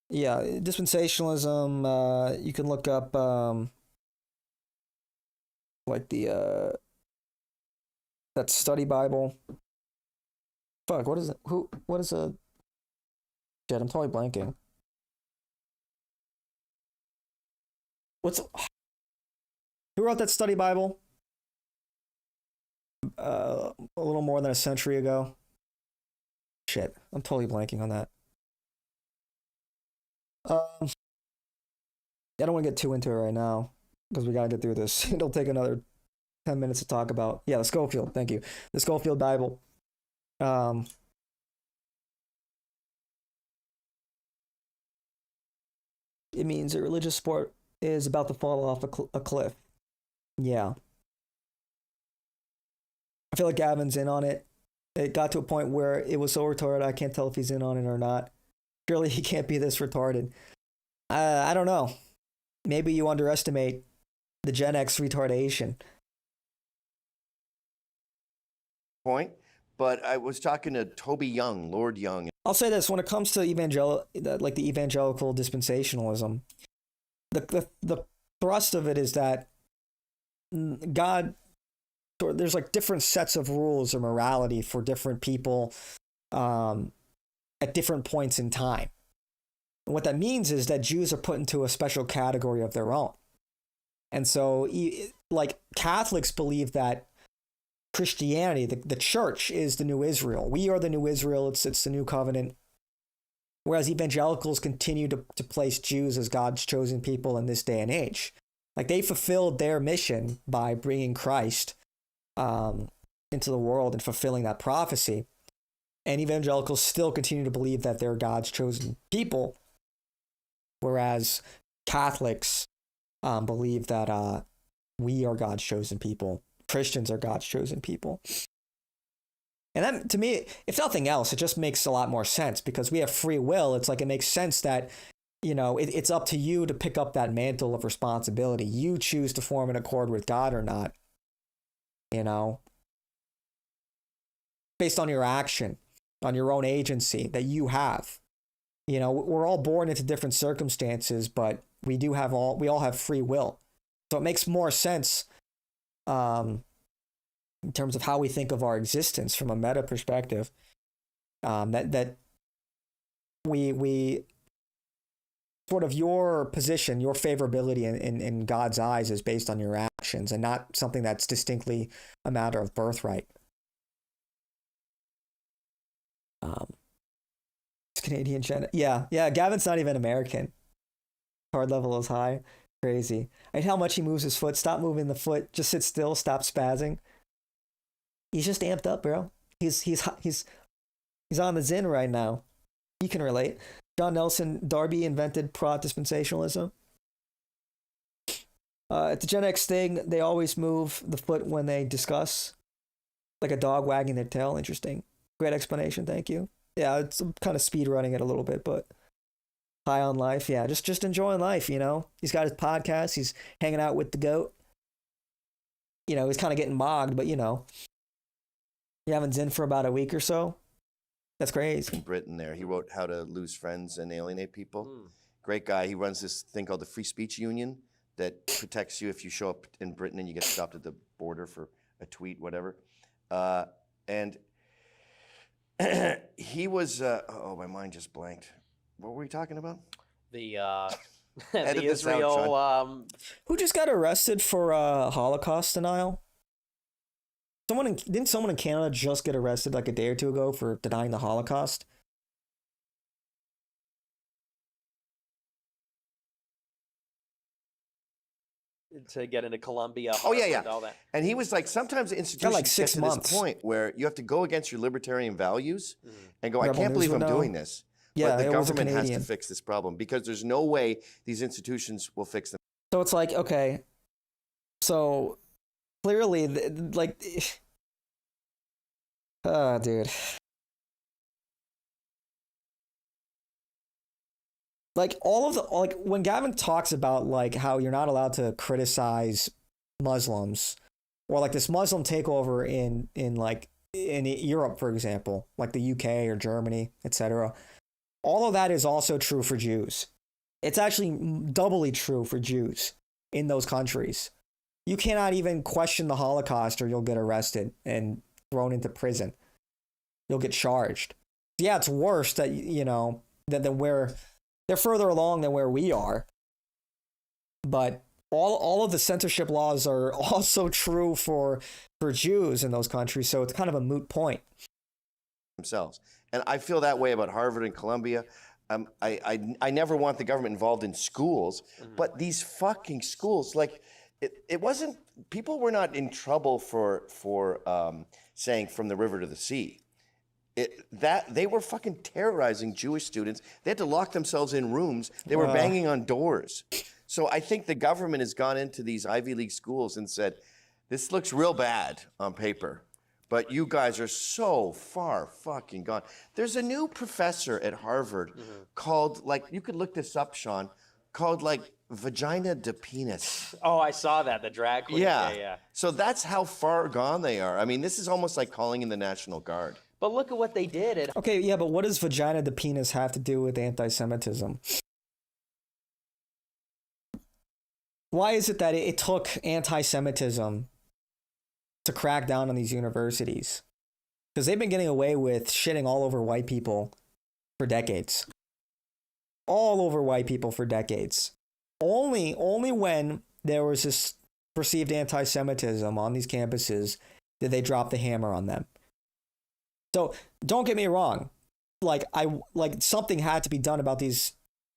Yeah, dispensationalism, you can look up, like the, that study Bible. Fuck, what is it? What is a... Shit, I'm totally blanking. Who wrote that study Bible? A little more than a century ago. Shit, I'm totally blanking on that. I don't want to get too into it right now because we gotta get through this. It'll take another 10 minutes to talk about. Yeah, the Schofield. Thank you. The Schofield Bible. It means a religious sport is about to fall off a cliff. Yeah. I feel like Gavin's in on it. It got to a point where it was so retarded, I can't tell if he's in on it or not. Surely he can't be this retarded. I don't know. Maybe you underestimate the Gen X retardation. Point, but I was talking to Toby Young, Lord Young. I'll say this: when it comes to the evangelical dispensationalism, the thrust of it is that God, there's like different sets of rules or morality for different people at different points in time. And what that means is that Jews are put into a special category of their own, and so like Catholics believe that Christianity, the church, is the new Israel. We are the new Israel. It's the new covenant. Whereas evangelicals continue to place Jews as God's chosen people in this day and age. Like they fulfilled their mission by bringing Christ into the world and fulfilling that prophecy. And evangelicals still continue to believe that they're God's chosen people. Whereas Catholics believe that we are God's chosen people. Christians are God's chosen people. And that, to me, if nothing else, it just makes a lot more sense because we have free will. It's like it makes sense that, it's up to you to pick up that mantle of responsibility. You choose to form an accord with God or not, based on your action, on your own agency that you have. We're all born into different circumstances, but we all have free will. So it makes more sense in terms of how we think of our existence from a meta perspective, that we sort of your position, your favorability in God's eyes is based on your actions and not something that's distinctly a matter of birthright. It's Canadian gen. Yeah. Gavin's not even American. Card level is high. Crazy. And how much he moves his foot. Stop moving the foot. Just sit still. Stop spazzing. He's just amped up, bro. He's on the Zin right now. You can relate. John Nelson Darby invented Prot dispensationalism. At the Gen X thing, they always move the foot when they discuss, like a dog wagging their tail. Interesting. Great explanation. Thank you. Yeah, it's kind of speed running it a little bit, but high on life. Yeah, just enjoying life, you know. He's got his podcast. He's hanging out with the goat. You know, he's kind of getting mogged, but you know, Gavin's in for about a week or so. That's crazy. In Britain there. He wrote How to Lose Friends and Alienate People. Great guy. He runs this thing called the Free Speech Union that protects you if you show up in Britain and you get stopped at the border for a tweet, whatever. And he was, oh, my mind just blanked. What were we talking about? The Edit the this out, Israel. Who just got arrested for Holocaust denial? Didn't someone in Canada just get arrested like a day or two ago for denying the Holocaust? To get into Columbia. Oh, yeah, Harvard, yeah. All that. And he was like, sometimes the institutions like get 6 to months. this point where you have to go against your libertarian values and go, I Rebel can't News believe I'm would know. doing this. Yeah, but the it was a government has to Canadian. fix this problem because there's no way these institutions will fix them. So it's like, okay, so clearly, like, dude. Like all of the, like when Gavin talks about like how you're not allowed to criticize Muslims or like this Muslim takeover in Europe, for example, like the UK or Germany, etc. All of that is also true for Jews. It's actually doubly true for Jews in those countries. You cannot even question the Holocaust or you'll get arrested and thrown into prison. You'll get charged. Yeah, it's worse that, you know, than where they're further along than where we are. But all of the censorship laws are also true for Jews in those countries. So it's kind of a moot point. Themselves. And I feel that way about Harvard and Columbia. I never want the government involved in schools, but these fucking schools, like it wasn't, people were not in trouble for saying from the river to the sea. They were fucking terrorizing Jewish students. They had to lock themselves in rooms. They were banging on doors. So I think the government has gone into these Ivy League schools and said, this looks real bad on paper, but you guys are so far fucking gone. There's a new professor at Harvard called, like, you could look this up, Sean, called like Vagina de Penis. Oh, I saw that, the drag queen. Yeah. So that's how far gone they are. I mean, this is almost like calling in the National Guard. But look at what they did. Okay, yeah, but what does vagina de penis have to do with anti-Semitism? Why is it that it took anti-Semitism to crack down on these universities? Because they've been getting away with shitting all over white people for decades. All over white people for decades. Only when there was this perceived anti-Semitism on these campuses did they drop the hammer on them. So don't get me wrong, like something had to be done about these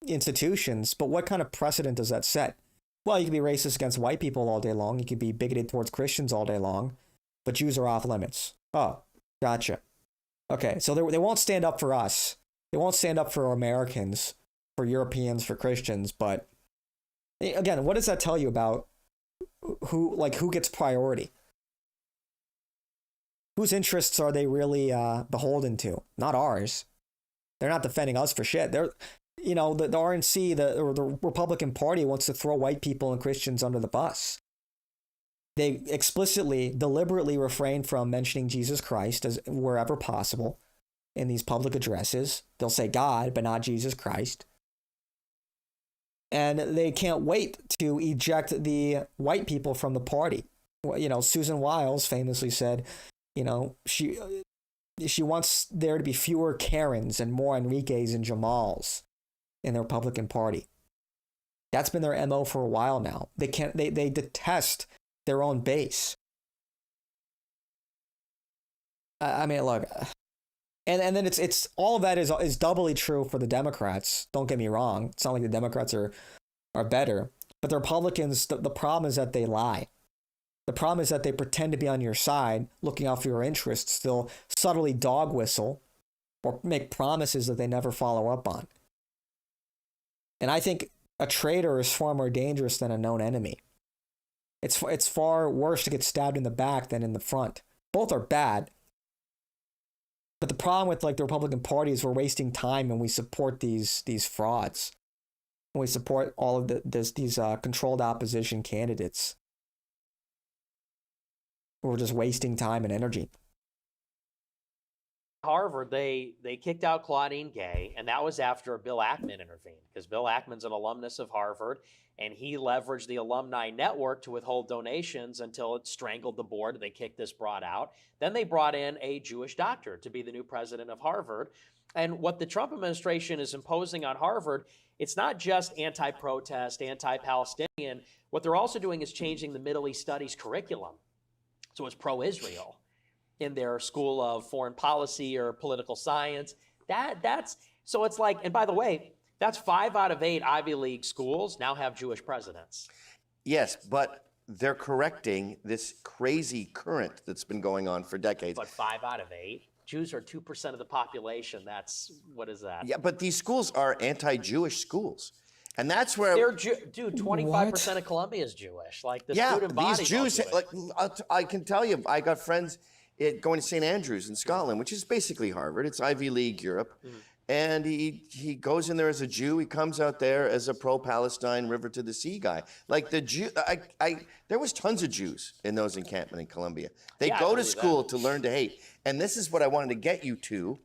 institutions, but what kind of precedent does that set? Well, you can be racist against white people all day long. You can be bigoted towards Christians all day long, but Jews are off limits. Oh, gotcha. Okay, so they won't stand up for us. They won't stand up for Americans, for Europeans, for Christians. But again, what does that tell you about who gets priority? Whose interests are they really beholden to? Not ours. They're not defending us for shit. They're, you know, the RNC, or the Republican Party wants to throw white people and Christians under the bus. They explicitly, deliberately refrain from mentioning Jesus Christ as wherever possible in these public addresses. They'll say God, but not Jesus Christ. And they can't wait to eject the white people from the party. You know, Susan Wiles famously said, you know, she wants there to be fewer Karens and more Enriques and Jamals in the Republican Party. That's been their MO for a while now. They detest their own base. I mean, look, and then it's all of that is doubly true for the Democrats. Don't get me wrong. It's not like the Democrats are better, but the Republicans, the problem is that they lie. The problem is that they pretend to be on your side, looking out for your interests. They'll subtly dog whistle or make promises that they never follow up on. And I think a traitor is far more dangerous than a known enemy. It's far worse to get stabbed in the back than in the front. Both are bad. But the problem with like the Republican Party is we're wasting time and we support these frauds. And we support all of these controlled opposition candidates. We're just wasting time and energy. Harvard, they kicked out Claudine Gay, and that was after Bill Ackman intervened, because Bill Ackman's an alumnus of Harvard, and he leveraged the alumni network to withhold donations until it strangled the board. They kicked this broad out. Then they brought in a Jewish doctor to be the new president of Harvard. And what the Trump administration is imposing on Harvard, it's not just anti-protest, anti-Palestinian. What they're also doing is changing the Middle East Studies curriculum. So it's pro-Israel in their School of Foreign Policy or Political Science. That's so it's like, and by the way, that's 5 out of 8 Ivy League schools now have Jewish presidents. Yes, but they're correcting this crazy current that's been going on for decades. But 5 out of 8? Jews are 2% of the population. That's, what is that? Yeah, but these schools are anti-Jewish schools. And that's where they're dude, 25% of Columbia is Jewish. Like the student body. These Jews, like I can tell you, I got friends going to St. Andrews in Scotland, which is basically Harvard. It's Ivy League Europe. And he goes in there as a Jew. He comes out there as a pro-Palestine, river to the sea guy. Like the Jew, there was tons of Jews in those encampments in Columbia. They go to school to learn to hate. And this is what I wanted to get you to.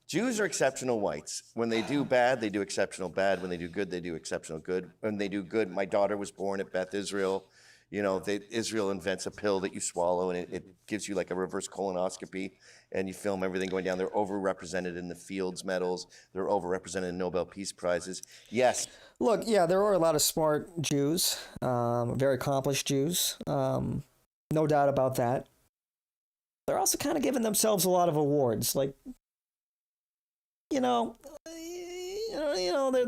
Jews are exceptional whites. When they do bad, they do exceptional bad. When they do good, they do exceptional good. When they do good, my daughter was born at Beth Israel. You know, Israel invents a pill that you swallow, and it gives you like a reverse colonoscopy, and you film everything going down. They're overrepresented in the Fields medals. They're overrepresented in Nobel Peace Prizes. Yes. Look, yeah, there are a lot of smart Jews, very accomplished Jews. No doubt about that. They're also kind of giving themselves a lot of awards. Like, they're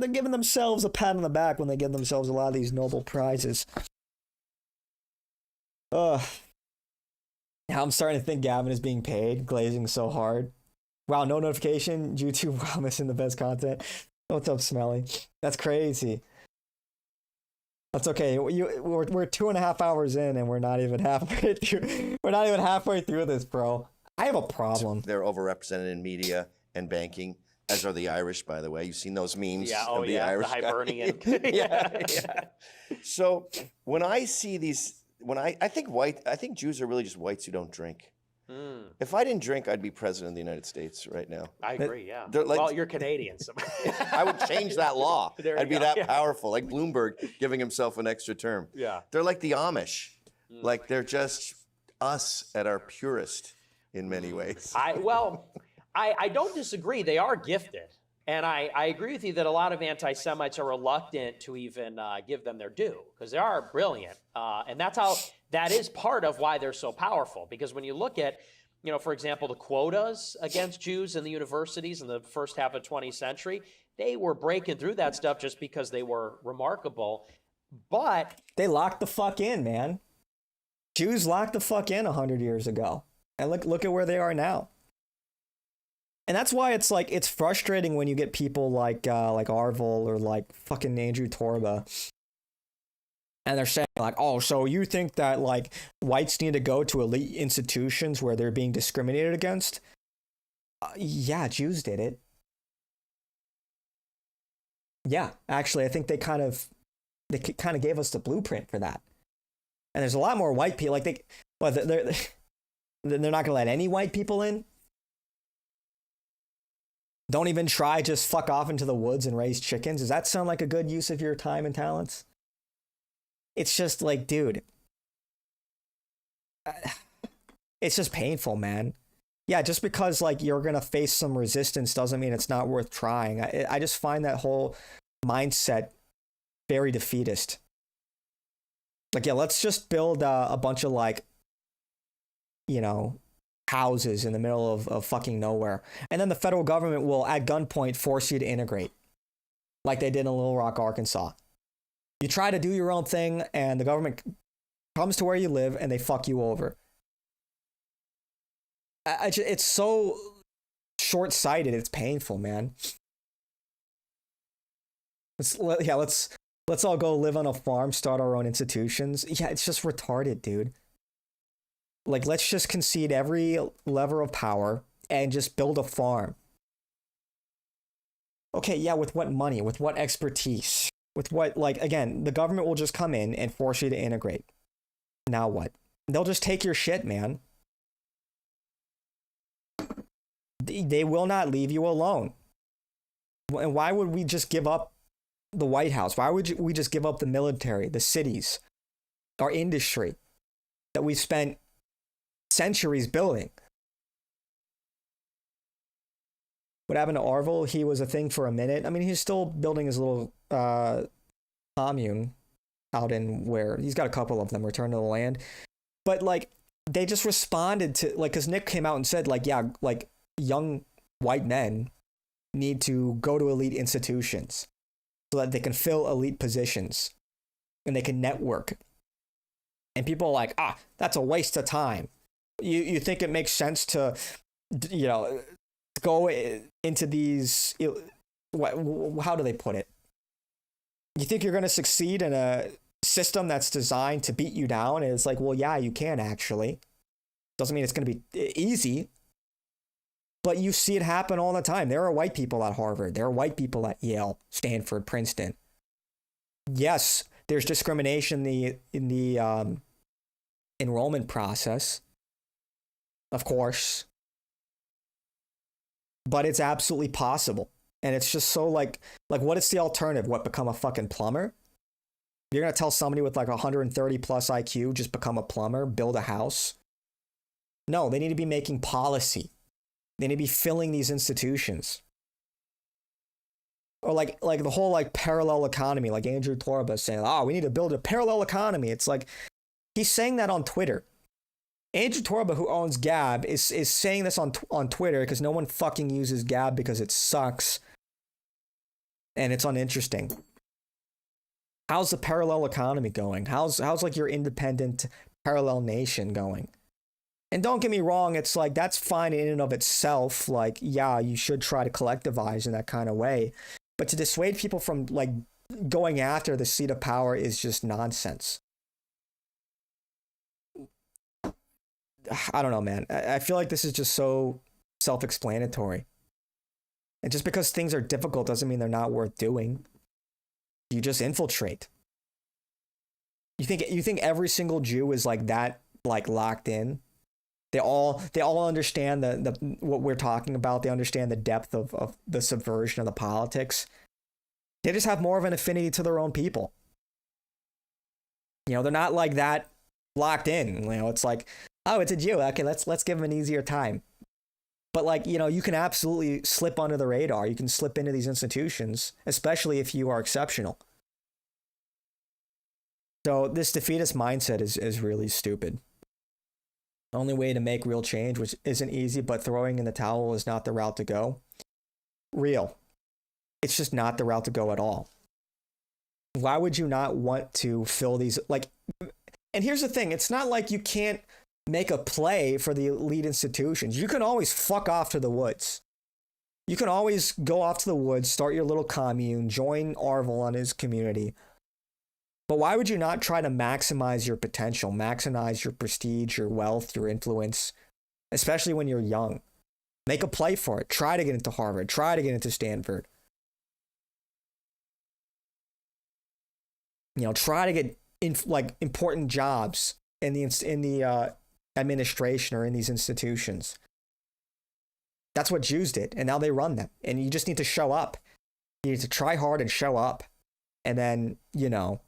giving themselves a pat on the back when they give themselves a lot of these Nobel Prizes. Now I'm starting to think Gavin is being paid, glazing so hard. Wow, no notification. YouTube, wow, missing the best content. What's up, Smelly? That's crazy. That's okay. We're 2.5 hours in, and we're not even halfway through. We're not even halfway through this, bro. I have a problem. They're overrepresented in media and banking, as are the Irish, by the way. You've seen those memes of the Irish the Hibernian. yeah. So when I see these. I think Jews are really just whites who don't drink. If I didn't drink, I'd be president of the United States right now. I agree, yeah. Like, well, you're Canadian. So. I would change that law. I'd be that powerful, like Bloomberg giving himself an extra term. Yeah. They're like the Amish. Like they're just us at our purest in many ways. I don't disagree. They are gifted. And I agree with you that a lot of anti-Semites are reluctant to even give them their due, because they are brilliant. And that is part of why they're so powerful. Because when you look at, for example, the quotas against Jews in the universities in the first half of the 20th century, they were breaking through that stuff just because they were remarkable. But they locked the fuck in, man. Jews locked the fuck in 100 years ago. And look at where they are now. And that's why it's frustrating when you get people like Arvel or like fucking Andrew Torba. And they're saying like, oh, so you think that like whites need to go to elite institutions where they're being discriminated against? Yeah, Jews did it. Yeah, actually, I think they kind of gave us the blueprint for that. And there's a lot more white people. Like they're not gonna let any white people in. Don't even try, just fuck off into the woods and raise chickens. Does that sound like a good use of your time and talents? It's just like, dude, it's just painful, man. Yeah, just because like you're going to face some resistance doesn't mean it's not worth trying. I just find that whole mindset very defeatist. Like, yeah, let's just build a bunch of like, houses in the middle of fucking nowhere. And then the federal government will, at gunpoint, force you to integrate. Like they did in Little Rock, Arkansas. You try to do your own thing, and the government comes to where you live, and they fuck you over. It's so short-sighted. It's painful, man. Let's all go live on a farm, start our own institutions. Yeah, it's just retarded, dude. Like, let's just concede every lever of power and just build a farm. Okay, yeah, with what money? With what expertise? With what, like, again, the government will just come in and force you to integrate. Now what? They'll just take your shit, man. They will not leave you alone. And why would we just give up the White House? Why would we just give up the military, the cities, our industry that we spent centuries building? What happened to Orville? He was a thing for a minute. I mean, he's still building his little commune out in where he's got a couple of them, Return to the Land. But like, they just responded to, like, because Nick came out and said, like, yeah, like, young white men need to go to elite institutions so that they can fill elite positions and they can network. And people are like, that's a waste of time. You think it makes sense to, you know, go into these, how do they put it? You think you're going to succeed in a system that's designed to beat you down? And it's like, well, yeah, you can actually. Doesn't mean it's going to be easy. But you see it happen all the time. There are white people at Harvard. There are white people at Yale, Stanford, Princeton. Yes, there's discrimination in the enrollment process, of course. But it's absolutely possible. And it's just so like what is the alternative? What, become a fucking plumber? You're going to tell somebody with like 130 plus IQ, just become a plumber, build a house? No, they need to be making policy. They need to be filling these institutions. Or like the whole like parallel economy, like Andrew Torba saying, we need to build a parallel economy. It's like, he's saying that on Twitter. Andrew Torba, who owns Gab, is saying this on Twitter because no one fucking uses Gab because it sucks. And it's uninteresting. How's the parallel economy going? How's like your independent parallel nation going? And don't get me wrong, it's like, that's fine in and of itself. Like, yeah, you should try to collectivize in that kind of way. But to dissuade people from like going after the seat of power is just nonsense. I don't know, man. I feel like this is just so self-explanatory. And just because things are difficult doesn't mean they're not worth doing. You just infiltrate. You think every single Jew is like that, like locked in? They all understand the what we're talking about. They understand the depth of the subversion of the politics. They just have more of an affinity to their own people. You know, they're not like that locked in. You know, it's like, oh, it's a Jew. Okay, let's give him an easier time. But like, you know, you can absolutely slip under the radar. You can slip into these institutions, especially if you are exceptional. So this defeatist mindset is really stupid. The only way to make real change, which isn't easy, but throwing in the towel is not the route to go. Real. It's just not the route to go at all. Why would you not want to fill these, like, and here's the thing, it's not like you can't make a play for the elite institutions. You can always fuck off to the woods. You can always go off to the woods, start your little commune, join Orville on his community. But why would you not try to maximize your potential, maximize your prestige, your wealth, your influence, especially when you're young? Make a play for it. Try to get into Harvard. Try to get into Stanford. You know, try to get important jobs in the administration or in these institutions. That's what Jews did, and now they run them. And you just need to show up. You need to try hard and show up, and then, you know,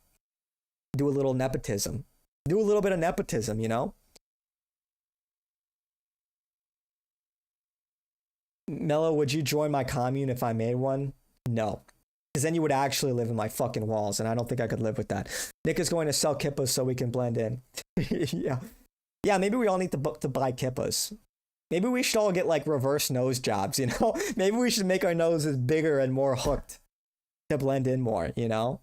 do a little nepotism. Do a little bit of nepotism, you know? Mello, would you join my commune if I made one? No. Because then you would actually live in my fucking walls, and I don't think I could live with that. Nick is going to sell kippas so we can blend in. Yeah. Yeah, maybe we all need to buy kippas. Maybe we should all get, like, reverse nose jobs, you know? Maybe we should make our noses bigger and more hooked to blend in more, you know?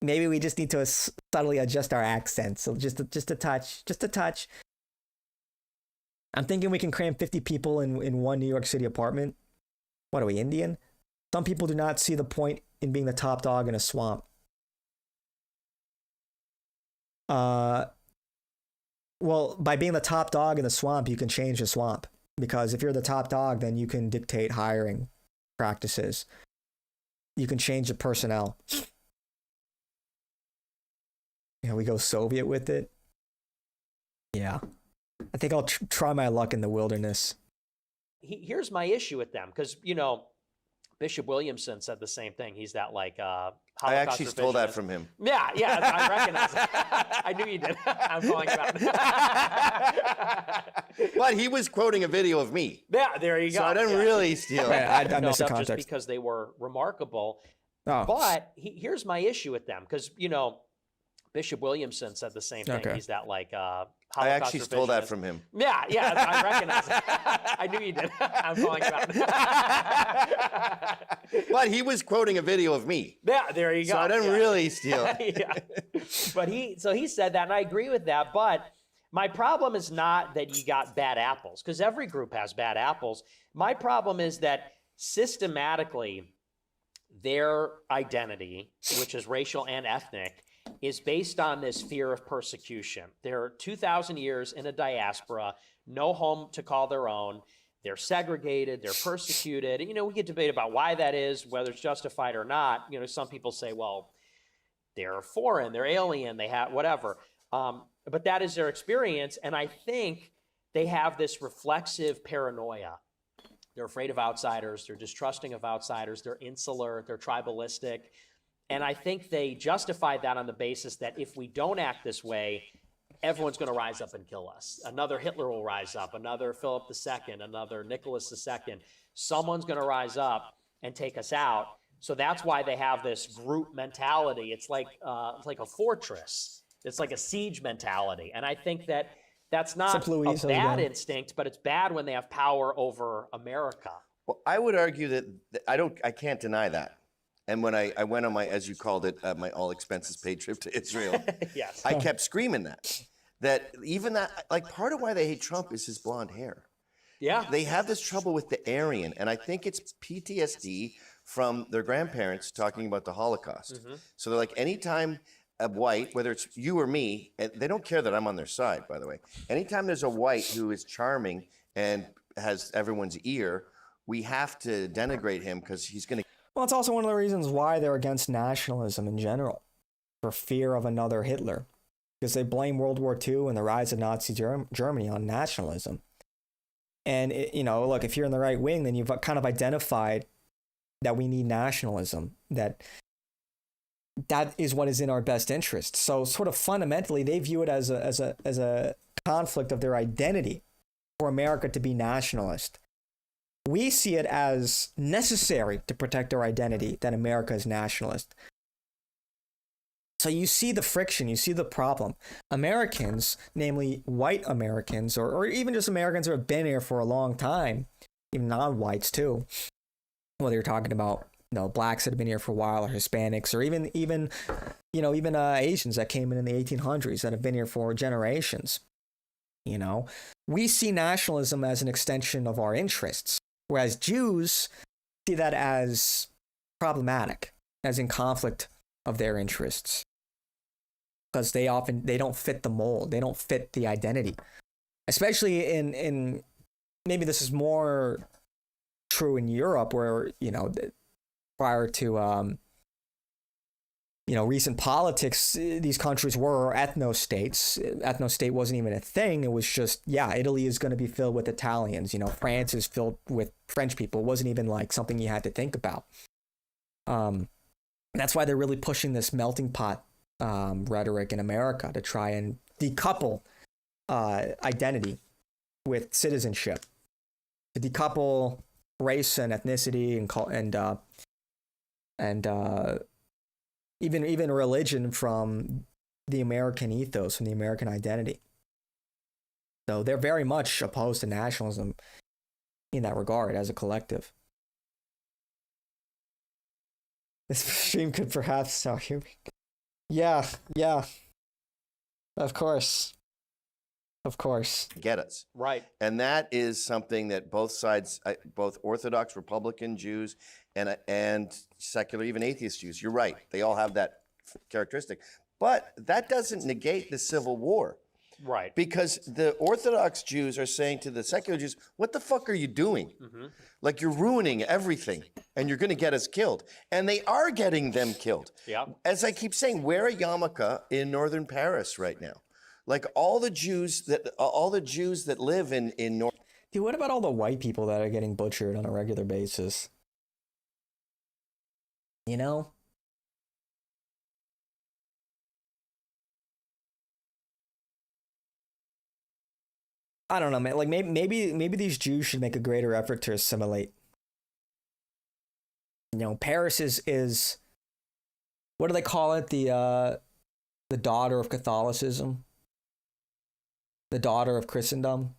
Maybe we just need to subtly adjust our accents. So just a touch. I'm thinking we can cram 50 people in one New York City apartment. What are we, Indian? Some people do not see the point in being the top dog in a swamp. Well, by being the top dog in the swamp, you can change the swamp. Because if you're the top dog, then you can dictate hiring practices. You can change the personnel. We go Soviet with it. Yeah. I think I'll try my luck in the wilderness. Here's my issue with them, because, Bishop Williamson said the same thing. He's that Holocaust I actually stole that revisionist. from him. Yeah, I recognize it. I knew you did. I'm calling you out. But he was quoting a video of me. Yeah, there you go. So I didn't really steal it. I missed the context. Just because they were remarkable. Oh. But here's my issue with them, because, Bishop Williamson said the same thing. Okay. He's that Holocaust I actually stole that revisionist. from him. Yeah, I recognize it. I knew you did. I'm calling you out. But he was quoting a video of me. Yeah, there you go. So I didn't really steal it. Yeah. But he said that, and I agree with that. But my problem is not that you got bad apples, because every group has bad apples. My problem is that systematically their identity, which is racial and ethnic, is based on this fear of persecution. They're 2,000 years in a diaspora, no home to call their own. They're segregated, they're persecuted. We could debate about why that is, whether it's justified or not. Some people say, well, they're foreign, they're alien, they have whatever. But that is their experience, and I think they have this reflexive paranoia. They're afraid of outsiders, they're distrusting of outsiders, they're insular, they're tribalistic. And I think they justified that on the basis that if we don't act this way, everyone's going to rise up and kill us. Another Hitler will rise up, another Philip II, another Nicholas II. Someone's going to rise up and take us out. So that's why they have this group mentality. It's like a fortress. It's like a siege mentality. And I think that that's not a bad instinct, but it's bad when they have power over America. Well, I would argue that I can't deny that. And when I went on my, as you called it, my all expenses paid trip to Israel, yes, I kept screaming that even that, like, part of why they hate Trump is his blonde hair. Yeah. They have this trouble with the Aryan, and I think it's PTSD from their grandparents talking about the Holocaust. Mm-hmm. So they're like, anytime a white, whether it's you or me, and they don't care that I'm on their side, by the way. Anytime there's a white who is charming and has everyone's ear, we have to denigrate him because he's going to. Well, it's also one of the reasons why they're against nationalism in general, for fear of another Hitler, because they blame World War II and the rise of Nazi Germany on nationalism. And, look, if you're in the right wing, then you've kind of identified that we need nationalism, that is what is in our best interest. So sort of fundamentally, they view it as a conflict of their identity for America to be nationalist. We see it as necessary to protect our identity that America is nationalist. So you see the friction, you see the problem. Americans, namely white Americans, or even just Americans who have been here for a long time, even non-whites too, whether you're talking about blacks that have been here for a while, or Hispanics, or even Asians that came in the 1800s that have been here for generations. We see nationalism as an extension of our interests. Whereas Jews see that as problematic, as in conflict of their interests. Because they don't fit the mold, they don't fit the identity. Especially in maybe this is more true in Europe, where, prior to recent politics, these countries were ethno-states. Ethno-state wasn't even a thing. It was just, Italy is going to be filled with Italians. France is filled with French people. It wasn't even like something you had to think about. That's why they're really pushing this melting pot rhetoric in America to try and decouple identity with citizenship, to decouple race and ethnicity and even religion from the American ethos, from the American identity. So they're very much opposed to nationalism in that regard as a collective. This stream could perhaps hear me. Yeah. Of course. Get us. Right. And that is something that both sides, both Orthodox, Republican Jews, and secular, even atheist Jews, you're right. They all have that characteristic. But that doesn't negate the Civil War. Right. Because the Orthodox Jews are saying to the secular Jews, what the fuck are you doing? Like, you're ruining everything and you're going to get us killed. And they are getting them killed. Yeah. As I keep saying, wear a yarmulke in northern Paris right now. Like, all the Jews that live in North. Dude, what about all the white people that are getting butchered on a regular basis? You know? I don't know, man. Like, maybe these Jews should make a greater effort to assimilate. You know, Paris is what do they call it? The daughter of Catholicism, the daughter of Christendom.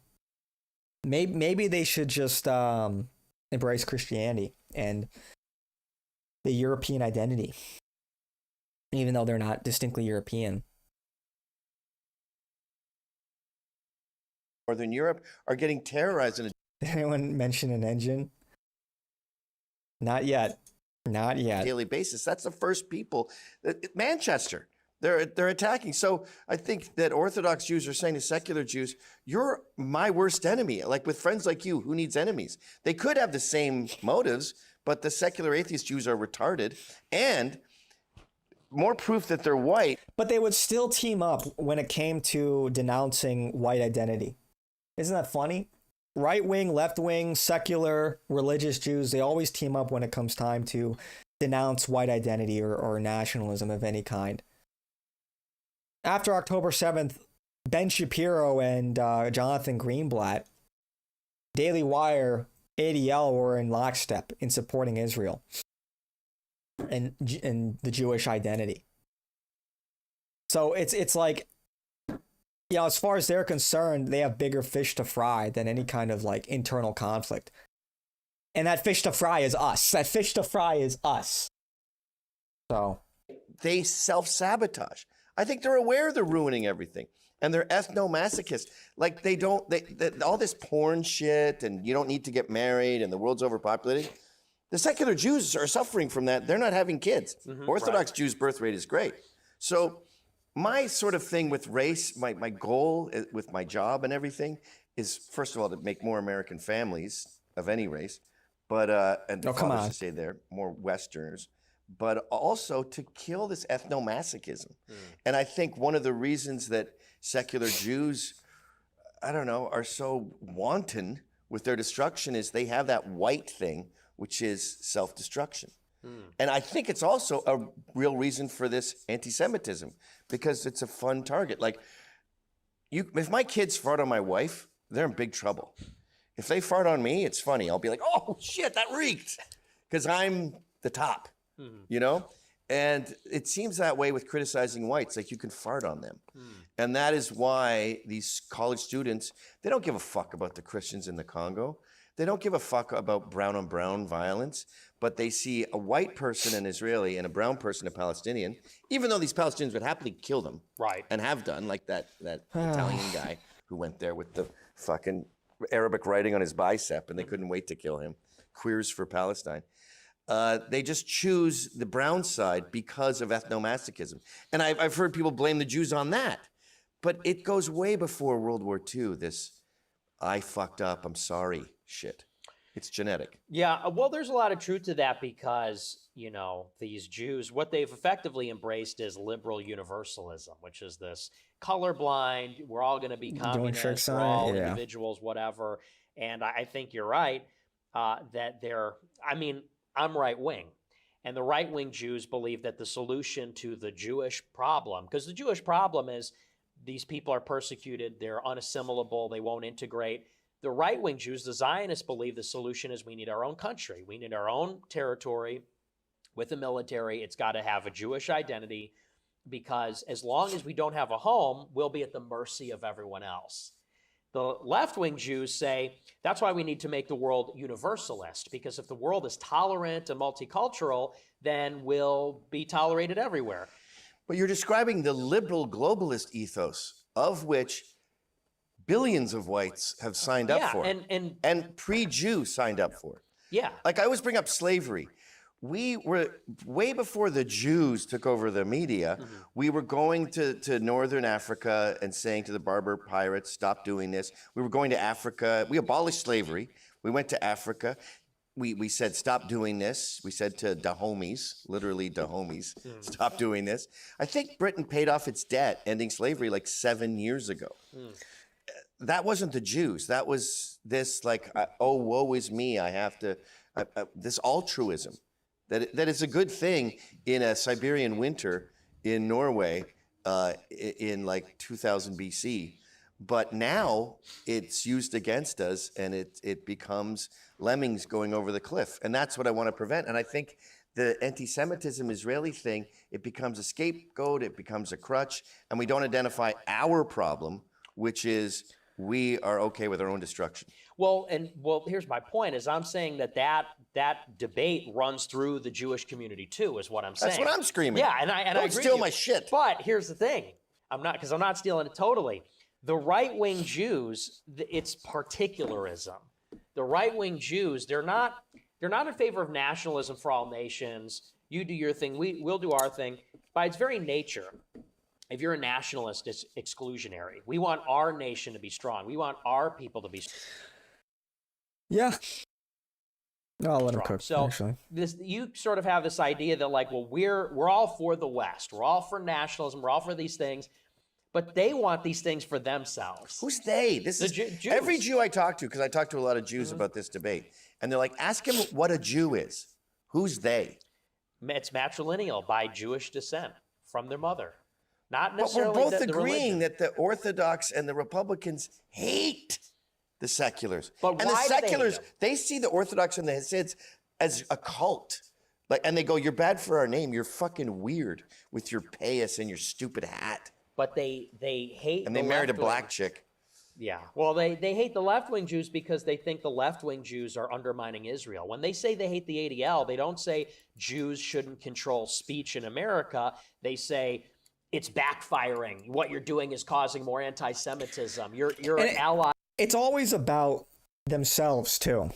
Maybe they should just embrace Christianity and the European identity, even though they're not distinctly European. Northern Europe are getting terrorized. Did anyone mention an engine? Not yet. Not yet. Daily basis. That's the first people. Manchester. They're attacking. So I think that Orthodox Jews are saying to secular Jews, you're my worst enemy. Like, with friends like you, who needs enemies? They could have the same motives, but the secular atheist Jews are retarded. And more proof that they're white. But they would still team up when it came to denouncing white identity. Isn't that funny? Right wing, left wing, secular, religious Jews, they always team up when it comes time to denounce white identity or nationalism of any kind. After October 7th, Ben Shapiro and Jonathan Greenblatt, Daily Wire, ADL were in lockstep in supporting Israel and the Jewish identity. So it's like, you know, as far as they're concerned, they have bigger fish to fry than any kind of like internal conflict. And that fish to fry is us. That fish to fry is us. So they self-sabotage. I think they're aware they're ruining everything. And they're ethno-masochists. Like, they all this porn shit and you don't need to get married and the world's overpopulated. The secular Jews are suffering from that. They're not having kids. Orthodox Jews' birth rate is great. So my sort of thing with race, my goal with my job and everything is, first of all, to make more American families of any race, but and fathers to stay there, more Westerners, but also to kill this ethno-masochism. And I think one of the reasons that secular Jews, I don't know, are so wanton with their destruction is they have that white thing, which is self-destruction. And I think it's also a real reason for this anti-Semitism, because it's a fun target. Like, if my kids fart on my wife, they're in big trouble. If they fart on me, it's funny. I'll be like, oh shit, that reeked, because I'm the top, you know? And it seems that way with criticizing whites, like you can fart on them. And that is why these college students, they don't give a fuck about the Christians in the Congo. They don't give a fuck about brown on brown violence, but they see a white person, an Israeli, and a brown person, a Palestinian, even though these Palestinians would happily kill them. Right. And have done, like that Italian guy who went there with the fucking Arabic writing on his bicep and they couldn't wait to kill him. Queers for Palestine. They just choose the brown side because of ethno-masochism. And I've heard people blame the Jews on that. But it goes way before World War II, this I fucked up, I'm sorry shit. It's genetic. Yeah, well, there's a lot of truth to that because, you know, these Jews, what they've effectively embraced is liberal universalism, which is this colorblind, we're all going to be communists, we're all individuals, whatever. And I think you're right that I'm right wing. And the right wing Jews believe that the solution to the Jewish problem, because the Jewish problem is these people are persecuted, they're unassimilable, they won't integrate. The right-wing Jews, the Zionists, believe the solution is we need our own country. We need our own territory with a military. It's got to have a Jewish identity because as long as we don't have a home, we'll be at the mercy of everyone else. The left-wing Jews say that's why we need to make the world universalist, because if the world is tolerant and multicultural, then we'll be tolerated everywhere. But you're describing the liberal globalist ethos, of which billions of whites have signed up for it. And pre-Jew signed up for it. Yeah. Like, I always bring up slavery. we were way before the Jews took over the media. We were going to Northern Africa and saying to the Berber pirates, stop doing this. We were going to Africa. We abolished slavery. We went to Africa. We said, stop doing this. We said to Dahomies, literally Dahomies, stop doing this. I think Britain paid off its debt, ending slavery like 7 years ago. That wasn't the Jews. That was this like, oh, woe is me. I have to, this altruism. That is a good thing in a Siberian winter in Norway in like 2000 BC. But now it's used against us, and it becomes lemmings going over the cliff. And that's what I want to prevent. And I think the anti-Semitism Israeli thing, it becomes a scapegoat, it becomes a crutch, and we don't identify our problem, which is we are okay with our own destruction. Well, here's my point: is I'm saying that debate runs through the Jewish community too, is what I'm saying. That's what I'm screaming. Yeah, and I don't agree steal with you. my shit. But here's the thing: I'm not stealing it totally. The right-wing Jews, it's particularism. The right-wing Jews, they're not in favor of nationalism for all nations. You do your thing, we'll do our thing. By its very nature, if you're a nationalist, it's exclusionary. We want our nation to be strong. We want our people to be strong. Yeah. No, I'll let him cook, So actually. you sort of have this idea that like, well, we're all for the West. We're all for nationalism. We're all for these things. But they want these things for themselves. Who's they? This is Jews. Every Jew I talk to, because I talk to a lot of Jews about this debate, and they're like, ask him what a Jew is. Who's they? It's matrilineal by Jewish descent from their mother. Not But we're necessarily both the agreeing religion. that the Orthodox and the Republicans hate the seculars. But and why the do they hate seculars, them? they see the Orthodox and the Hasids as a cult. And they go, you're bad for our name. You're fucking weird with your payas and your stupid hat. But they hate. And they the married a left-wing- black chick. Yeah. Well, they hate the left-wing Jews because they think the left-wing Jews are undermining Israel. When they say they hate the ADL, they don't say Jews shouldn't control speech in America. They say it's backfiring. What you're doing is causing more anti-Semitism. You're an ally. It's always about themselves too.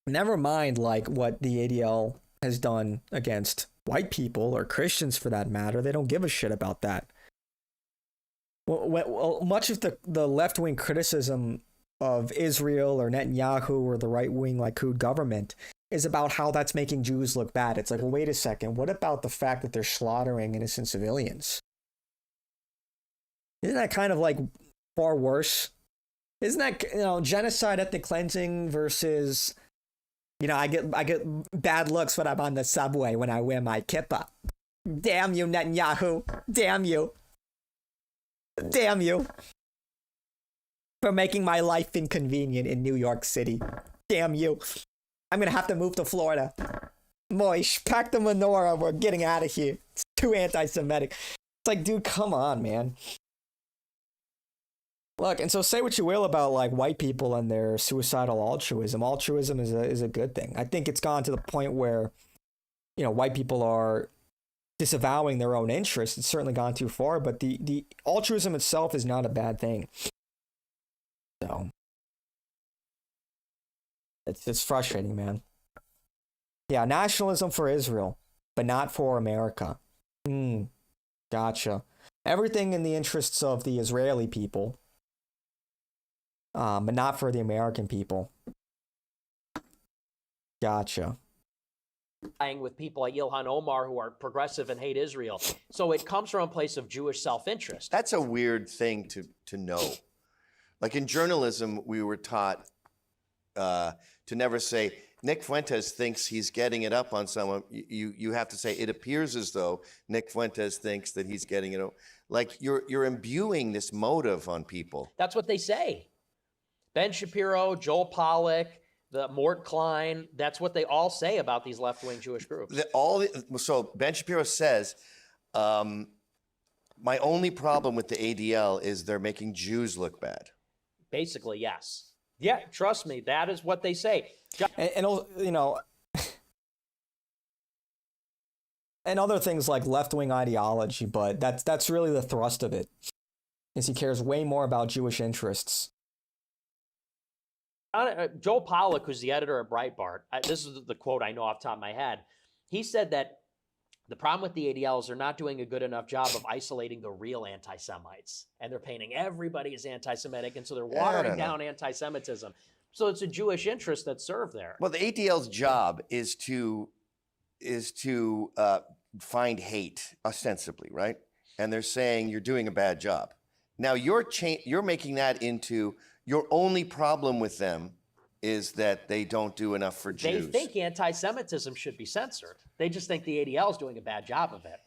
Never mind like what the ADL has done against white people or Christians for that matter. They don't give a shit about that. Well, much of the left-wing criticism of Israel or Netanyahu or the right-wing Likud government is about how that's making Jews look bad. It's like, well, wait a second. What about the fact that they're slaughtering innocent civilians? Isn't that kind of like far worse? Isn't that, genocide, ethnic cleansing versus, I get bad looks when I'm on the subway when I wear my kippah. Damn you, Netanyahu. Damn you. Damn you. For making my life inconvenient in New York City. Damn you. I'm gonna have to move to Florida. Moish, pack the menorah. We're getting out of here. It's too anti-Semitic. It's like, dude, come on, man. Look, and so say what you will about like white people and their suicidal altruism. Altruism is a good thing. I think it's gone to the point where, white people are disavowing their own interests. It's certainly gone too far, but the altruism itself is not a bad thing. So it's frustrating, man. Yeah, nationalism for Israel, but not for America. Gotcha. Everything in the interests of the Israeli people, but not for the American people. Gotcha. With people like Ilhan Omar who are progressive and hate Israel. So it comes from a place of Jewish self-interest. That's a weird thing to know. Like in journalism, we were taught to never say, Nick Fuentes thinks he's getting it up on someone. You have to say, it appears as though Nick Fuentes thinks that he's getting it up. Like you're imbuing this motive on people. That's what they say. Ben Shapiro, Joel Pollack, the Mort Klein, that's what they all say about these left-wing Jewish groups. So Ben Shapiro says, my only problem with the ADL is they're making Jews look bad. Basically, yes. Yeah, trust me, that is what they say. And and other things like left-wing ideology, but that's really the thrust of it, is he cares way more about Jewish interests Joel Pollack, who's the editor at Breitbart, this is the quote I know off the top of my head. He said that the problem with the ADL is they're not doing a good enough job of isolating the real anti-Semites. And they're painting everybody as anti-Semitic, and so they're watering down anti-Semitism. So it's a Jewish interest that's served there. Well, the ADL's job is to find hate, ostensibly, right? And they're saying you're doing a bad job. Now you're making that into your only problem with them is that they don't do enough for Jews. They think anti-Semitism should be censored. They just think the ADL is doing a bad job of it.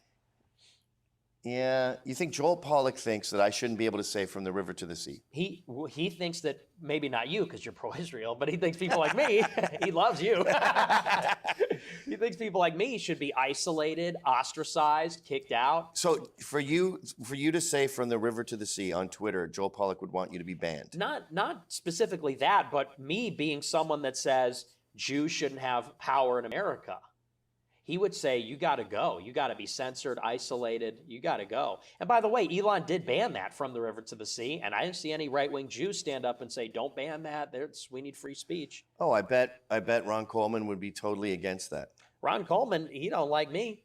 Yeah, you think Joel Pollack thinks that I shouldn't be able to say from the river to the sea? He thinks that, maybe not you because you're pro-Israel, but he thinks people like me, he loves you. He thinks people like me should be isolated, ostracized, kicked out. So for you to say from the river to the sea on Twitter, Joel Pollack would want you to be banned. Not specifically that, but me being someone that says Jews shouldn't have power in America. He would say, you got to go. You got to be censored, isolated. You got to go. And by the way, Elon did ban that from the river to the sea. And I didn't see any right-wing Jews stand up and say, don't ban that. We need free speech. Oh, I bet Ron Coleman would be totally against that. Ron Coleman, he don't like me.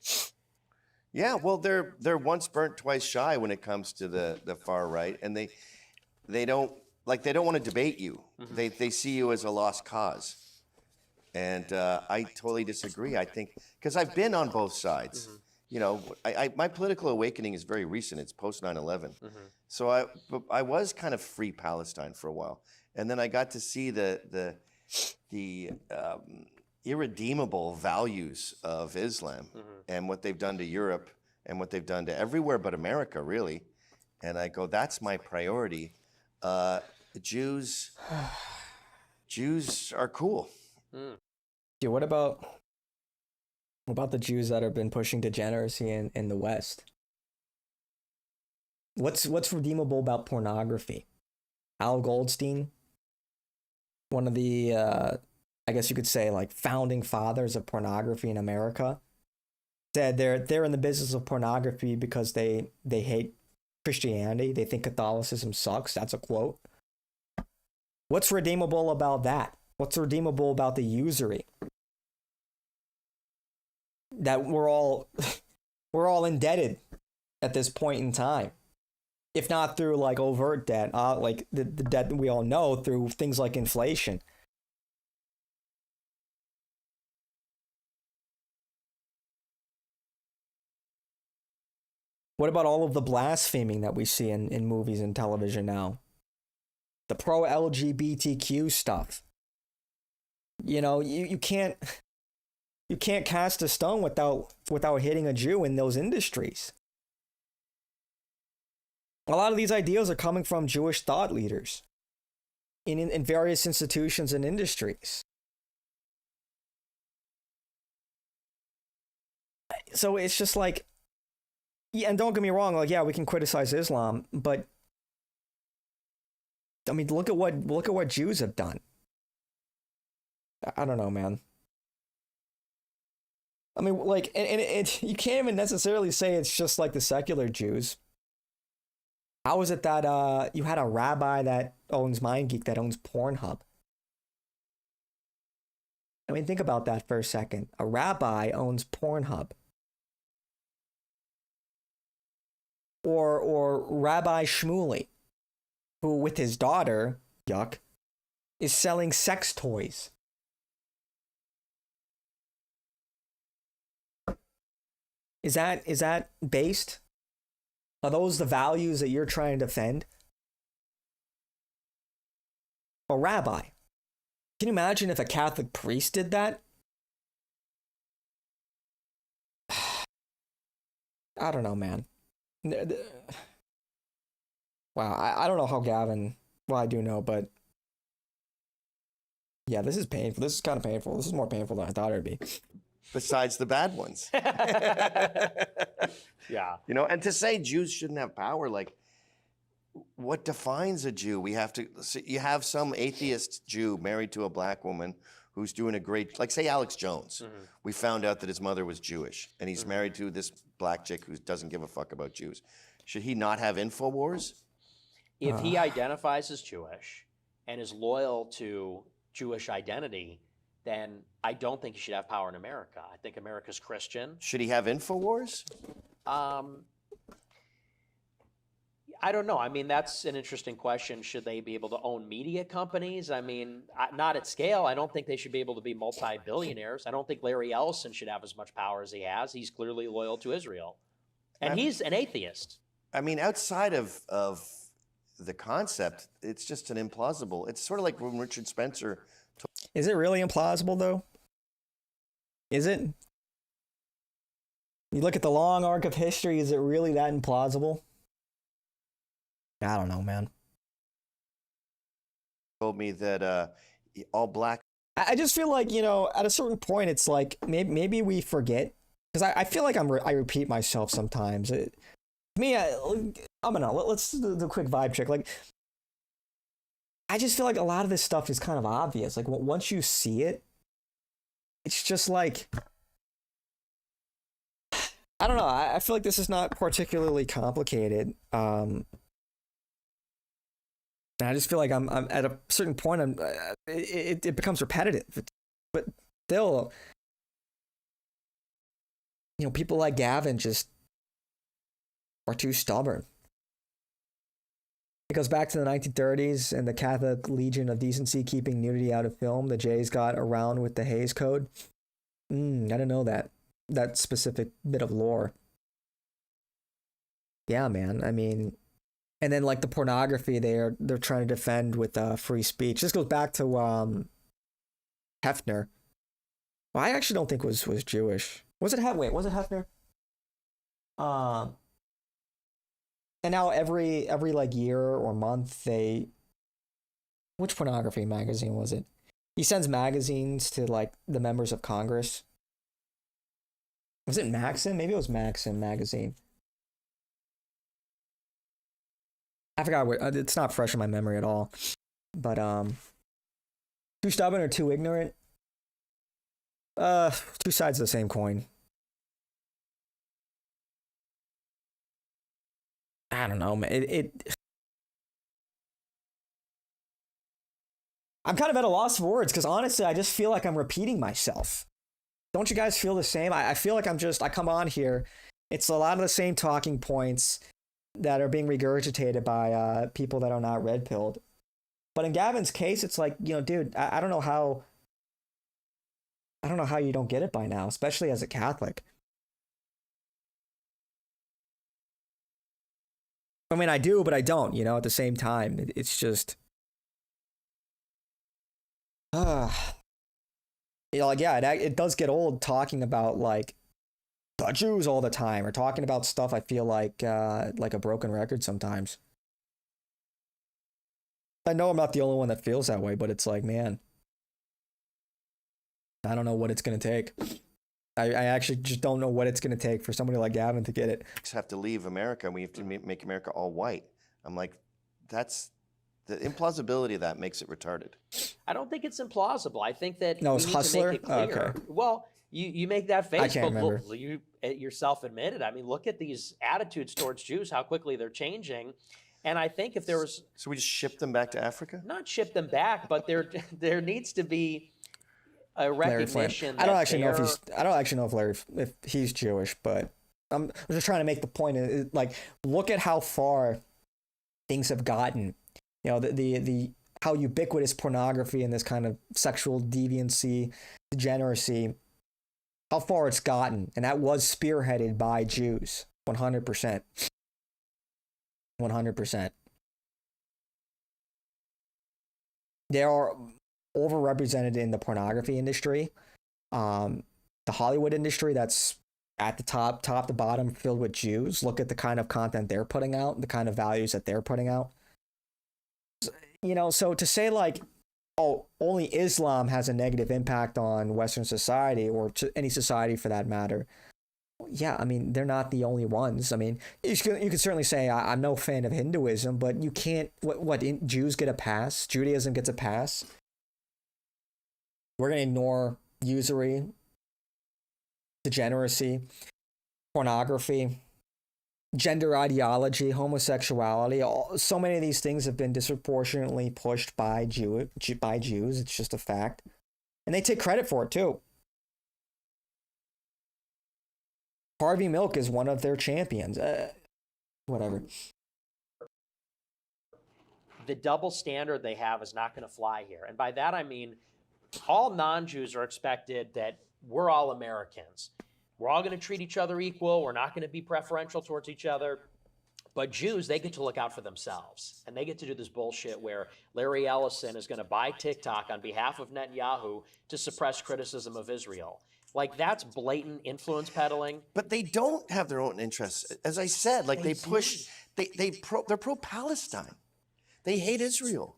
Yeah, well, they're once burnt, twice shy when it comes to the far right. And they don't want to debate you. Mm-hmm. They see you as a lost cause. And I totally disagree. I think, because I've been on both sides. Mm-hmm. You know, my political awakening is very recent. It's post 9/11. Mm-hmm. So I was kind of free Palestine for a while, and then I got to see the irredeemable values of Islam and what they've done to Europe and what they've done to everywhere but America, really. And I go, that's my priority. The Jews are cool. Dude, what about the Jews that have been pushing degeneracy in the West? What's redeemable about pornography? Al Goldstein, one of the I guess you could say like founding fathers of pornography in America, said they're in the business of pornography because they hate Christianity. They think Catholicism sucks. That's a quote. What's redeemable about that? What's redeemable about the usury? That we're all indebted at this point in time, if not through like overt debt, like the debt that we all know through things like inflation. What about all of the blaspheming that we see in movies and television now? The pro-LGBTQ stuff. You know, you can't cast a stone without hitting a Jew in those industries. A lot of these ideas are coming from Jewish thought leaders in various institutions and industries. So it's just like, yeah, and don't get me wrong, like, yeah, we can criticize Islam, but I mean, look at what Jews have done. I don't know, man. I mean, like, and you can't even necessarily say it's just like the secular Jews. How is it that you had a rabbi that owns MindGeek that owns Pornhub? I mean, think about that for a second. A rabbi owns Pornhub. Or Rabbi Shmuley, who with his daughter, yuck, is selling sex toys. Is that based? Are those the values that you're trying to defend? A rabbi. Can you imagine if a Catholic priest did that? I don't know, man. Wow, I don't know how Gavin... Well, I do know, but... Yeah, this is painful. This is kind of painful. This is more painful than I thought it would be. Besides the bad ones. Yeah. You know, and to say Jews shouldn't have power, like, what defines a Jew? You have some atheist Jew married to a black woman who's doing a great, like say Alex Jones. Mm-hmm. We found out that his mother was Jewish and he's married to this black chick who doesn't give a fuck about Jews. Should he not have InfoWars? If he identifies as Jewish and is loyal to Jewish identity, then I don't think he should have power in America. I think America's Christian. Should he have InfoWars? I don't know. I mean, that's an interesting question. Should they be able to own media companies? I mean, not at scale. I don't think they should be able to be multi-billionaires. I don't think Larry Ellison should have as much power as he has. He's clearly loyal to Israel. And he's an atheist. I mean, outside of the concept, it's just an implausible. It's sort of like when Richard Spencer. Is it really implausible, though? Is it? You look at the long arc of history, is it really that implausible? I don't know, man. Told me that all black. I just feel like, you know, at a certain point, it's like maybe we forget. Because I feel like I repeat myself sometimes. I don't know. Let's do the quick vibe check. Like, I just feel like a lot of this stuff is kind of obvious. Like, once you see it, it's just like, I don't know. I feel like this is not particularly complicated. And I just feel like I'm at a certain point. It becomes repetitive, but still, you know, people like Gavin just are too stubborn. It goes back to the 1930s and the Catholic Legion of Decency keeping nudity out of film. The Jays got around with the Hays Code. I didn't know that specific bit of lore. Yeah, man. I mean, and then like the pornography they're trying to defend with free speech. This goes back to Hefner. Well, I actually don't think was Jewish. Was it Hefner? And now every like year or month which pornography magazine was it? He sends magazines to like the members of Congress. Was it Maxim? Maybe it was Maxim magazine. I forgot what, it's not fresh in my memory at all. But too stubborn or too ignorant? Two sides of the same coin. I don't know, man. I'm kind of at a loss for words because honestly, I just feel like I'm repeating myself. Don't you guys feel the same? I feel like I come on here. It's a lot of the same talking points that are being regurgitated by people that are not red-pilled. But in Gavin's case, it's like, you know, dude, I don't know how you don't get it by now, especially as a Catholic. I mean, I do, but I don't, you know, at the same time. It's just... you know, like, yeah, it does get old talking about, like, the Jews all the time, or talking about stuff I feel like a broken record sometimes. I know I'm not the only one that feels that way, but it's like, man, I don't know what it's going to take. I actually just don't know what it's going to take for somebody like Gavin to get it. Have to leave America, and we have to make America all white. I'm like, that's the implausibility of that makes it retarded. I don't think it's implausible. I think that no, it's Hustler. Make it clear. Okay. Well, you make that face, I can't remember. You yourself admitted. I mean, look at these attitudes towards Jews, how quickly they're changing. And I think if there was... So we just ship them back to Africa? Not ship them back, but there needs to be a recognition. I don't actually know if he's Jewish, but I'm just trying to make the point. Like, look at how far things have gotten. You know, the how ubiquitous pornography and this kind of sexual deviancy, degeneracy, how far it's gotten, and that was spearheaded by Jews, 100%. 100%. They are overrepresented in the pornography industry, the Hollywood industry. That's at the top to bottom, filled with Jews. Look at the kind of content they're putting out, the kind of values that they're putting out. You know, so to say like, oh, only Islam has a negative impact on Western society, or to any society for that matter. Yeah, I mean, they're not the only ones. I mean, you could certainly say I'm no fan of Hinduism, but you can't. Jews get a pass? Judaism gets a pass? We're gonna ignore usury, degeneracy, pornography. gender ideology, homosexuality, so many of these things have been disproportionately pushed by Jews. It's just a fact. And they take credit for it too. Harvey Milk is one of their champions. Whatever. The double standard they have is not going to fly here. And by that I mean all non-Jews are expected that we're all Americans. We're all going to treat each other equal. We're not going to be preferential towards each other. But Jews, they get to look out for themselves. And they get to do this bullshit where Larry Ellison is going to buy TikTok on behalf of Netanyahu to suppress criticism of Israel. Like, that's blatant influence peddling. But they don't have their own interests. As I said, like they're pro-Palestine. They hate Israel.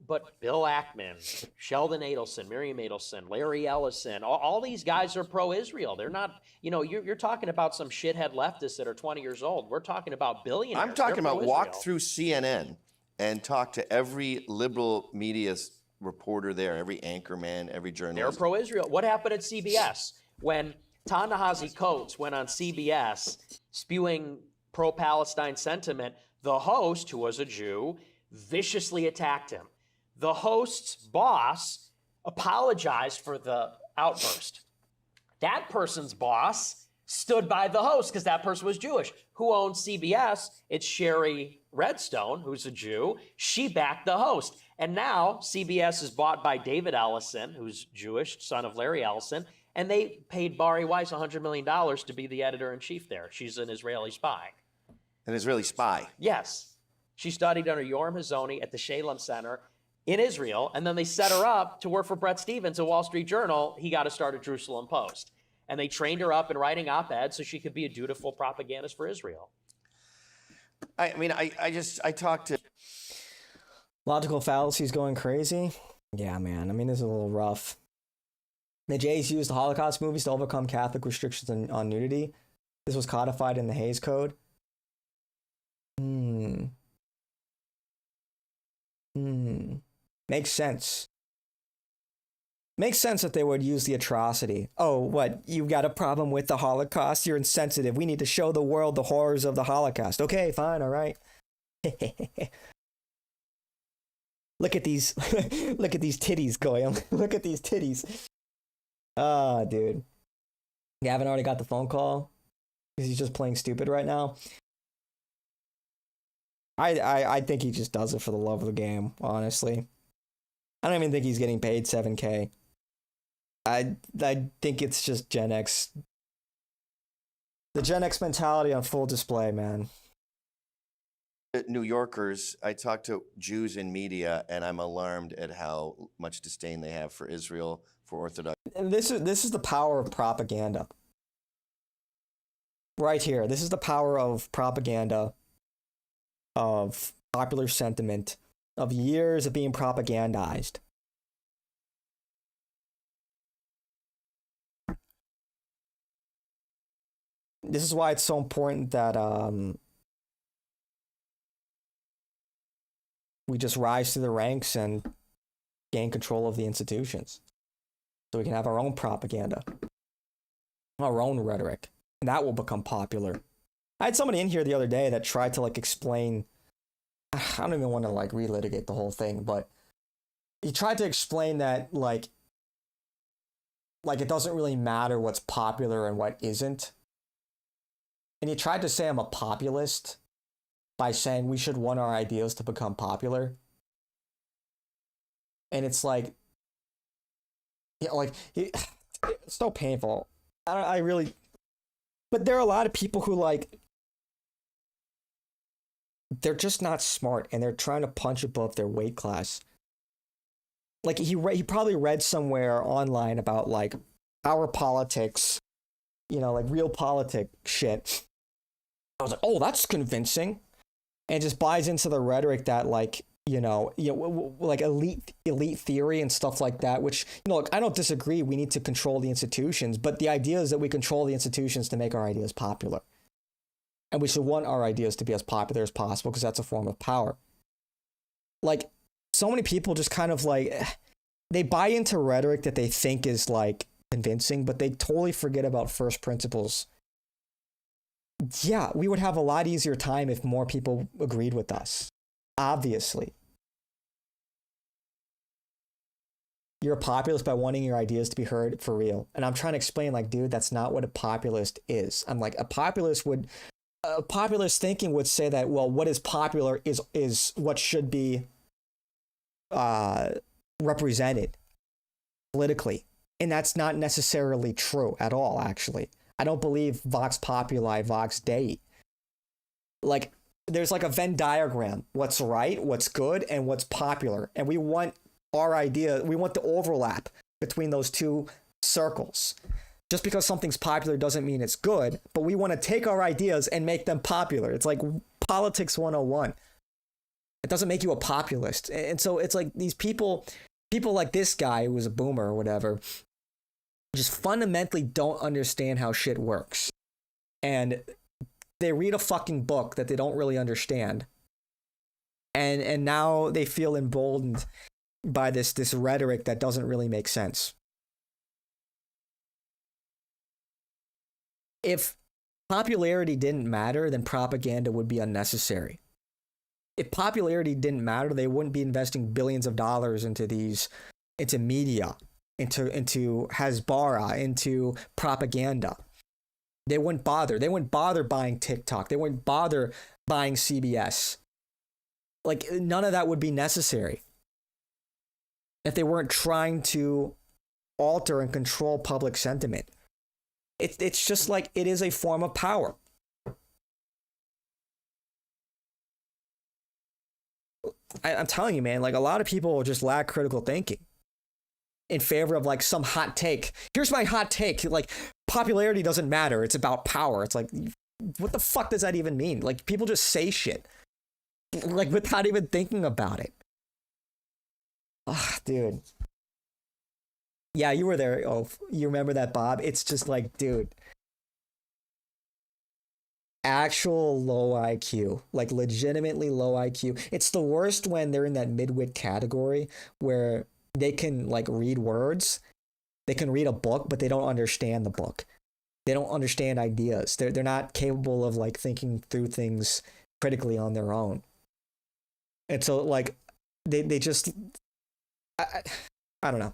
But Bill Ackman, Sheldon Adelson, Miriam Adelson, Larry Ellison, all these guys are pro-Israel. They're not, you're talking about some shithead leftists that are 20 years old. We're talking about billionaires. I'm talking about walk through CNN and talk to every liberal media reporter there, every anchorman, every journalist. They're pro-Israel. What happened at CBS when Ta-Nehisi Coates went on CBS spewing pro-Palestine sentiment? The host, who was a Jew, viciously attacked him. The host's boss apologized for the outburst. That person's boss stood by the host because that person was Jewish. Who owns CBS? It's Sherry Redstone, who's a Jew. She backed the host. And now CBS is bought by David Ellison, who's Jewish, son of Larry Ellison, and they paid Bari Weiss $100 million to be the editor-in-chief there. She's an Israeli spy. An Israeli spy? Yes. She studied under Yoram Hazony at the Shalem Center in Israel, and then they set her up to work for Bret Stephens at Wall Street Journal. He got to start at Jerusalem Post. And they trained her up in writing op-eds so she could be a dutiful propagandist for Israel. I talked to... Logical fallacies going crazy? Yeah, man. I mean, this is a little rough. The Jays used the Holocaust movies to overcome Catholic restrictions on nudity. This was codified in the Hays Code. Makes sense. Makes sense that they would use the atrocity. Oh, what? You got a problem with the Holocaust? You're insensitive. We need to show the world the horrors of the Holocaust. Okay, fine, all right. Look at these. Look at these titties, Goyam. Look at these titties. Ah, dude. Gavin already got the phone call because he's just playing stupid right now. I think he just does it for the love of the game, honestly. I don't even think he's getting paid $7K. I think it's just Gen X. The Gen X mentality on full display, man. New Yorkers, I talk to Jews in media, and I'm alarmed at how much disdain they have for Israel, for Orthodox. And this is the power of propaganda. Right here. This is the power of propaganda, of popular sentiment, of years of being propagandized. This is why it's so important that we just rise through the ranks and gain control of the institutions so we can have our own propaganda, our own rhetoric, and that will become popular. I had somebody in here the other day that tried to explain, I don't even want to relitigate the whole thing, but he tried to explain that it doesn't really matter what's popular and what isn't. And he tried to say I'm a populist by saying we should want our ideas to become popular. And it's it's so painful. But there are a lot of people who they're just not smart and they're trying to punch above their weight class. He probably read somewhere online about our politics, real politic shit. I was like, oh, that's convincing. And just buys into the rhetoric that elite theory and stuff like that, which, I don't disagree. We need to control the institutions, but the idea is that we control the institutions to make our ideas popular. And we should want our ideas to be as popular as possible because that's a form of power. So many people just kind of they buy into rhetoric that they think is convincing, but they totally forget about first principles. yeah, we would have a lot easier time if more people agreed with us. Obviously. You're a populist by wanting your ideas to be heard for real. And I'm trying to explain, like, dude, that's not what a populist is. I'm like, a populist thinking would say that, well, what is popular is what should be represented politically. And that's not necessarily true at all, actually. I don't believe Vox Populi, Vox Dei. Like, there's like a Venn diagram. What's right, what's good, and what's popular. And we want our idea, we want the overlap between those two circles. Just because something's popular doesn't mean it's good, but we want to take our ideas and make them popular. It's like politics 101. It doesn't make you a populist. And so it's like these people like this guy who was a boomer or whatever, just fundamentally don't understand how shit works. And they read a fucking book that they don't really understand. And now they feel emboldened by this rhetoric that doesn't really make sense. If popularity didn't matter, then propaganda would be unnecessary. If popularity didn't matter, they wouldn't be investing billions of dollars into media, into Hasbara, into propaganda. They wouldn't bother. They wouldn't bother buying TikTok. They wouldn't bother buying CBS. Like, none of that would be necessary if they weren't trying to alter and control public sentiment. It's just like, it is a form of power. I'm telling you, man, like, a lot of people just lack critical thinking in favor of like some hot take. Here's my hot take. Like, popularity doesn't matter. It's about power. It's like, what the fuck does that even mean? Like, people just say shit like without even thinking about it. Ugh, dude. Yeah, you were there. Oh, you remember that, Bob? It's just like, dude, actual low IQ, like legitimately low IQ. It's the worst when they're in that midwit category where they can like read words, they can read a book, but they don't understand the book. They don't understand ideas. They're not capable of like thinking through things critically on their own. And so like they just I don't know.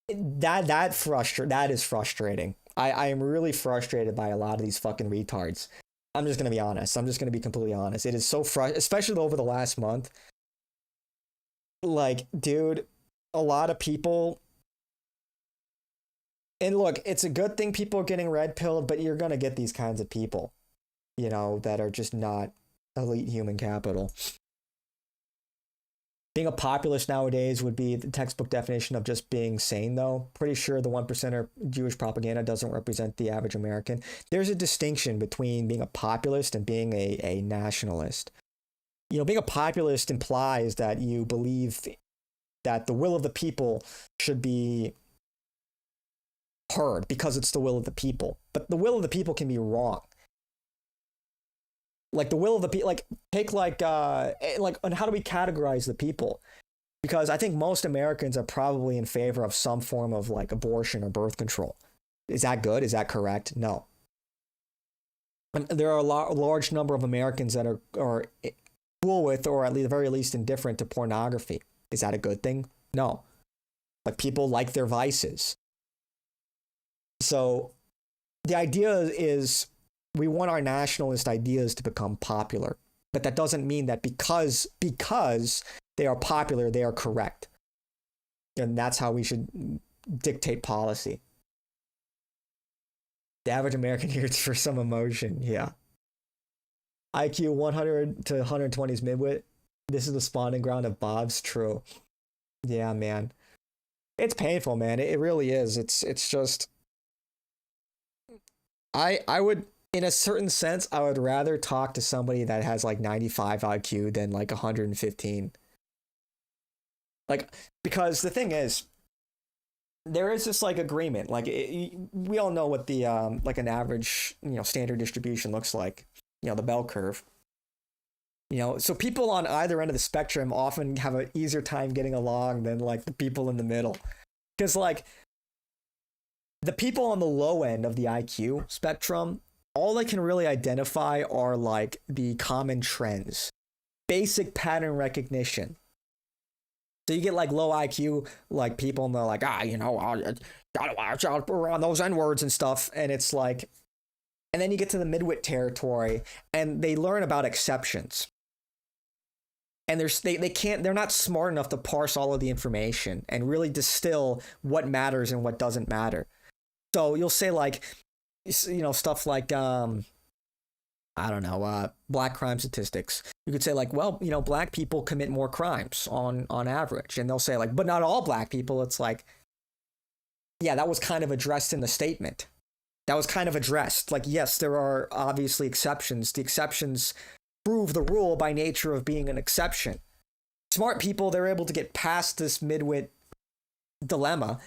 That is frustrating. I am really frustrated by a lot of these fucking retards. I'm just going to be honest. I'm just going to be completely honest. It is so frustrating, especially over the last month. Like, dude, a lot of people. And look, it's a good thing people are getting red pilled, but you're going to get these kinds of people, you know, that are just not elite human capital. Being a populist nowadays would be the textbook definition of just being sane, though. Pretty sure the 1%er Jewish propaganda doesn't represent the average American. There's a distinction between being a populist and being a nationalist. You know, being a populist implies that you believe that the will of the people should be heard because it's the will of the people. But the will of the people can be wrong. Like the will of the people, like take like and how do we categorize the people? Because I think most Americans are probably in favor of some form of like abortion or birth control. Is that good? Is that correct? No. And there are a large number of Americans that are cool with, or at the very least indifferent to pornography. Is that a good thing? No. Like people like their vices. So the idea is, we want our nationalist ideas to become popular, but that doesn't mean that because they are popular, they are correct. And that's how we should dictate policy. The average American hears for some emotion, yeah. IQ 100 to 120 is midwit. This is the spawning ground of Bob's. True. Yeah, man. It's painful, man. It really is. It's just... I would... In a certain sense, I would rather talk to somebody that has like 95 IQ than like 115. Like, because the thing is, there is this like agreement. Like, we all know what the like an average, you know, standard distribution looks like. You know, the bell curve. You know, so people on either end of the spectrum often have an easier time getting along than like the people in the middle. Because like the people on the low end of the IQ spectrum all they can really identify are like the common trends, basic pattern recognition. So you get like low IQ like people, and they're like, you know, gotta watch out around those N-words and stuff. And it's like, and then you get to the midwit territory, and they learn about exceptions. And they're not smart enough to parse all of the information and really distill what matters and what doesn't matter. So you'll say like, you know, stuff like, I don't know, black crime statistics. You could say like, well, you know, black people commit more crimes on average. And they'll say like, but not all black people. It's like, yeah, that was kind of addressed in the statement. That was kind of addressed. Like, yes, there are obviously exceptions. The exceptions prove the rule by nature of being an exception. Smart people, they're able to get past this midwit dilemma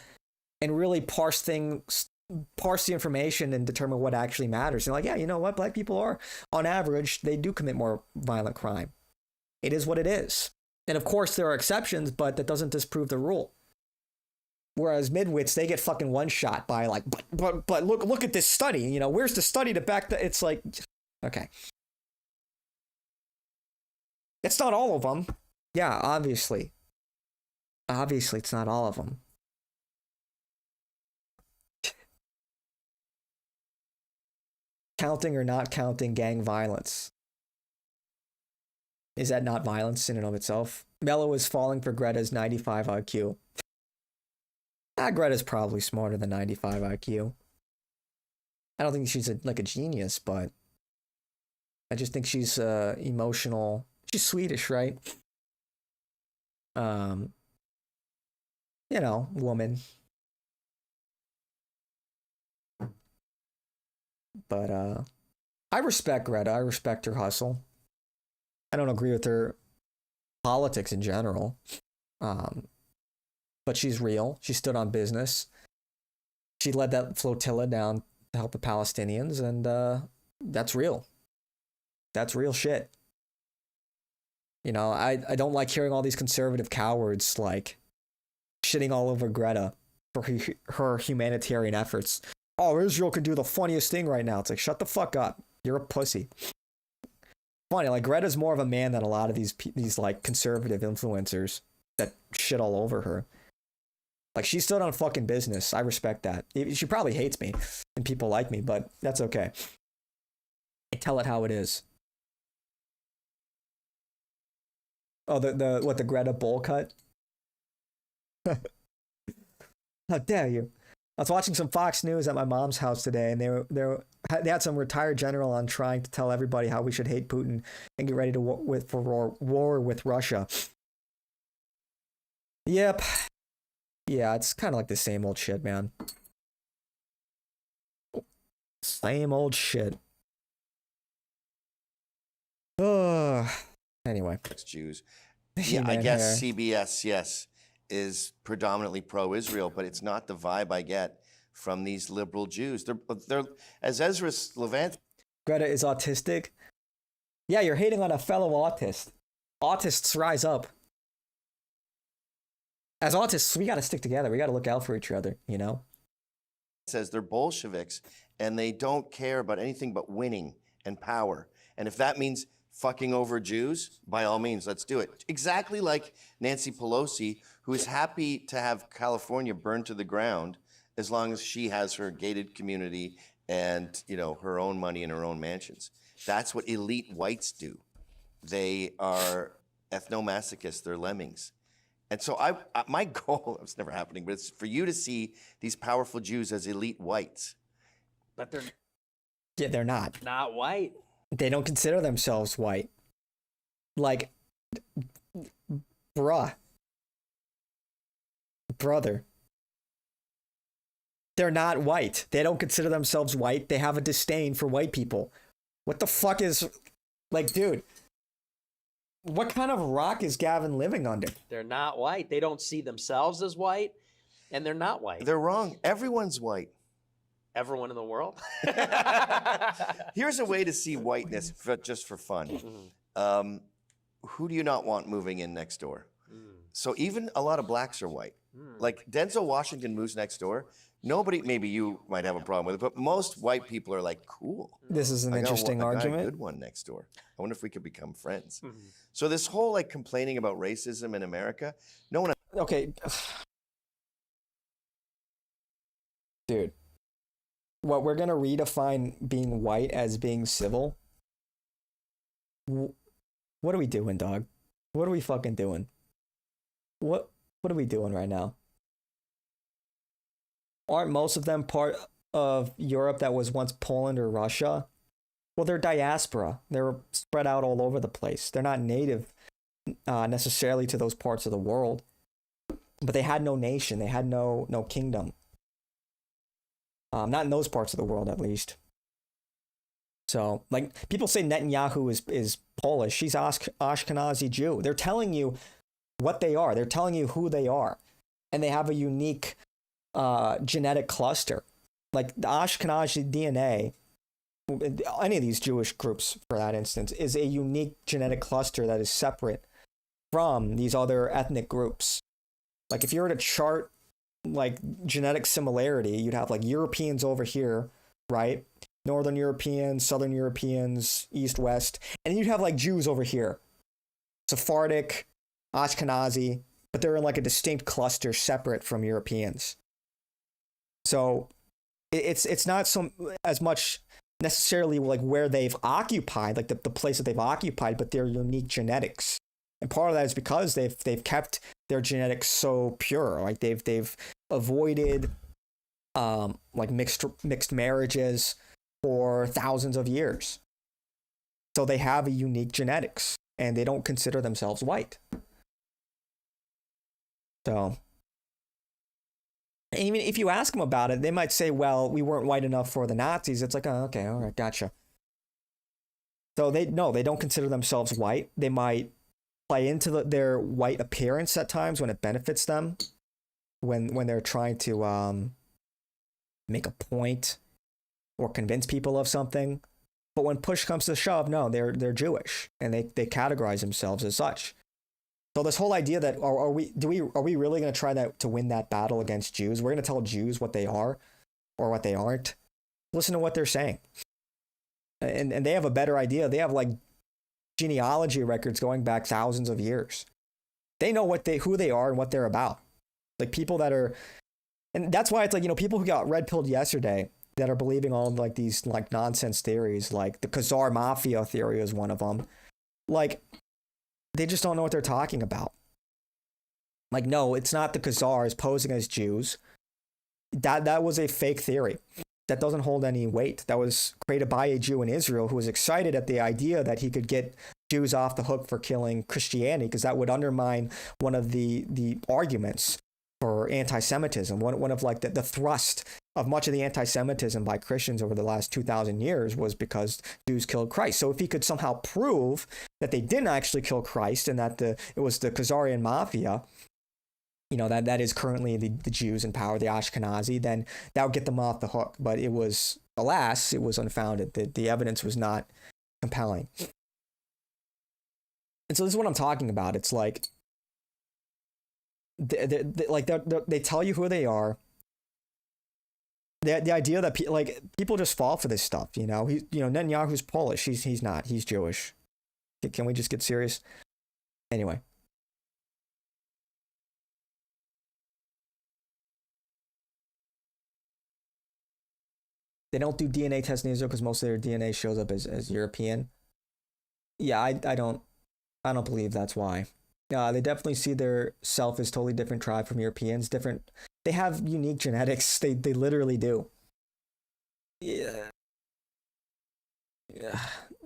and really parse the information and determine what actually matters. And like, yeah, you know what? Black people are, on average, they do commit more violent crime. It is what it is. And of course, there are exceptions, but that doesn't disprove the rule. Whereas midwits, they get fucking one shot by like, but look at this study. You know, where's the study to back that? It's like, okay. It's not all of them. Yeah, obviously. Obviously, it's not all of them. Counting or not counting gang violence. Is that not violence in and of itself? Mello is falling for Greta's 95 IQ. Greta's probably smarter than 95 IQ. I don't think she's like a genius, but I just think she's emotional. She's Swedish, right? You know, woman. But I respect Greta. I respect her hustle. I don't agree with her politics in general. But she's real. She stood on business. She led that flotilla down to help the Palestinians, and that's real. That's real shit. You know, I don't like hearing all these conservative cowards like shitting all over Greta for her humanitarian efforts. Oh, Israel can do the funniest thing right now. It's like, shut the fuck up. You're a pussy. Funny, like Greta's more of a man than a lot of these like conservative influencers that shit all over her. Like, she stood on fucking business. I respect that. She probably hates me and people like me, but that's okay. I tell it how it is. Oh, the Greta bowl cut? How dare you? I was watching some Fox News at my mom's house today, and they had some retired general on trying to tell everybody how we should hate Putin and get ready to war with Russia. Yep. Yeah, it's kind of like the same old shit, man. Same old shit. Anyway. Jews. Yeah, I guess CBS, yes, is predominantly pro-Israel, but it's not the vibe I get from these liberal Jews. They're as Ezra Levant. Greta is autistic. Yeah, you're hating on a fellow autist. Autists rise up. As autists, we got to stick together. We got to look out for each other, you know? Says they're Bolsheviks and they don't care about anything but winning and power. And if that means fucking over Jews, by all means, let's do it. Exactly like Nancy Pelosi, who is happy to have California burned to the ground as long as she has her gated community and, you know, her own money and her own mansions. That's what elite whites do. They are ethnomasochists. They're lemmings. And so my goal, it's never happening, but it's for you to see these powerful Jews as elite whites. But they're... Yeah, they're not. Not white. They don't consider themselves white. Like, brother. They're not white. They don't consider themselves white. They have a disdain for white people. What the fuck is... Like, dude... What kind of rock is Gavin living under? They're not white. They don't see themselves as white, and they're not white. They're wrong. Everyone's white. Everyone in the world? Here's a way to see whiteness just for fun. Who do you not want moving in next door? So even a lot of blacks are white. Like Denzel Washington moves next door. Nobody, maybe you might have a problem with it, but most white people are like, cool. This is an I got interesting I got a argument. good one next door. I wonder if we could become friends. So this whole like complaining about racism in America, no one. Okay. Dude. What we're going to redefine being white as being civil? What are we doing, dog? What are we fucking doing? What are we doing right now? Aren't most of them part of Europe that was once Poland or Russia? Well, they're diaspora. They're spread out all over the place. They're not native necessarily to those parts of the world, but they had no nation. They had no kingdom. Not in those parts of the world, at least. So, like, people say Netanyahu is Polish. He's Ashkenazi Jew. They're telling you what they are. They're telling you who they are. And they have a unique genetic cluster. Like, the Ashkenazi DNA, any of these Jewish groups, for that instance, is a unique genetic cluster that is separate from these other ethnic groups. Like, if you were to chart like genetic similarity, you'd have like Europeans over here, right? Northern Europeans, Southern Europeans, East, West, and you'd have like Jews over here, Sephardic, Ashkenazi, but they're in like a distinct cluster separate from Europeans. So it's not so as much necessarily like where they've occupied, like the place that they've occupied, but their unique genetics. And part of that is because they've kept their genetics so pure. Like they've avoided like mixed marriages for thousands of years. So they have a unique genetics and they don't consider themselves white. So, and even if you ask them about it, they might say, well, we weren't white enough for the Nazis. It's like, oh, okay, all right, gotcha. So they don't consider themselves white. They might play into their white appearance at times when it benefits them, when they're trying to make a point or convince people of something. But when push comes to shove, no, they're Jewish and they categorize themselves as such. So this whole idea that are we really going to try to win that battle against Jews? We're going to tell Jews what they are or what they aren't. Listen to what they're saying, and they have a better idea. They have like genealogy records going back thousands of years. They know who they are and what they're about. Like people that are, and that's why it's like, people who got red pilled yesterday that are believing all of like these like nonsense theories, like the Khazar Mafia theory is one of them. Like they just don't know what they're talking about. Like, no, it's not the Khazars posing as Jews. That was a fake theory. That doesn't hold any weight. That was created by a Jew in Israel who was excited at the idea that he could get Jews off the hook for killing Christianity, because that would undermine one of the arguments for anti-Semitism. One of like the thrust of much of the anti-Semitism by Christians over the last 2,000 years was because Jews killed Christ. So if he could somehow prove that they didn't actually kill Christ and that it was the Khazarian Mafia, that is currently the Jews in power, the Ashkenazi, then that would get them off the hook. But it was, alas, it was unfounded. The evidence was not compelling. And so this is what I'm talking about. It's like, they tell you who they are. The idea that people just fall for this stuff, Netanyahu's Polish. He's not. He's Jewish. Can we just get serious? Anyway. They don't do DNA tests in Israel because most of their DNA shows up as European. Yeah, I don't believe that's why. They definitely see their self as totally different tribe from Europeans. Different. They have unique genetics. They literally do. Yeah.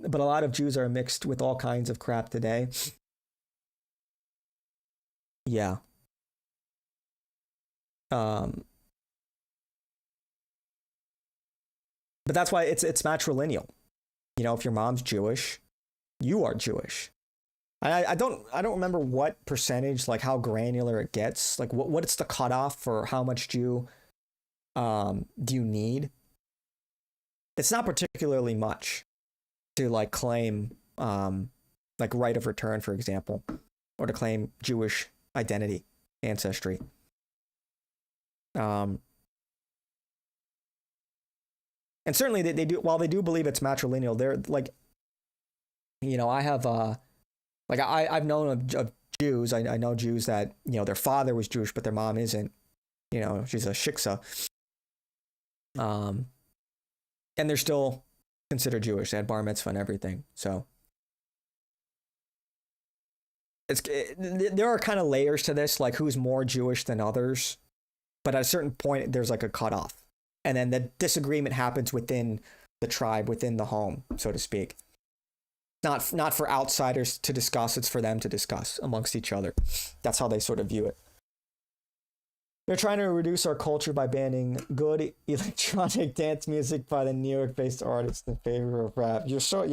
But a lot of Jews are mixed with all kinds of crap today. Yeah. But that's why it's matrilineal. If your mom's Jewish, you are Jewish. I don't remember what percentage, like how granular it gets, like what's the cutoff for how much Jew do you need? It's not particularly much to like claim like right of return, for example, or to claim Jewish identity, ancestry. And certainly they do, while they do believe it's matrilineal, they're like, I have, I've known of Jews. I know Jews that, their father was Jewish, but their mom isn't, she's a shiksa. And they're still considered Jewish. They had bar mitzvah and everything. So there are kind of layers to this, like who's more Jewish than others. But at a certain point, there's like a cutoff. And then the disagreement happens within the tribe, within the home, so to speak. Not for outsiders to discuss, it's for them to discuss amongst each other. That's how they sort of view it. They're trying to reduce our culture by banning good electronic dance music by the New York-based artists in favor of rap. You're so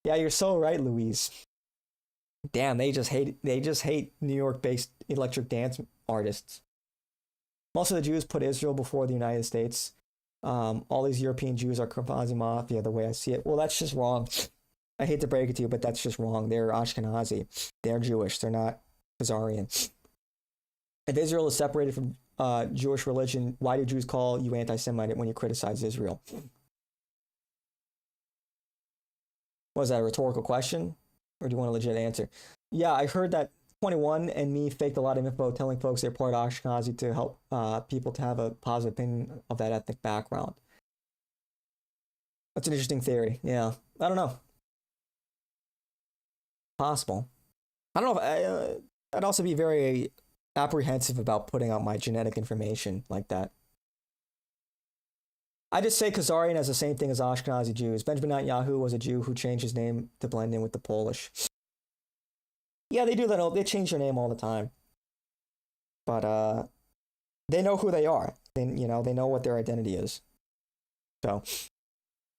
you're so right, Louise. Damn, they just hate New York-based electric dance artists. Most of the Jews put Israel before the United States. All these European Jews are quasi mafia, the way I see it. Well, that's just wrong. I hate to break it to you, but that's just wrong. They're Ashkenazi. They're Jewish. They're not Khazarian. If Israel is separated from Jewish religion, why do Jews call you anti-Semite when you criticize Israel? Was that a rhetorical question? Or do you want a legit answer? Yeah, I heard that 21 and me faked a lot of info telling folks they're part Ashkenazi to help people to have a positive opinion of that ethnic background. That's an interesting theory. Yeah, I don't know. Possible. I don't know if I'd also be very apprehensive about putting out my genetic information like that. I just say Khazarian as the same thing as Ashkenazi Jews. Benjamin Netanyahu was a Jew who changed his name to blend in with the Polish. Yeah, they do that. They change their name all the time. But they know who they are. They know what their identity is. So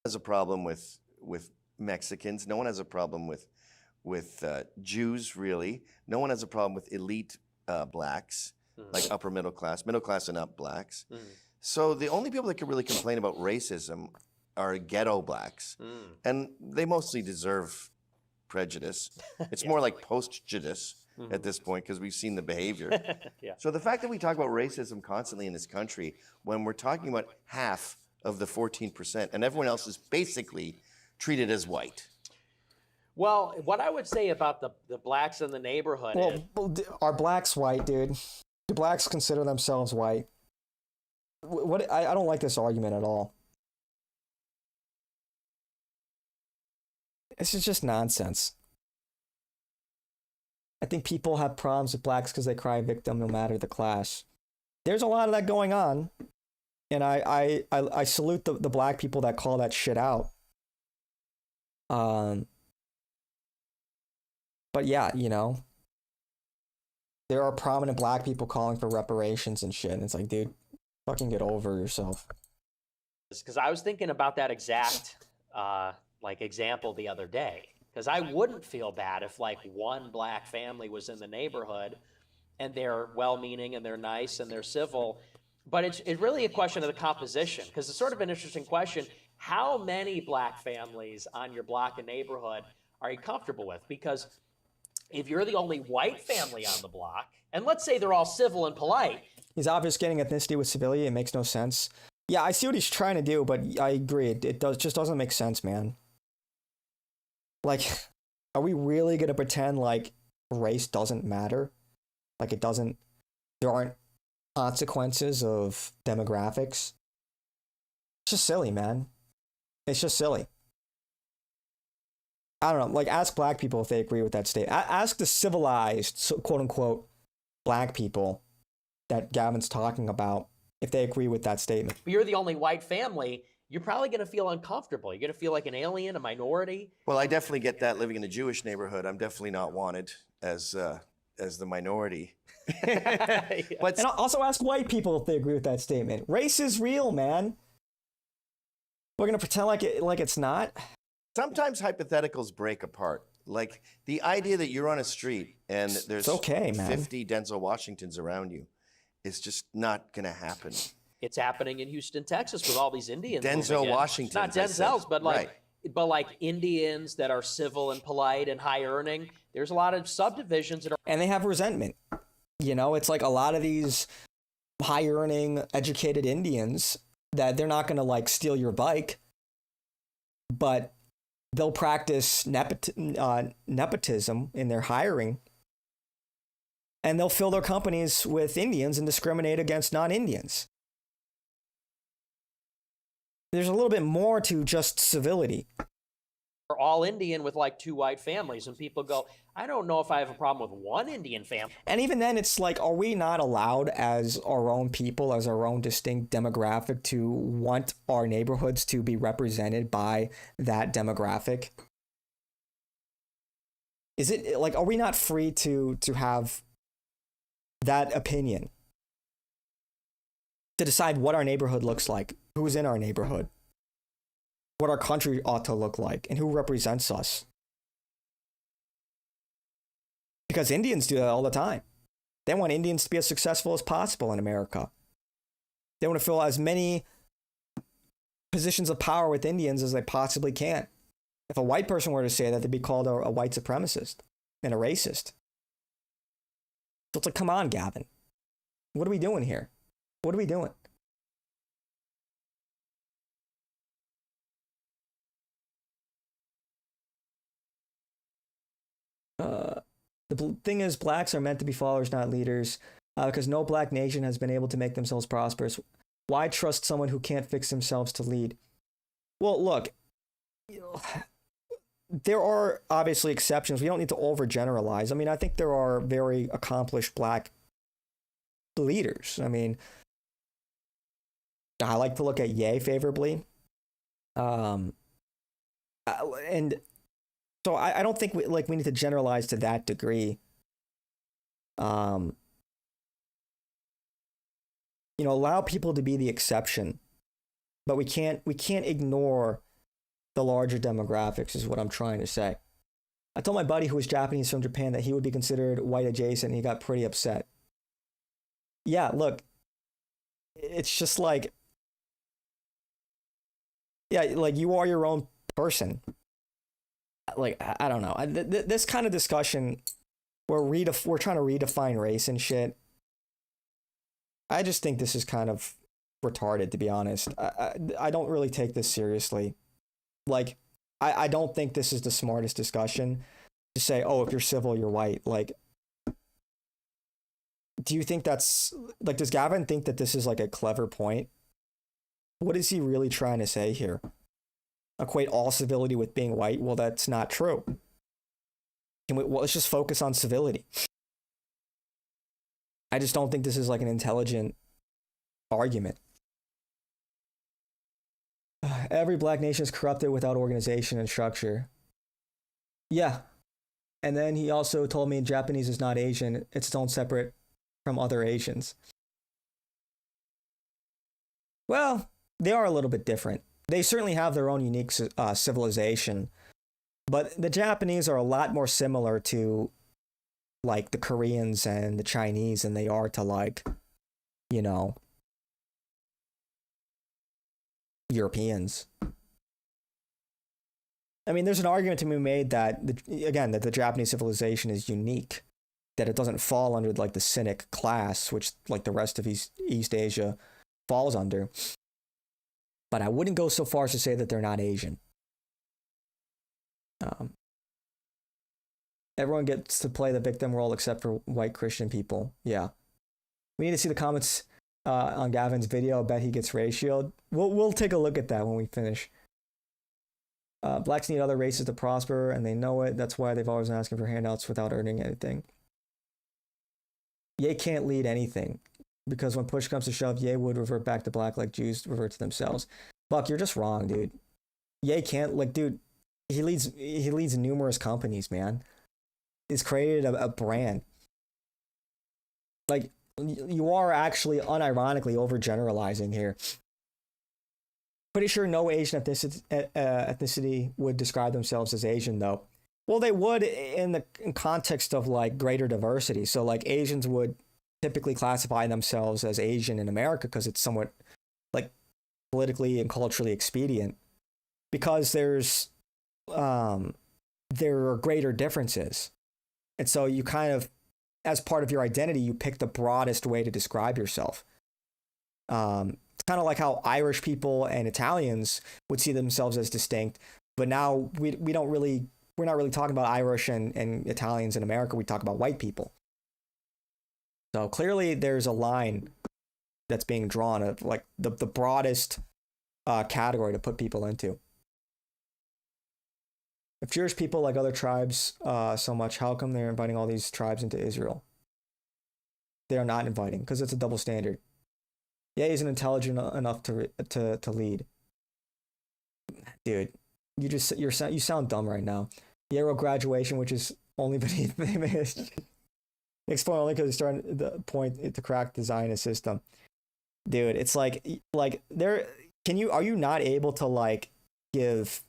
has a problem with Mexicans. No one has a problem with Jews, really. No one has a problem with elite blacks, like upper middle class and up blacks. So the only people that can really complain about racism are ghetto blacks. And they mostly deserve prejudice. It's more like post-judice at this point because we've seen the behavior. So the fact that we talk about racism constantly in this country when we're talking about half of the 14% and everyone else is basically treated as white. Well, what I would say about the blacks in the neighborhood are blacks white, dude? Do blacks consider themselves white? I don't like this argument at all. This is just nonsense. I think people have problems with blacks because they cry victim no matter the class. There's a lot of that going on. And I salute the black people that call that shit out. But yeah, there are prominent black people calling for reparations and shit. And it's like, dude, fucking get over yourself. Because I was thinking about that exact example the other day. Because I wouldn't feel bad if one black family was in the neighborhood and they're well-meaning and they're nice and they're civil. But it's really a question of the composition. Because it's sort of an interesting question. How many black families on your block and neighborhood are you comfortable with? Because if you're the only white family on the block, and let's say they're all civil and polite. He's obfuscating ethnicity with civility. It makes no sense. Yeah, I see what he's trying to do, but I agree. It just doesn't make sense, man. Like, are we really going to pretend like race doesn't matter? Like there aren't consequences of demographics? It's just silly, man. It's just silly. I don't know, ask black people if they agree with that statement. Ask the civilized, quote unquote, black people that Gavin's talking about if they agree with that statement. If you're the only white family, you're probably going to feel uncomfortable. You're going to feel like an alien, a minority. Well, I definitely get that living in a Jewish neighborhood. I'm definitely not wanted as the minority. But and also ask white people if they agree with that statement. Race is real, man. We're going to pretend like it's not. Sometimes hypotheticals break apart. Like the idea that you're on a street and there's 50 Denzel Washingtons around you is just not going to happen. It's happening in Houston, Texas with all these Indians. Denzel Washington. Not Denzel's, but like Indians that are civil and polite and high earning. There's a lot of subdivisions that are. And they have resentment. It's like a lot of these high earning, educated Indians that they're not going to like steal your bike, but they'll practice nepotism in their hiring, and they'll fill their companies with Indians and discriminate against non-Indians. There's a little bit more to just civility. We're all Indian with like 2 white families, and people go, I don't know if I have a problem with one Indian family. And even then, it's like, are we not allowed as our own people, as our own distinct demographic, to want our neighborhoods to be represented by that demographic? Is it like, are we not free to have that opinion? To decide what our neighborhood looks like, who's in our neighborhood, what our country ought to look like, and who represents us. Because Indians do that all the time. They want Indians to be as successful as possible in America. They want to fill as many positions of power with Indians as they possibly can. If a white person were to say that, they'd be called a white supremacist and a racist. So it's like, come on, Gavin. What are we doing here? What are we doing? The thing is, blacks are meant to be followers, not leaders, because no black nation has been able to make themselves prosperous. Why trust someone who can't fix themselves to lead? Well, look, there are obviously exceptions. We don't need to overgeneralize. I mean, I think there are very accomplished black leaders. I mean, I like to look at Ye favorably. And so I don't think we need to generalize to that degree. You know, allow people to be the exception, but we can't ignore the larger demographics, is what I'm trying to say. I told my buddy who was Japanese from Japan that he would be considered white adjacent, and he got pretty upset. Yeah, look, it's just like, yeah, like you are your own person. Like, I don't know. This kind of discussion where we're trying to redefine race and shit, I just think this is kind of retarded, to be honest. I don't really take this seriously. Like, I don't think this is the smartest discussion to say, oh, if you're civil, you're white. Like, do you think that's, like, does Gavin think that this is like a clever point? What is he really trying to say here? Equate all civility with being white? Well, that's not true. Let's just focus on civility. I just don't think this is like an intelligent argument. Every black nation is corrupted without organization and structure. Yeah. And then he also told me Japanese is not Asian. It's its own separate from other Asians. Well, they are a little bit different. They certainly have their own unique civilization, but the Japanese are a lot more similar to like the Koreans and the Chinese than they are to, like, you know, Europeans. I mean, there's an argument to be made that, that the Japanese civilization is unique, that it doesn't fall under like the Sinic class, which like the rest of East Asia falls under. But I wouldn't go so far as to say that they're not Asian. Everyone gets to play the victim role except for white Christian people. Yeah. We need to see the comments on Gavin's video. I bet he gets ratioed. We'll take a look at that when we finish. Blacks need other races to prosper, and they know it. That's why they've always been asking for handouts without earning anything. Ye can't lead anything, because when push comes to shove, Ye would revert back to black like Jews revert to themselves. Buck, you're just wrong, dude. Ye can't, like, dude, he leads numerous companies, man. He's created a brand. Like, you are actually unironically overgeneralizing here. Pretty sure no Asian ethnicity would describe themselves as Asian, though. Well, they would in context of like greater diversity. So like Asians would typically classify themselves as Asian in America because it's somewhat like politically and culturally expedient, because there are greater differences. And so you kind of, as part of your identity, you pick the broadest way to describe yourself. kind of like how Irish people and Italians would see themselves as distinct, but now we're not really talking about Irish and Italians in America. We talk about white people. So clearly there's a line that's being drawn of like the broadest category to put people into. If Jewish people like other tribes so much, how come they're inviting all these tribes into Israel? They are not inviting because it's a double standard. Yeah, he's intelligent enough to lead. Dude, you sound dumb right now. Yale graduation, which is only beneath explain only because he's starting the point to crack the Zionist system. Dude, it's like there. Are you not able to like give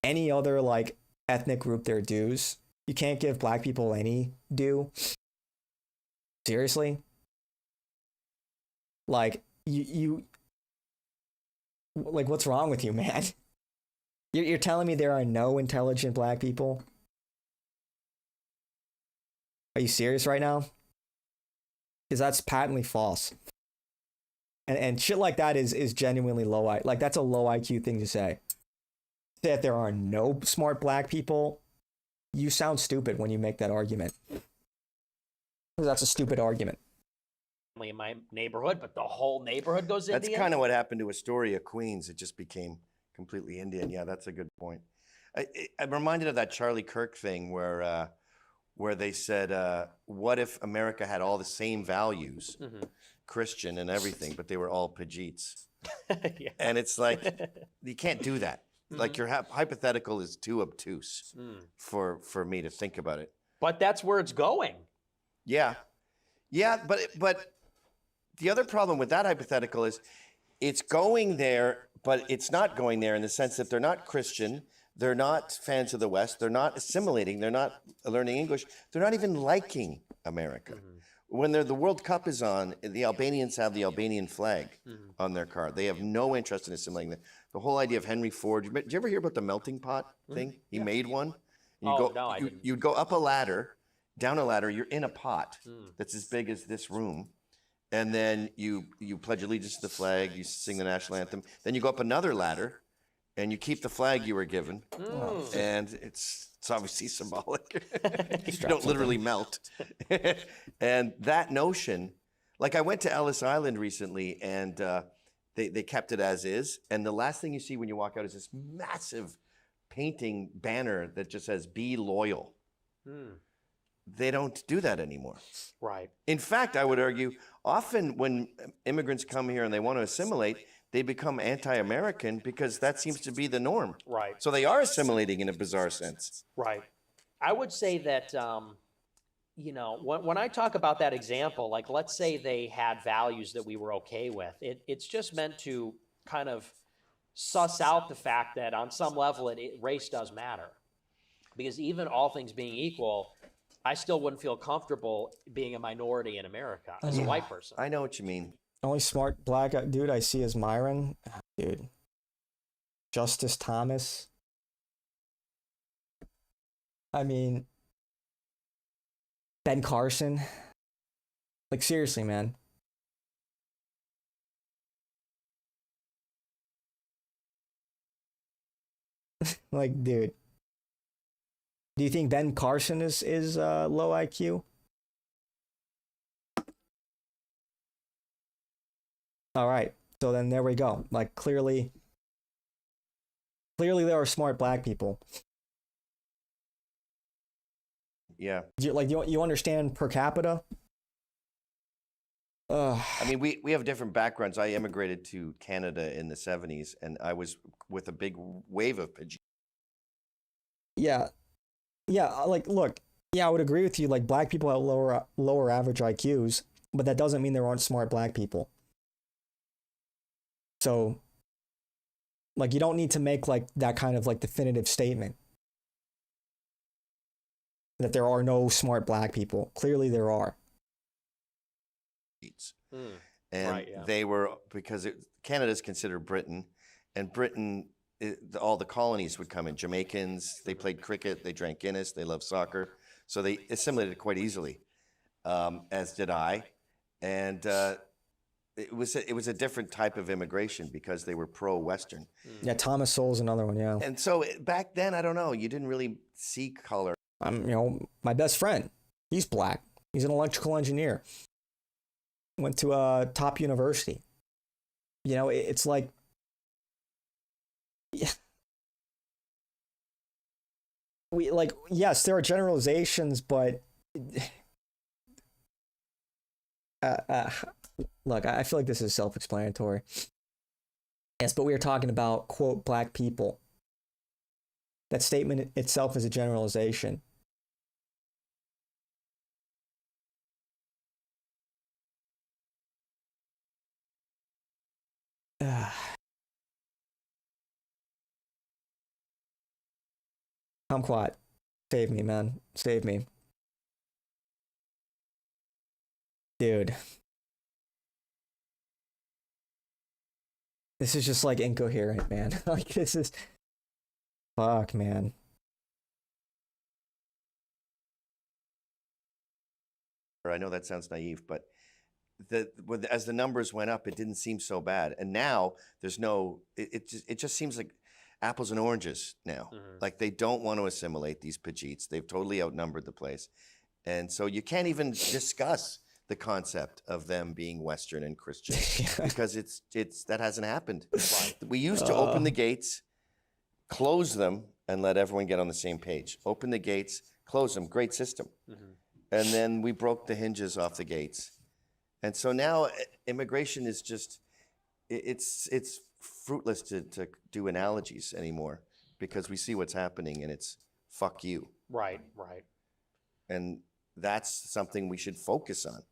any other like ethnic group their dues? You can't give black people any due. Seriously? Like you like what's wrong with you, man? You're telling me there are no intelligent black people? Are you serious right now? Because that's patently false. And shit like that is genuinely like that's a low IQ thing to say. That there are no smart black people, you sound stupid when you make that argument. That's a stupid argument. In my neighborhood, but the whole neighborhood goes Indian. That's kind of what happened to Astoria, Queens. It just became completely Indian. Yeah, that's a good point. I'm reminded of that Charlie Kirk thing where they said, what if America had all the same values, Christian and everything, but they were all Pajeets? Yeah. And it's like, you can't do that. Like your hypothetical is too obtuse for me to think about it. But that's where it's going. Yeah. Yeah, but the other problem with that hypothetical is it's going there, but it's not going there in the sense that they're not Christian, they're not fans of the West, they're not assimilating, they're not learning English, they're not even liking America. When the World Cup is on, the Albanians have the Albanian flag on their car. They have no interest in assimilating. The whole idea of Henry Ford. Did you ever hear about the melting pot thing? He made one. No, I didn't. You'd go up a ladder, down a ladder, you're in a pot that's as big as this room. And then you pledge allegiance to the flag, you sing the national anthem. Then you go up another ladder, and you keep the flag you were given. And it's obviously symbolic. You don't literally melt. And that notion, like I went to Ellis Island recently, and they kept it as is. And the last thing you see when you walk out is this massive painting banner that just says, "Be loyal." They don't do that anymore. Right. In fact, I would argue, often when immigrants come here and they want to assimilate, they become anti-American because that seems to be the norm. Right. So they are assimilating in a bizarre sense. Right. I would say that, when I talk about that example, like let's say they had values that we were okay with, it's just meant to kind of suss out the fact that on some level race does matter. Because even all things being equal, I still wouldn't feel comfortable being a minority in America as a white person. I know what you mean. Only smart black dude I see is Myron. Dude. Justice Thomas. I mean, Ben Carson. Like, seriously, man. Like, dude. Do you think Ben Carson is low IQ? All right. So then there we go. Like clearly there are smart black people. Yeah. You understand per capita? I mean, we have different backgrounds. I immigrated to Canada in the 70s, and I was with a big wave of Pidgin. Yeah. Yeah, like, look, yeah, I would agree with you. Like, black people have lower average IQs, but that doesn't mean there aren't smart black people. So, like, you don't need to make, like, that kind of, like, definitive statement that there are no smart black people. Clearly there are. And Right, yeah. they were, because Canada's considered Britain, and Britain, all the colonies would come in. Jamaicans, they played cricket, they drank Guinness, they loved soccer. So they assimilated quite easily, as did I. And it was a different type of immigration because they were pro-Western. Yeah, Thomas Sowell's another one. Yeah. And so back then, I don't know, you didn't really see color. My best friend, he's black. He's an electrical engineer. Went to a top university. It's like, yeah. Yes, there are generalizations, but look, I feel like this is self-explanatory. Yes, but we are talking about, quote, black people. That statement itself is a generalization. Kumquat, save me, man. Save me. Dude. This is just like incoherent, man. Like this is fuck, man. I know that sounds naive, but as the numbers went up, it didn't seem so bad. And now there's no. It just seems like apples and oranges now. Like they don't want to assimilate these Pajeets. They've totally outnumbered the place, and so you can't even discuss the concept of them being Western and Christian because it's that hasn't happened. We used to open the gates, close them, and let everyone get on the same page. Open the gates, close them. Great system. And then we broke the hinges off the gates. And so now immigration is just, it's fruitless to do analogies anymore because we see what's happening and it's fuck you. Right. And that's something we should focus on.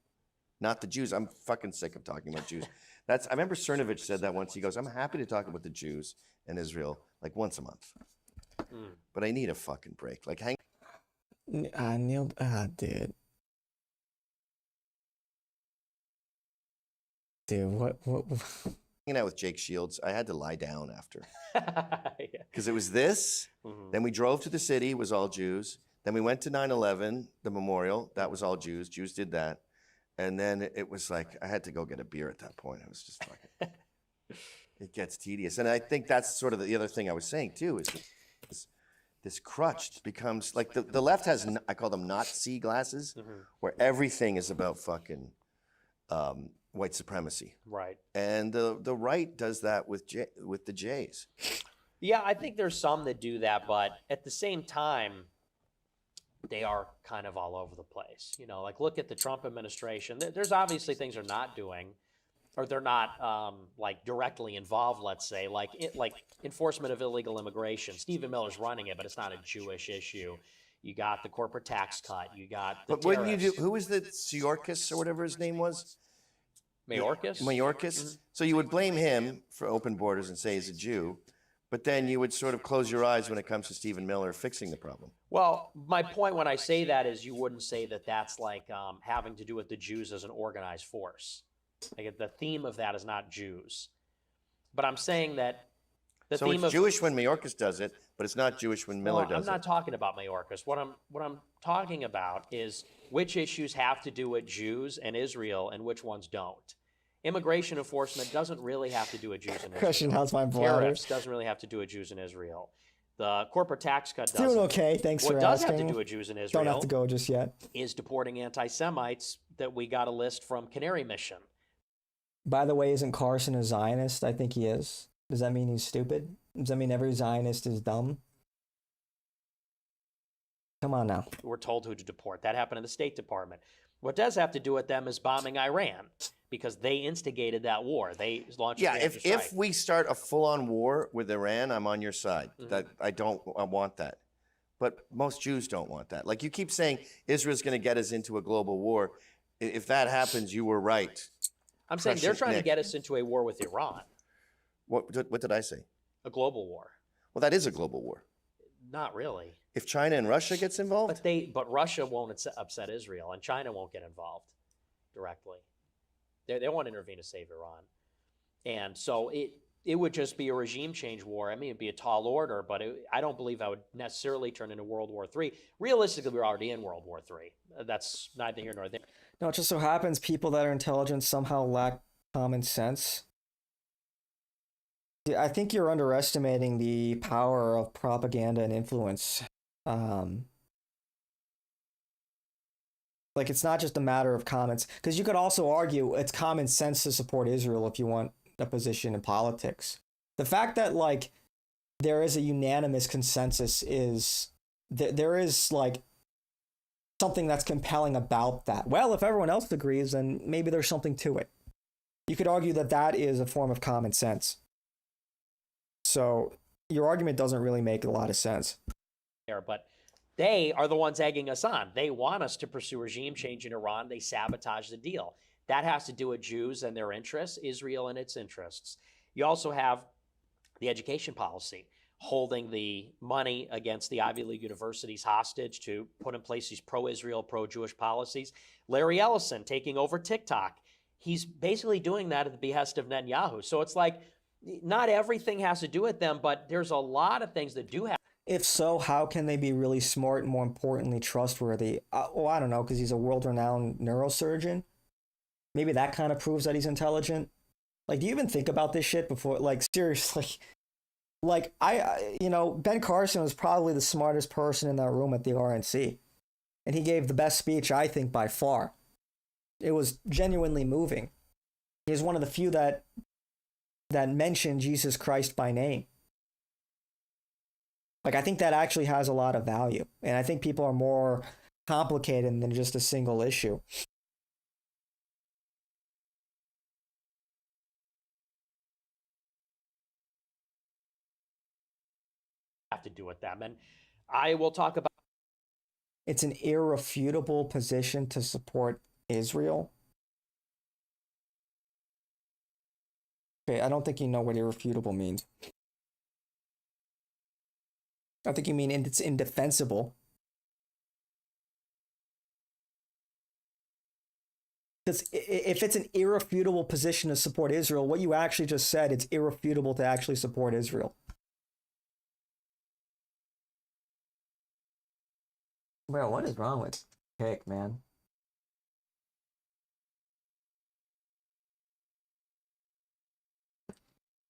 Not the Jews. I'm fucking sick of talking about Jews. I remember Cernovich said that once. He goes, I'm happy to talk about the Jews and Israel like once a month. But I need a fucking break. Like hang. Neil, dude, what? Hanging out with Jake Shields, I had to lie down after. Because it was this. Then we drove to the city, it was all Jews. Then we went to 9/11, the memorial, that was all Jews. Jews did that. And then it was like, I had to go get a beer at that point. It was just fucking, it gets tedious. And I think that's sort of the other thing I was saying too, is this crutch becomes, like the left has, I call them Nazi glasses, where everything is about fucking white supremacy. Right. And the right does that with the Jays. Yeah, I think there's some that do that, but at the same time, they are kind of all over the place. Like look at the Trump administration. There's obviously things they're not doing, or they're not like directly involved. Let's say like enforcement of illegal immigration. Stephen Miller's running it, but it's not a Jewish issue. You got the corporate tax cut. You got the But what do you do? Who was the Siorkis or whatever his name was? Mayorkas? Mayorkas. So you would blame him for open borders and say he's a Jew, but then you would sort of close your eyes when it comes to Stephen Miller fixing the problem. Well, my point when I say that is you wouldn't say that that's like having to do with the Jews as an organized force. Like the theme of that is not Jews. But I'm saying that the so theme it's of Jewish when Mayorkas does it, but it's not Jewish when Miller does it. I'm not talking about Mayorkas. What I'm talking about is which issues have to do with Jews and Israel and which ones don't. Immigration enforcement doesn't really have to do with Jews and Israel. Christian, how's my bladder? Tariffs doesn't really have to do with Jews and Israel. The corporate tax cut doesn't. Doing okay, thanks for asking. What does have to do with Jews and Israel Don't have to go just yet. Is deporting anti-Semites that we got a list from Canary Mission. By the way, isn't Carson a Zionist? I think he is. Does that mean he's stupid? Does that mean every Zionist is dumb? Come on now. We're told who to deport. That happened in the State Department. What does have to do with them is bombing Iran because they instigated that war. They launched. Yeah, if we start a full-on war with Iran, I'm on your side. That I want that. But most Jews don't want that. Like you keep saying, Israel's going to get us into a global war. If that happens, you were right. I'm saying they're trying to get us into a war with Iran. What did I say? A global war. Well, that is a global war. Not really. If China and Russia gets involved? But Russia won't upset Israel, and China won't get involved directly. They won't intervene to save Iran. And so it would just be a regime change war. I mean, it'd be a tall order, but I don't believe I would necessarily turn into World War III. Realistically, we're already in World War III. That's neither here nor there. No, it just so happens people that are intelligent somehow lack common sense. I think you're underestimating the power of propaganda and influence. Like, it's not just a matter of comments, because you could also argue it's common sense to support Israel if you want a position in politics. The fact that, like, there is a unanimous consensus is there is, like, something that's compelling about that. Well, if everyone else agrees, then maybe there's something to it. You could argue that that is a form of common sense. So your argument doesn't really make a lot of sense. But they are the ones egging us on. They want us to pursue regime change in Iran. They sabotage the deal. That has to do with Jews and their interests, Israel and its interests. You also have the education policy, holding the money against the Ivy League universities hostage to put in place these pro-Israel, pro-Jewish policies. Larry Ellison taking over TikTok. He's basically doing that at the behest of Netanyahu. So it's like, not everything has to do with them, but there's a lot of things that do have. If so, how can they be really smart and, more importantly, trustworthy? Well, I don't know, because he's a world-renowned neurosurgeon. Maybe that kind of proves that he's intelligent. Like, do you even think about this shit before? Like, seriously. Like, Ben Carson was probably the smartest person in that room at the RNC. And he gave the best speech, I think, by far. It was genuinely moving. He was one of the few that mentioned Jesus Christ by name. Like, I think that actually has a lot of value. And I think people are more complicated than just a single issue. Have to do with them. And I will talk about. It's an irrefutable position to support Israel. Okay, I don't think you know what irrefutable means. I think you mean it's indefensible. Because if it's an irrefutable position to support Israel, what you actually just said, it's irrefutable to actually support Israel. Bro, what is wrong with Kick, man?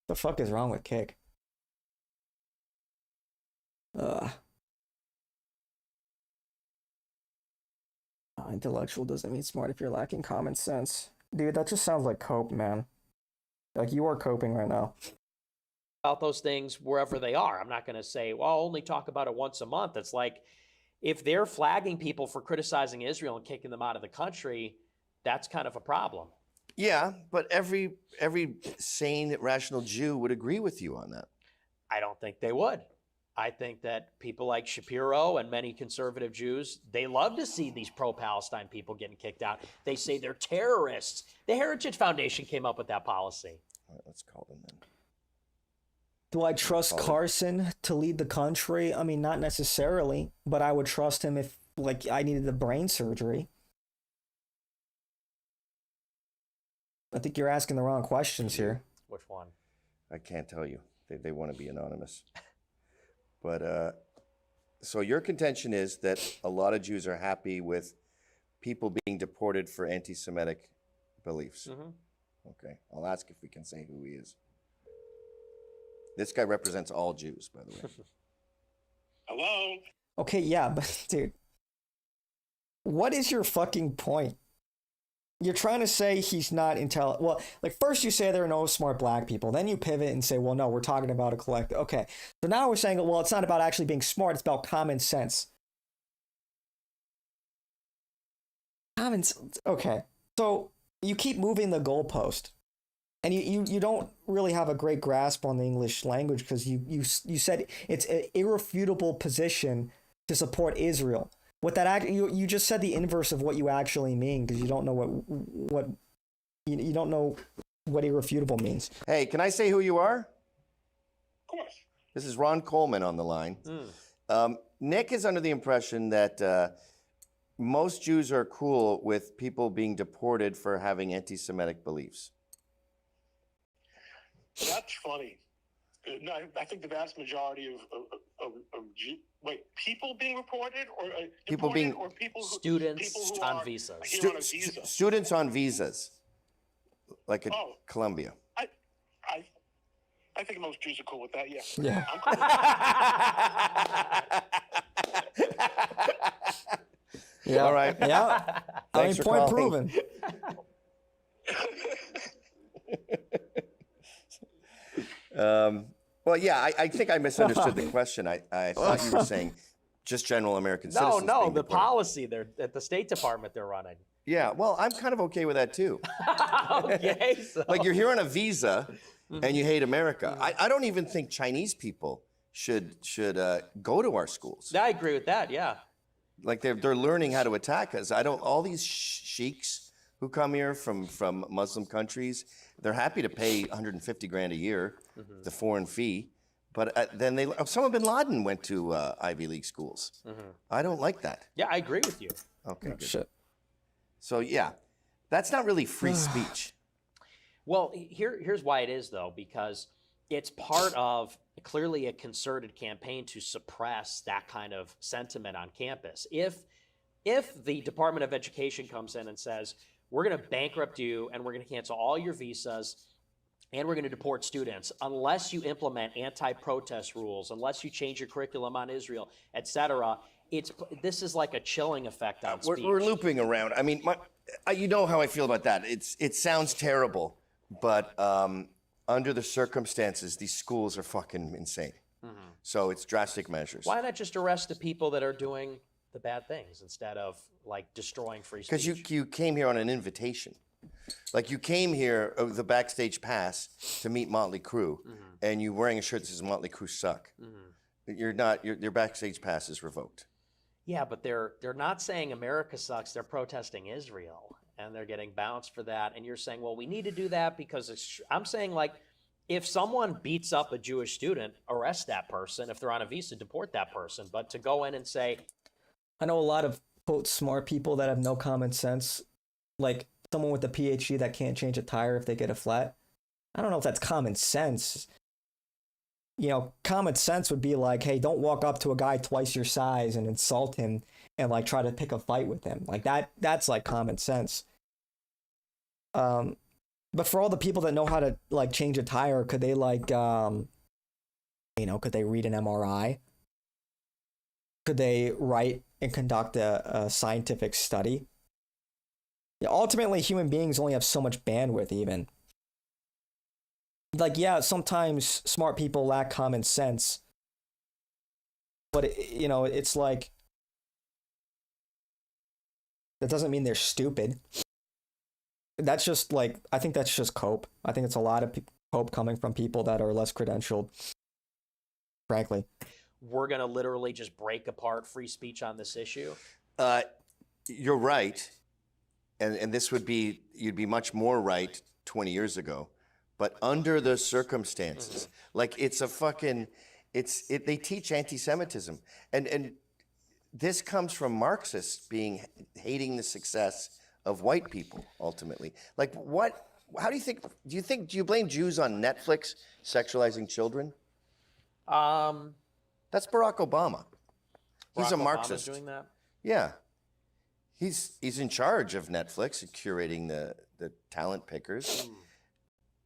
The fuck is wrong with Kick? Intellectual doesn't mean smart if you're lacking common sense. Dude, that just sounds like cope, man. Like, you are coping right now. About those things wherever they are. I'm not going to say, well, I'll only talk about it once a month. It's like, if they're flagging people for criticizing Israel and kicking them out of the country, that's kind of a problem. Yeah, but every sane, rational Jew would agree with you on that. I don't think they would. I think that people like Shapiro and many conservative Jews, they love to see these pro-Palestine people getting kicked out. They say they're terrorists. The Heritage Foundation came up with that policy. All right, let's call them then. Do I trust Carson to lead the country? I mean, not necessarily, but I would trust him if, like, I needed a brain surgery. I think you're asking the wrong questions here. Which one? I can't tell you. They want to be anonymous. But, so your contention is that a lot of Jews are happy with people being deported for anti-Semitic beliefs. Mm-hmm. Okay, I'll ask if we can say who he is. This guy represents all Jews, by the way. Hello? Okay, yeah, but dude, what is your fucking point? You're trying to say he's not intelligent. Well, like, first you say there are no smart black people. Then you pivot and say, well, no, we're talking about a collective. Okay, so now we're saying, well, it's not about actually being smart. It's about common sense. Common sense. Okay, so you keep moving the goalpost. And you don't really have a great grasp on the English language because you said it's an irrefutable position to support Israel. What that you just said the inverse of what you actually mean because you don't know what you don't know what irrefutable means. Hey, can I say who you are? Of course. This is Ron Coleman on the line. Nick is under the impression that most Jews are cool with people being deported for having anti-Semitic beliefs. That's funny. No, I think the vast majority of people being reported or People being or people who, students people who on are visas. here on a visa. Students on visas. like Colombia. I think most Jews are cool with that. Yeah. Yeah. Yeah. All right. Yeah. Thanks for point calling. proven. Well, yeah, I think I misunderstood the question. I thought you were saying just general American citizens. No, being the deported. policy they're at the State Department they're running. Yeah, well, I'm kind of okay with that too. Okay, so. Like you're here on a visa, and you hate America. I don't even think Chinese people should go to our schools. I agree with that. Yeah. Like they're learning how to attack us. All these sheiks who come here from Muslim countries, they're happy to pay 150 grand a year, the foreign fee. But then Osama bin Laden went to Ivy League schools. I don't like that. Yeah, I agree with you. Okay, good. Shit. So yeah, that's not really free speech. Well, here's why it is though, because it's part of clearly a concerted campaign to suppress that kind of sentiment on campus. If the Department of Education comes in and says, we're going to bankrupt you and we're going to cancel all your visas and we're going to deport students unless you implement anti-protest rules, unless you change your curriculum on Israel, etc. This is like a chilling effect on speech. We're looping around. I mean, you know how I feel about that. It sounds terrible, but under the circumstances, these schools are fucking insane. So it's drastic measures. Why not just arrest the people that are doing the bad things instead of like destroying free speech? Because you came here on an invitation. Like you came here with the backstage pass to meet Motley Crue, and you wearing a shirt that says Motley Crue suck. You're not. Your backstage pass is revoked. Yeah, but they're not saying America sucks. They're protesting Israel, and they're getting bounced for that. And you're saying, well, we need to do that because I'm saying, like, if someone beats up a Jewish student, arrest that person. If they're on a visa, deport that person. But to go in and say, I know a lot of quote smart people that have no common sense, like someone with a PhD that can't change a tire if they get a flat. I don't know if that's common sense. You know, common sense would be like, hey, don't walk up to a guy twice your size and insult him and like try to pick a fight with him. Like that's like common sense. But for all the people that know how to like change a tire, could they like, could they read an MRI? Could they write and conduct a scientific study? Yeah, ultimately, human beings only have so much bandwidth even. Like, yeah, sometimes smart people lack common sense. But, it's like, that doesn't mean they're stupid. That's just like, I think that's just cope. I think it's a lot of cope coming from people that are less credentialed, frankly. We're going to literally just break apart free speech on this issue? You're right. And this would be, you'd be much more right 20 years ago. But under the circumstances, like it's a fucking, they teach anti-Semitism. And this comes from Marxists hating the success of white people, ultimately. Like how do you blame Jews on Netflix sexualizing children? That's Barack Obama. He's a Marxist. Doing that? Yeah. He's in charge of Netflix and curating the talent pickers.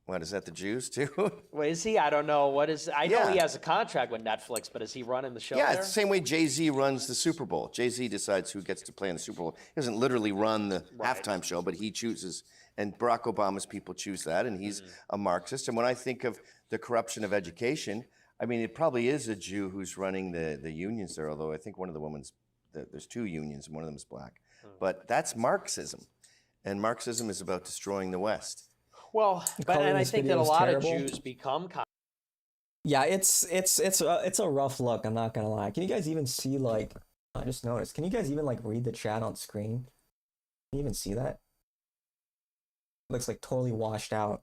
What, is that the Jews too? Well, is he? I don't know. I know he has a contract with Netflix, but is he running the show there? It's the same way Jay-Z runs the Super Bowl. Jay-Z decides who gets to play in the Super Bowl. He doesn't literally run the halftime show, but he chooses. And Barack Obama's people choose that, and he's a Marxist. And when I think of the corruption of education, I mean, it probably is a Jew who's running the unions there, although I think one of the women's, there's two unions, and one of them is black. But that's Marxism. And Marxism is about destroying the West. Well, and I think that a lot of Jews become. Yeah, it's a rough look. I'm not gonna lie. Can you guys even see like? I just noticed. Can you guys even like read the chat on screen? Can you even see that? It looks like totally washed out.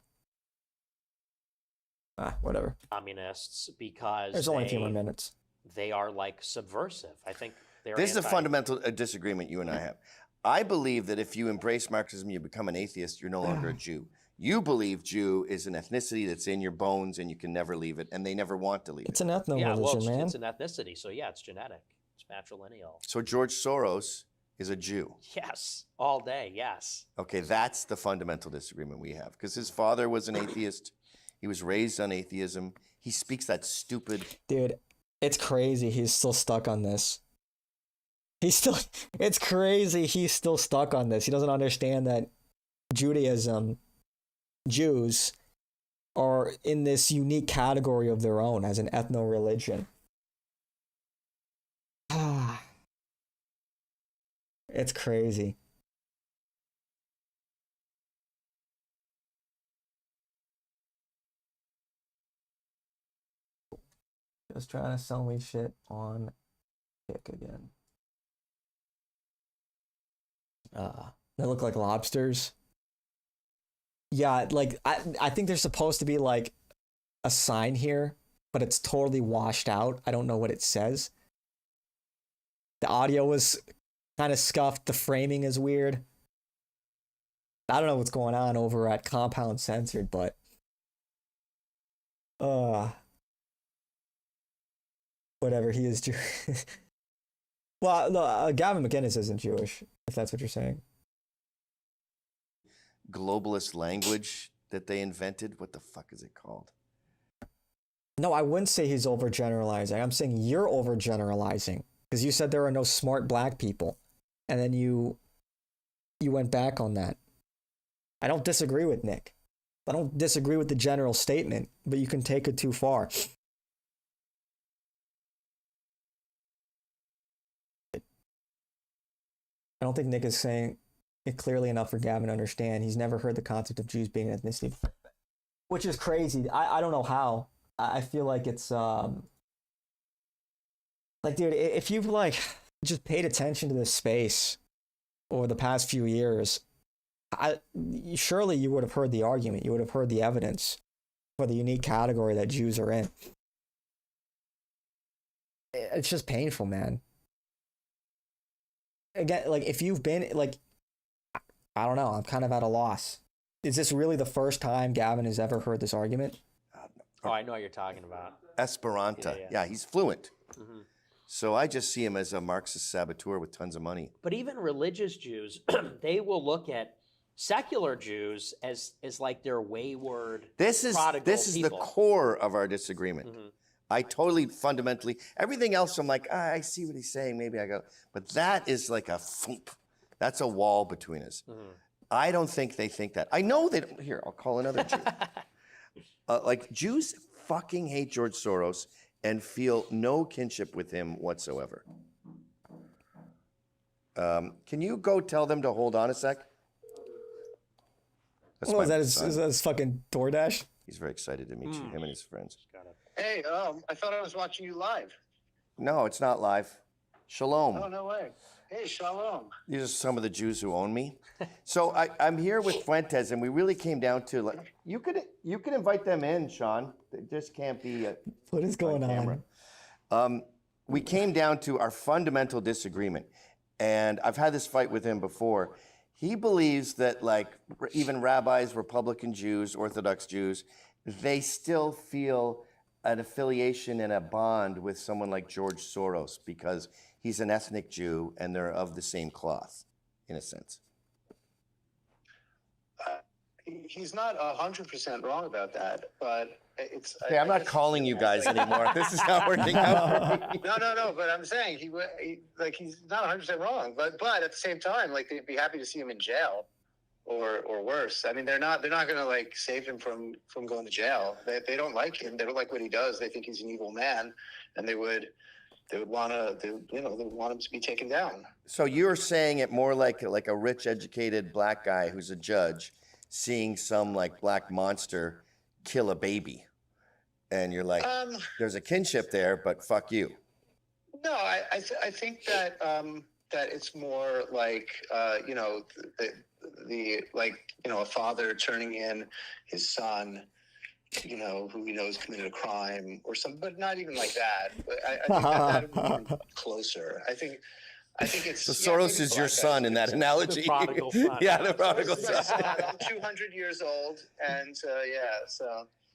Whatever. Communists, because there's only a few more minutes. They are like subversive. I think they're. This is a fundamental disagreement you and I have. I believe that if you embrace Marxism, you become an atheist. You're no longer a Jew. You believe Jew is an ethnicity that's in your bones and you can never leave it, and they never want to leave it. It's an ethno religion, man. It's an ethnicity, so yeah, it's genetic. It's matrilineal. So George Soros is a Jew. Yes, all day, yes. Okay, that's the fundamental disagreement we have. Because his father was an atheist. He was raised on atheism. He speaks that stupid... Dude, it's crazy he's still stuck on this. It's crazy he's still stuck on this. He doesn't understand that Judaism, Jews, are in this unique category of their own as an ethno-religion. It's crazy. Just trying to sell me shit on Kick again. They look like lobsters. Yeah, like I think there's supposed to be like a sign here, but it's totally washed out. I don't know what it says. The audio was kind of scuffed. The framing is weird. I don't know what's going on over at Compound Censored, but whatever, he is Jewish. Well, no, Gavin McInnes isn't Jewish, if that's what you're saying. Globalist language that they invented. What the fuck is it called? No, I wouldn't say he's overgeneralizing. I'm saying you're overgeneralizing because you said there are no smart black people, and then you went back on that. I don't disagree with Nick. I don't disagree with the general statement, but you can take it too far. I don't think Nick is saying it clearly enough for Gavin to understand. He's never heard the concept of Jews being an ethnicity, which is crazy. I don't know how. I feel like it's like, dude, if you've like just paid attention to this space over the past few years, surely you would have heard the argument. You would have heard the evidence for the unique category that Jews are in. It's just painful, man. Again, like, if you've been, like, I don't know, I'm kind of at a loss. Is this really the first time Gavin has ever heard this argument? Oh, I know what you're talking about. Esperanto. Yeah, he's fluent. Mm-hmm. So I just see him as a Marxist saboteur with tons of money. But even religious Jews, they will look at secular Jews as like their wayward, this is the core of our disagreement. Mm-hmm. I totally fundamentally, everything else I'm like, I see what he's saying, maybe I go, but that is like a thump. That's a wall between us. Mm-hmm. I don't think they think that. I know they don't. Here, I'll call another Jew. Like, Jews fucking hate George Soros and feel no kinship with him whatsoever. Can you go tell them to hold on a sec? Is that his fucking DoorDash? He's very excited to meet you, him and his friends. Hey, I thought I was watching you live. No, it's not live. Shalom. Oh, no way. Hey, shalom. These are some of the Jews who own me. So I'm here with Fuentes, and we really came down to, like, you could invite them in, Sean. They just can't be. What is going on? We came down to our fundamental disagreement, and I've had this fight with him before. He believes that, like, even rabbis, Republican Jews, Orthodox Jews, they still feel an affiliation and a bond with someone like George Soros because he's an ethnic Jew and they're of the same cloth, in a sense. He's not 100% wrong about that, but it's. Okay, I'm not calling you guys anymore. This is not working out for me. No. But I'm saying he's not 100% wrong. But at the same time, like, they'd be happy to see him in jail, or worse. I mean, they're not going to, like, save him from going to jail. They don't like him. They don't like what he does. They think he's an evil man, and they would want him to be taken down. So you're saying it more like a rich, educated black guy who's a judge seeing some, like, black monster kill a baby, and you're like, there's a kinship there, but fuck you. No, I think that that it's more like a father turning in his son, who he knows committed a crime or something, but not even like that. But I think that would be even closer. I think it's. So Soros is your son in that analogy. The prodigal son. Yeah, the prodigal son. I'm 200 years old, and so.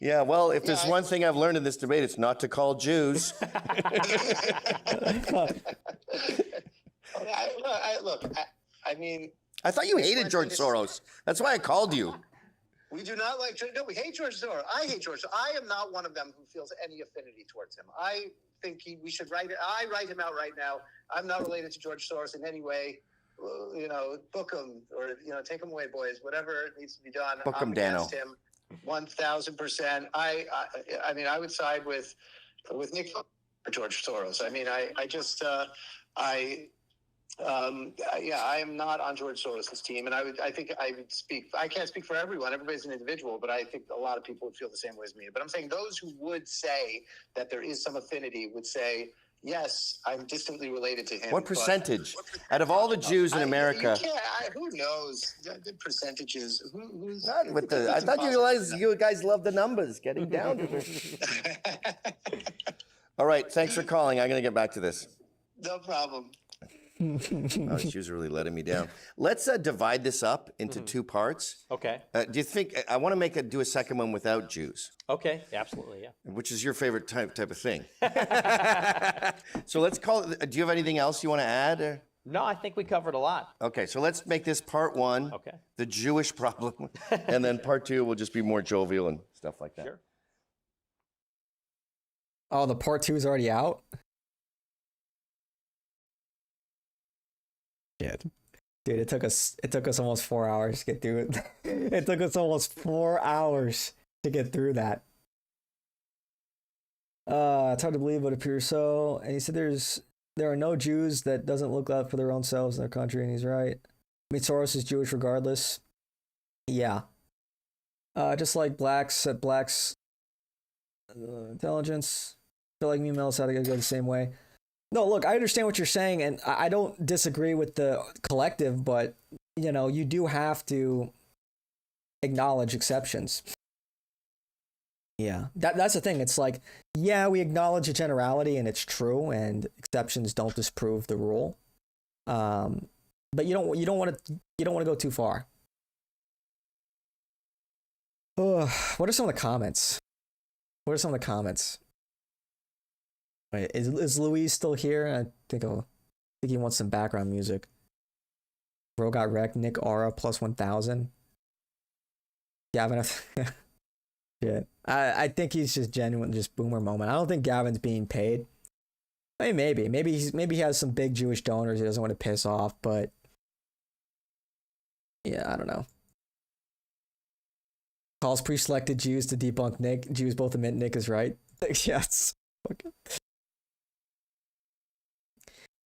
Yeah, well, if there's one thing I've learned in this debate, it's not to call Jews. I mean, I thought you hated George Soros. That's why I called you. we do not like. No, we hate George Soros. I hate George. I am not one of them who feels any affinity towards him. I think we should write it. I write him out right now. I'm not related to George Soros in any way. Book him or take him away, boys. Whatever needs to be done. Book him, I'm Dano. against him, 1,000%. I mean, I would side with Nick or George Soros. I mean, I am not on George Soros's team, and I think I would speak. I can't speak for everyone. Everybody's an individual, but I think a lot of people would feel the same way as me. But I'm saying those who would say that there is some affinity would say, yes, I'm distantly related to him. What percentage? Out of all the Jews in America? Who knows? The percentages. Who's not with the? I thought you guys love the numbers. Getting down to it. All right. Thanks for calling. I'm gonna get back to this. No problem. Oh, these Jews are really letting me down. Let's divide this up into two parts. Okay. Do you think I want to do a second one without Jews? Okay, absolutely, yeah. Which is your favorite type of thing? So let's call it. Do you have anything else you want to add? Or? No, I think we covered a lot. Okay, so let's make this part one. Okay. The Jewish problem, and then part two will just be more jovial and stuff like that. Sure. Oh, the part 2 is already out? Yeah. Dude, it took us almost 4 hours to get through it. It took us almost 4 hours to get through that. It's hard to believe, but it appears so. And he said there are no Jews that doesn't look out for their own selves in their country, and he's right. I mean, Soros is Jewish regardless. Yeah. Just like blacks intelligence. I feel like females had to go the same way. No, look, I understand what you're saying, and I don't disagree with the collective, but, you do have to acknowledge exceptions. Yeah, that's the thing. It's like, yeah, we acknowledge a generality, and it's true, and exceptions don't disprove the rule. But you don't want to go too far. What are some of the comments? Wait, is Louise still here? I think he wants some background music. Bro got wrecked. Nick Aura plus 1,000. Gavin, shit. I think he's just genuine, just boomer moment. I don't think Gavin's being paid. I mean, maybe he has some big Jewish donors he doesn't want to piss off, but yeah, I don't know. Calls pre-selected Jews to debunk Nick. Jews both admit Nick is right. Yes. Okay.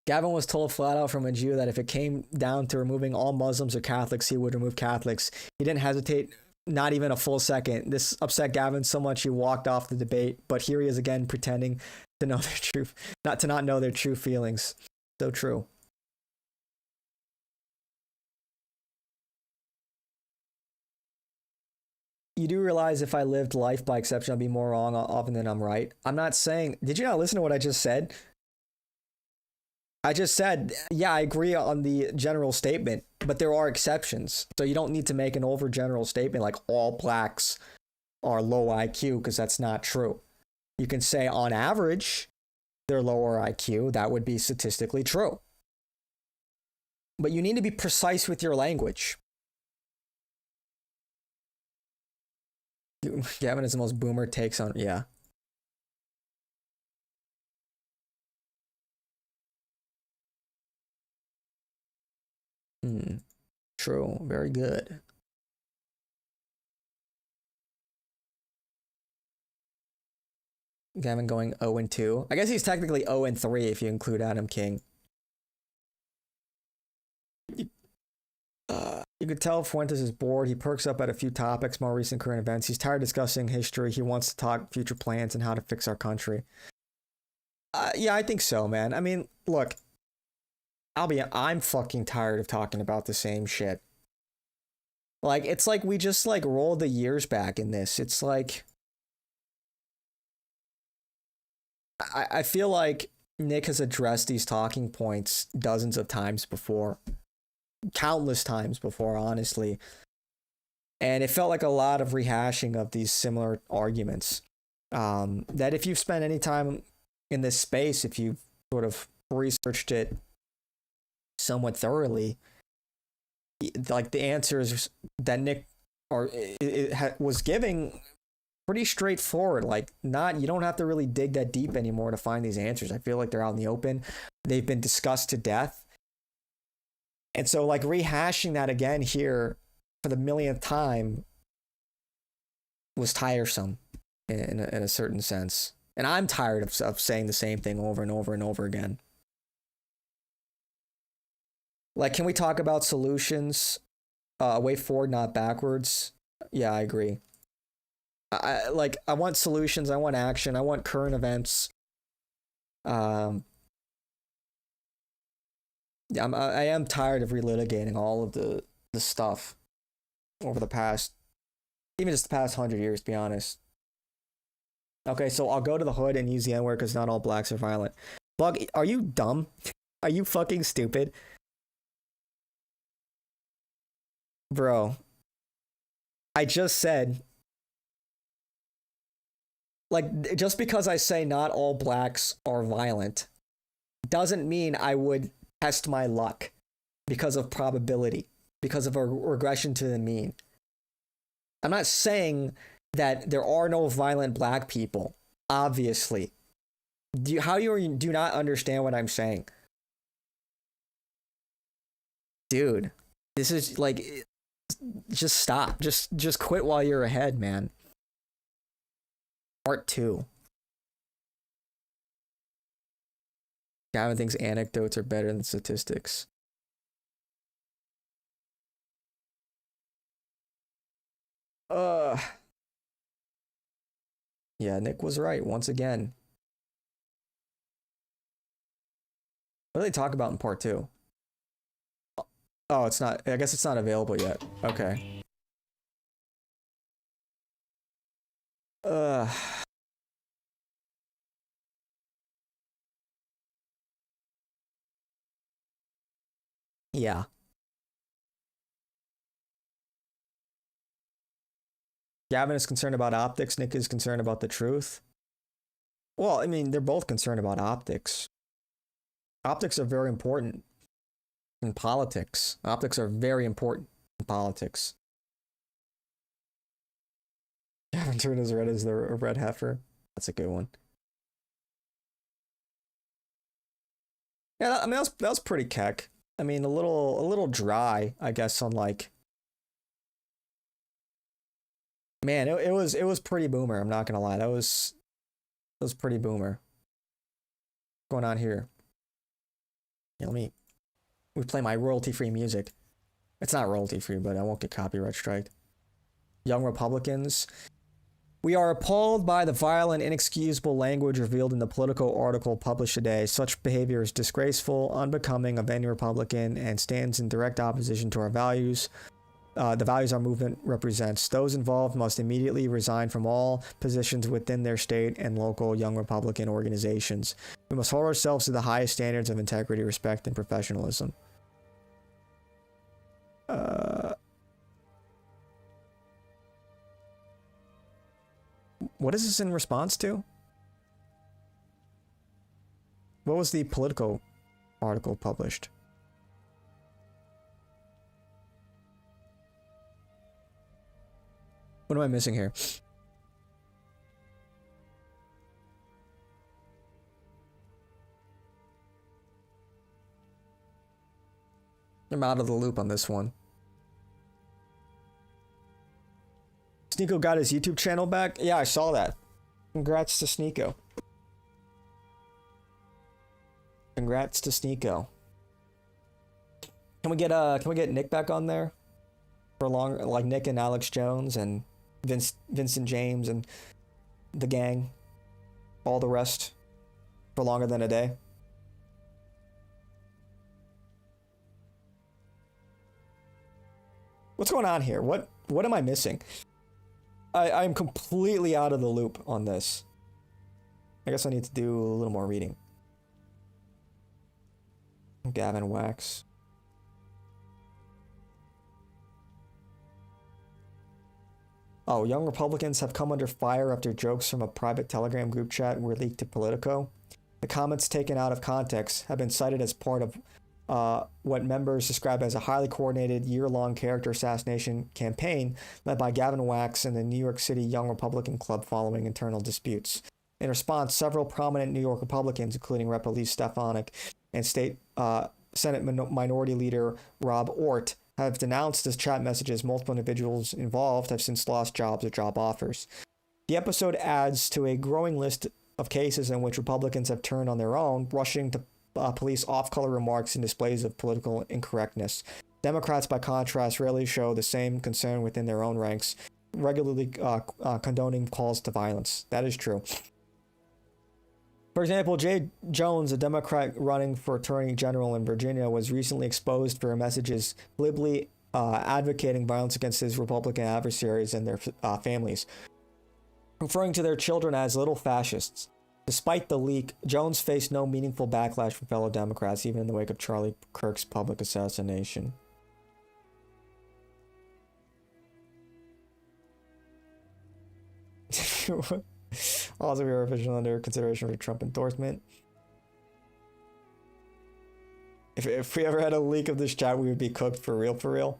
Gavin was told flat out from a Jew that if it came down to removing all Muslims or Catholics, he would remove Catholics. He didn't hesitate, not even a full second. This upset Gavin so much he walked off the debate, but here he is again pretending to know their truth, not know their true feelings. So true. You do realize if I lived life by exception, I'd be more wrong often than I'm right. I'm not saying, did you not listen to what I just said? I just said, yeah, I agree on the general statement, but there are exceptions. So you don't need to make an overgeneral statement like all blacks are low IQ, because that's not true. You can say on average, they're lower IQ. That would be statistically true. But you need to be precise with your language. Gavin is the most boomer takes on, yeah. True. Very good. Gavin going 0-2. I guess he's technically 0-3 if you include Adam King. You could tell Fuentes is bored. He perks up at a few topics, more recent current events. He's tired of discussing history. He wants to talk future plans and how to fix our country. Yeah, I think so, man. I mean, look, I'm fucking tired of talking about the same shit. Like, it's like we just, like, rolled the years back in this. It's like, I feel like Nick has addressed these talking points dozens of times before. Countless times before, honestly. And it felt like a lot of rehashing of these similar arguments. That if you've spent any time in this space, if you've sort of researched it somewhat thoroughly, like the answers that Nick was giving pretty straightforward. Like, you don't have to really dig that deep anymore to find these answers. I feel like they're out in the open. They've been discussed to death. And so, like, rehashing that again here for the millionth time was tiresome in a certain sense. And I'm tired of saying the same thing over and over and over again. Like, can we talk about solutions? Way forward, not backwards. Yeah, I agree. I want solutions. I want action. I want current events. I am tired of relitigating all of the stuff over the past, even just the past 100 years, to be honest. Okay, so I'll go to the hood and use the N-word because not all blacks are violent. Bug, are you dumb? Are you fucking stupid? Bro, I just said, like, just because I say not all blacks are violent doesn't mean I would test my luck because of probability, because of a regression to the mean. I'm not saying that there are no violent black people, obviously. How you do not understand what I'm saying? Dude, this is like, just stop. Just quit while you're ahead, man. Part 2. Gavin thinks anecdotes are better than statistics. Yeah, Nick was right once again. What do they talk about in part 2? Oh, it's not. I guess it's not available yet. Okay. Yeah. Gavin is concerned about optics. Nick is concerned about the truth. Well, I mean, they're both concerned about optics. Optics are very important in politics. Optics are very important in politics. Gavin turned as red as the red heifer. That's a good one. Yeah, I mean, that was pretty keck. I mean, a little dry, I guess, on like. Man, it was pretty boomer. I'm not gonna lie, that was pretty boomer. What's going on here? Yeah, we play my royalty-free music. It's not royalty-free, but I won't get copyright striked. Young Republicans. We are appalled by the vile and inexcusable language revealed in the Politico article published today. Such behavior is disgraceful, unbecoming of any Republican, and stands in direct opposition to our values. The values our movement represents. Those involved must immediately resign from all positions within their state and local Young Republican organizations. We must hold ourselves to the highest standards of integrity, respect, and professionalism. What is this in response to? What was the Politico article published? What am I missing here? I'm out of the loop on this one. Sneeko got his YouTube channel back? Yeah, I saw that. Congrats to Sneeko. Congrats to Sneeko. Can we get Nick back on there? For long, like Nick and Alex Jones and Vincent James and the gang, all the rest, for longer than a day. What's going on here? What am I missing? I'm completely out of the loop on this. I guess I need to do a little more reading. Gavin Wax. Oh, young Republicans have come under fire after jokes from a private Telegram group chat were leaked to Politico. The comments taken out of context have been cited as part of what members describe as a highly coordinated year-long character assassination campaign led by Gavin Wax and the New York City Young Republican Club following internal disputes. In response, several prominent New York Republicans, including Rep. Elise Stefanik and State Senate Minority Leader Rob Ort, have denounced the chat messages. Multiple individuals involved have since lost jobs or job offers. The episode adds to a growing list of cases in which Republicans have turned on their own, rushing to police off-color remarks and displays of political incorrectness. Democrats, by contrast, rarely show the same concern within their own ranks, regularly condoning calls to violence. That is true. For example, Jay Jones, a Democrat running for Attorney General in Virginia, was recently exposed for messages glibly advocating violence against his Republican adversaries and their families, referring to their children as little fascists. Despite the leak, Jones faced no meaningful backlash from fellow Democrats, even in the wake of Charlie Kirk's public assassination. Also, we are officially under consideration for Trump endorsement. If we ever had a leak of this chat, we would be cooked for real, for real.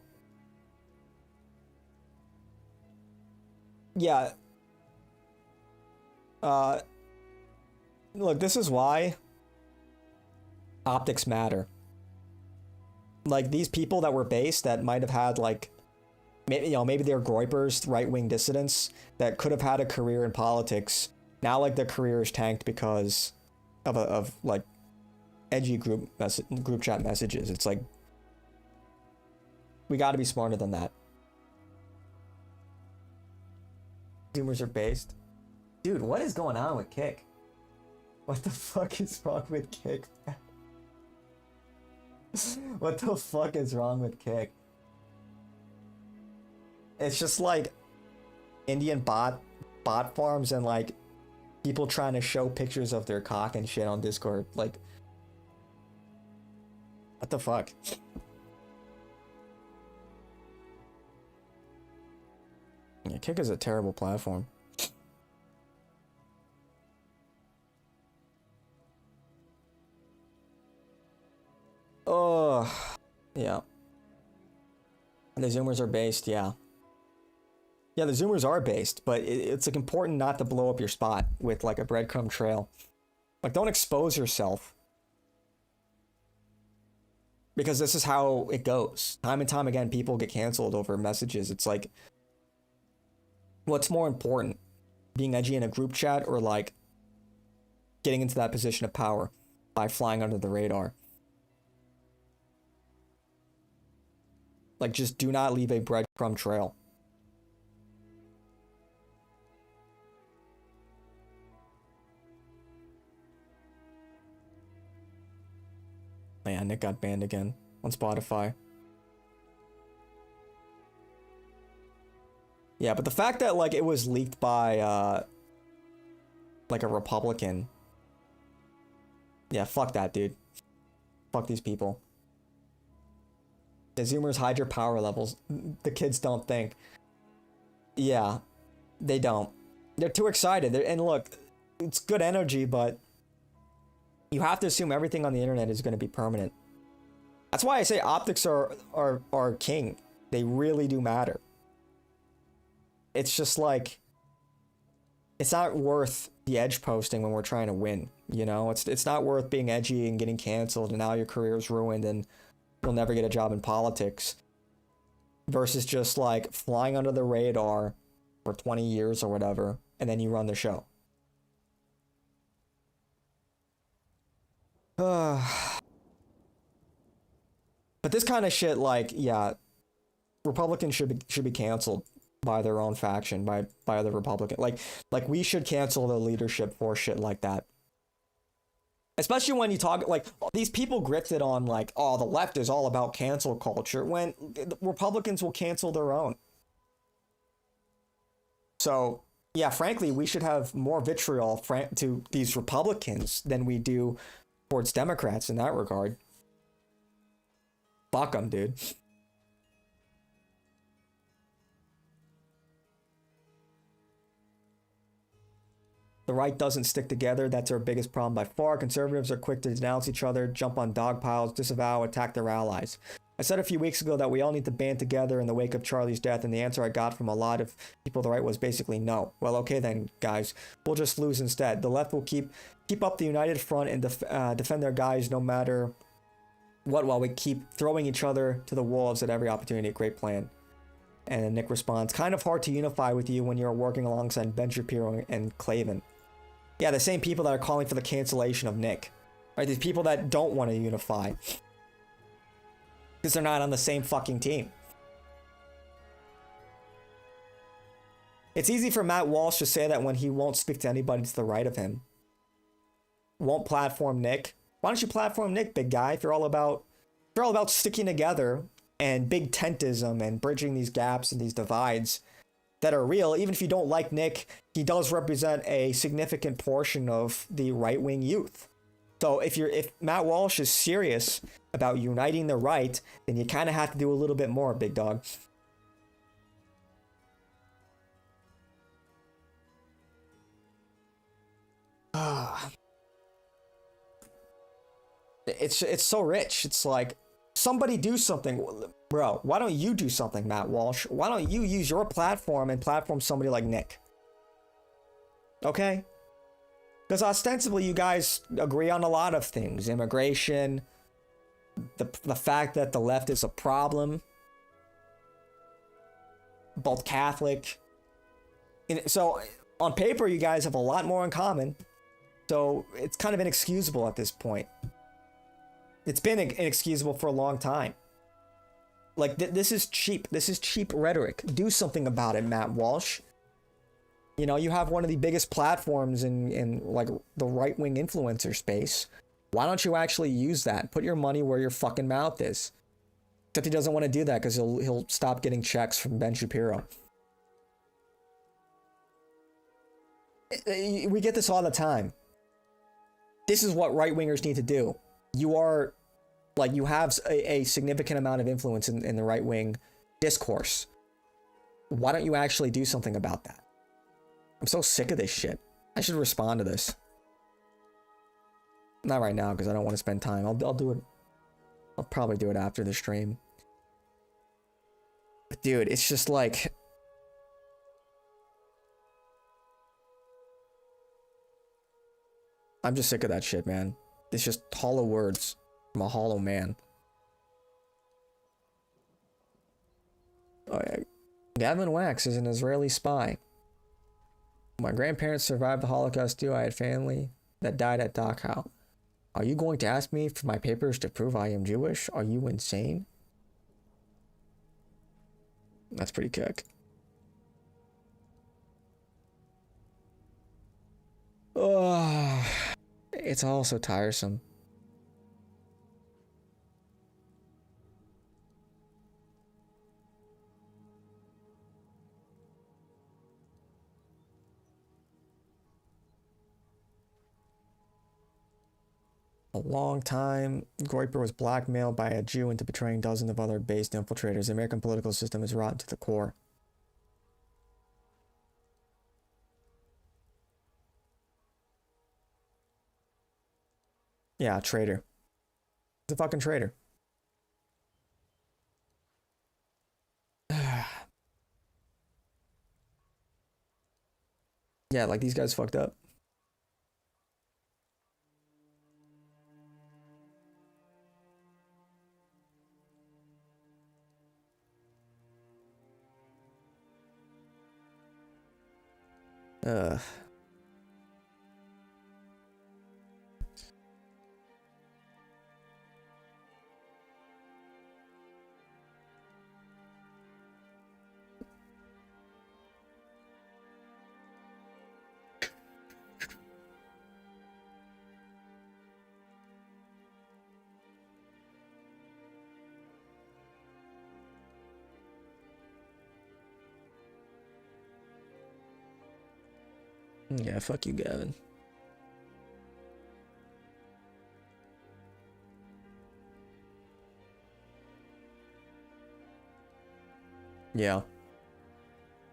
Yeah. Look, this is why optics matter. Like, these people that were based that might have had, like, maybe they're Groypers, right-wing dissidents that could have had a career in politics. Now, like, their career is tanked because of like, edgy group chat messages. It's like, we got to be smarter than that. Zoomers are based. Dude, what is going on with Kick? What the fuck is wrong with Kick? What the fuck is wrong with Kick? It's just like Indian bot farms and like people trying to show pictures of their cock and shit on Discord. Like, what the fuck? Yeah, Kick is a terrible platform. Oh, yeah. The Zoomers are based, yeah. Yeah, the Zoomers are based, but it's like important not to blow up your spot with like a breadcrumb trail. Like, don't expose yourself. Because this is how it goes. Time and time again, people get canceled over messages. It's like, what's more important? Being edgy in a group chat or like getting into that position of power by flying under the radar? Like, just do not leave a breadcrumb trail. Man, Nick got banned again on Spotify. Yeah, but the fact that, like, it was leaked by, like, a Republican. Yeah, fuck that, dude. Fuck these people. The Zoomers hide your power levels. The kids don't think. Yeah, they don't. They're too excited. And look, it's good energy, but you have to assume everything on the internet is going to be permanent. That's why I say optics are king. They really do matter. It's just like, it's not worth the edge posting when we're trying to win, you know? It's not worth being edgy and getting canceled and now your career's ruined and you'll never get a job in politics, versus just like flying under the radar for 20 years or whatever, and then you run the show. But this kind of shit, like, yeah, Republicans should be canceled by their own faction, by the Republican. Like we should cancel the leadership for shit like that. Especially when you talk, like, these people gripped it on, like, oh, the left is all about cancel culture, when Republicans will cancel their own. So, yeah, frankly, we should have more vitriol to these Republicans than we do towards Democrats in that regard. Fuck them, dude. The right doesn't stick together. That's our biggest problem by far. Conservatives are quick to denounce each other, jump on dog piles, disavow, attack their allies. I said a few weeks ago that we all need to band together in the wake of Charlie's death, and the answer I got from a lot of people on the right was basically no. Well, okay then, guys. We'll just lose instead. The left will keep up the united front and defend their guys no matter what, while we keep throwing each other to the wolves at every opportunity. Great plan. And then Nick responds, kind of hard to unify with you when you're working alongside Ben Shapiro and Clavin. Yeah, the same people that are calling for the cancellation of Nick. Right, these people that don't want to unify. Because they're not on the same fucking team. It's easy for Matt Walsh to say that when he won't speak to anybody to the right of him. Won't platform Nick. Why don't you platform Nick, big guy? If you're all about sticking together and big tentism and bridging these gaps and these divides that are real. Even if you don't like Nick, he does represent a significant portion of the right-wing youth. So if Matt Walsh is serious about uniting the right, then you kind of have to do a little bit more, big dog. It's so rich. It's like, somebody do something. Bro, why don't you do something, Matt Walsh? Why don't you use your platform and platform somebody like Nick? Okay? Because ostensibly you guys agree on a lot of things. Immigration, the fact that the left is a problem, both Catholic. So on paper you guys have a lot more in common. So it's kind of inexcusable at this point. It's been inexcusable for a long time. Like, this is cheap. This is cheap rhetoric. Do something about it, Matt Walsh. You know, you have one of the biggest platforms in like the right-wing influencer space. Why don't you actually use that? Put your money where your fucking mouth is. Except he doesn't want to do that because he'll stop getting checks from Ben Shapiro. We get this all the time. This is what right-wingers need to do. You are, like, you have a significant amount of influence in the right-wing discourse. Why don't you actually do something about that? I'm so sick of this shit. I should respond to this. Not right now, because I don't want to spend time. I'll do it. I'll probably do it after the stream. But dude, it's just like... I'm just sick of that shit, man. It's just hollow words from a hollow man. Oh yeah. Gavin Wax is an Israeli spy. My grandparents survived the Holocaust too. I had family that died at Dachau. Are you going to ask me for my papers to prove I am Jewish? Are you insane? That's pretty cook. Oh, it's all so tiresome. A long time, Groyper was blackmailed by a Jew into betraying dozens of other based infiltrators. The American political system is rotten to the core. Yeah, traitor. He's a fucking traitor. Yeah, like these guys fucked up. Ugh. Yeah, fuck you, Gavin. Yeah.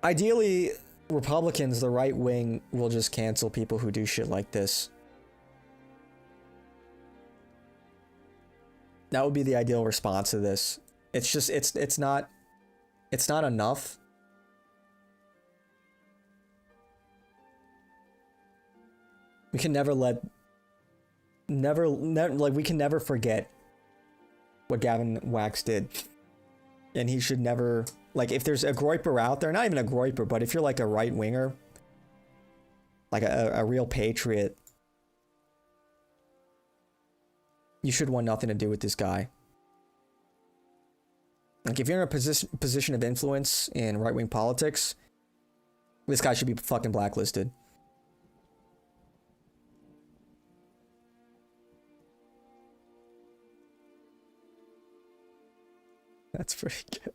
Ideally, Republicans, the right wing, will just cancel people who do shit like this. That would be the ideal response to this. It's just, it's not enough. We can never we can never forget what Gavin Wax did. And he should never, like, if there's a groiper out there, not even a groiper, but if you're like a right winger, like a real patriot, you should want nothing to do with this guy. Like, if you're in a position of influence in right-wing politics, this guy should be fucking blacklisted. That's pretty good.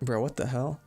Bro, what the hell?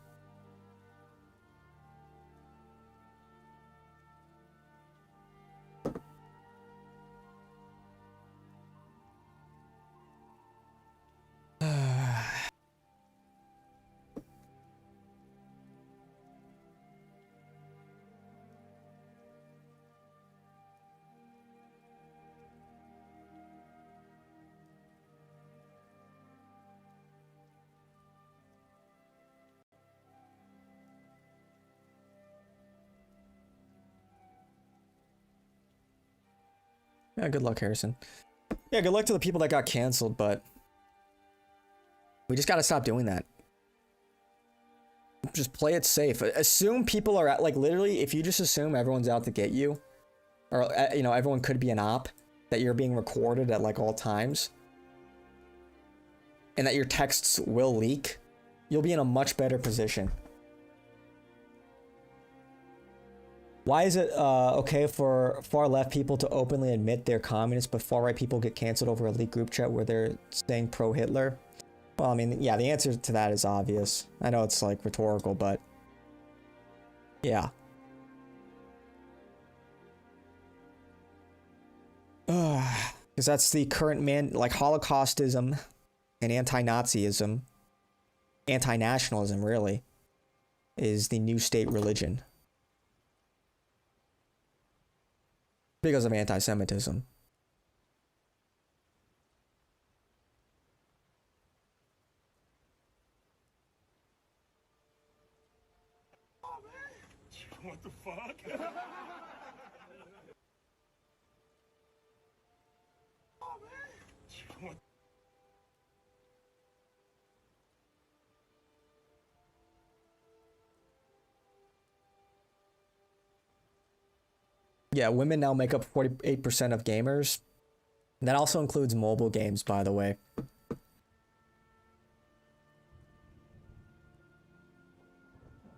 Yeah, good luck, Harrison. Yeah, good luck to the people that got canceled, but we just gotta stop doing that. Just play it safe. Assume people are at, like, literally, if you just assume everyone's out to get you, or, you know, everyone could be an op, that you're being recorded at, like, all times, and that your texts will leak, you'll be in a much better position. Why is it okay for far-left people to openly admit they're communists, but far-right people get canceled over a leaked group chat where they're saying pro-Hitler? Well, I mean, yeah, the answer to that is obvious. I know it's, like, rhetorical, but... yeah. Because that's the current like, Holocaustism and anti-Nazism, anti-nationalism, really, is the new state religion. Because of anti-Semitism. What the fuck? Yeah, women now make up 48% of gamers. That also includes mobile games, by the way.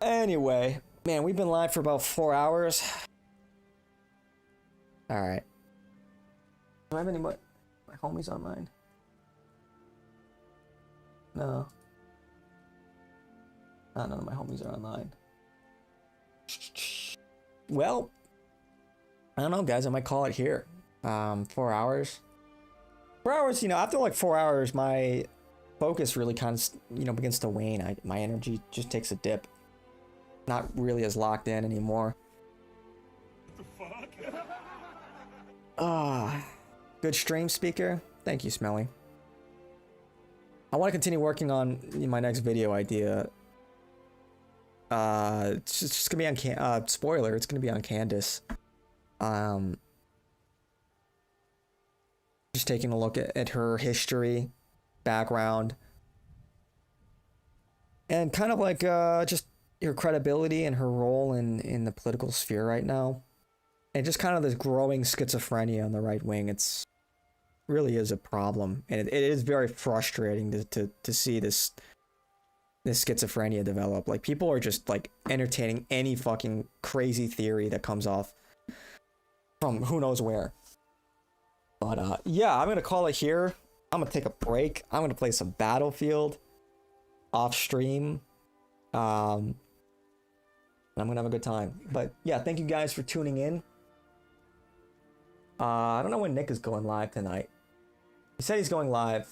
Anyway, man, we've been live for about 4 hours. Alright. Do I have any my homies online? No. None of my homies are online. Well, I don't know, guys. I might call it here. 4 hours. 4 hours, you know, after like 4 hours, my focus really kind of, you know, begins to wane. My energy just takes a dip. Not really as locked in anymore. What the fuck? Good stream, speaker. Thank you, Smelly. I want to continue working on my next video idea. It's just gonna be on spoiler, it's gonna be on Candace. Just taking a look at her history, background, and kind of like just her credibility and her role in the political sphere right now. And just kind of this growing schizophrenia on the right wing. It's really is a problem, and it is very frustrating to see this schizophrenia develop. Like, people are just like entertaining any fucking crazy theory that comes off from who knows where. But yeah, I'm gonna call it here. I'm gonna take a break. I'm gonna play some Battlefield off stream. And I'm gonna have a good time. But yeah, thank you guys for tuning in. I don't know when Nick is going live tonight. He said he's going live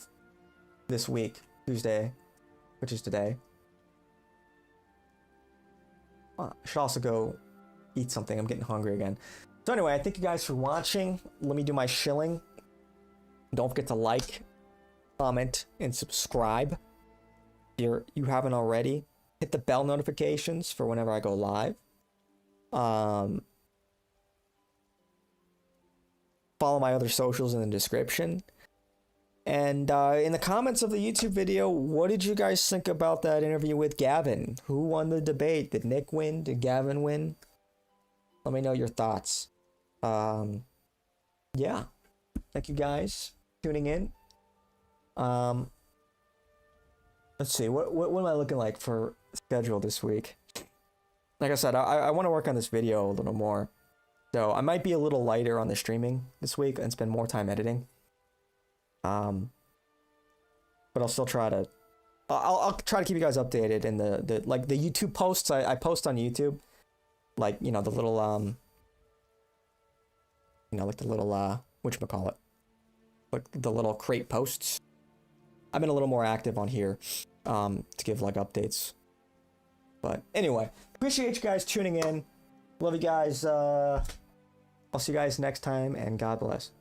this week, Tuesday, which is today. I should also go eat something. I'm getting hungry again. So anyway, I thank you guys for watching. Let me do my shilling. Don't forget to like, comment, and subscribe if you haven't already. Hit the bell notifications for whenever I go live. Follow my other socials in the description. And in the comments of the YouTube video, what did you guys think about that interview with Gavin? Who won the debate? Did Nick win? Did Gavin win? Let me know your thoughts. Yeah. Thank you guys for tuning in. Let's see. What am I looking like for schedule this week? Like I said, I want to work on this video a little more. So I might be a little lighter on the streaming this week and spend more time editing. But I'll still try to I'll try to keep you guys updated in the YouTube posts I post on YouTube, like, you know, the little like the little whatchamacallit, like the little crate posts. I've been a little more active on here to give like updates. But anyway, appreciate you guys tuning in. Love you guys. I'll see you guys next time, and God bless.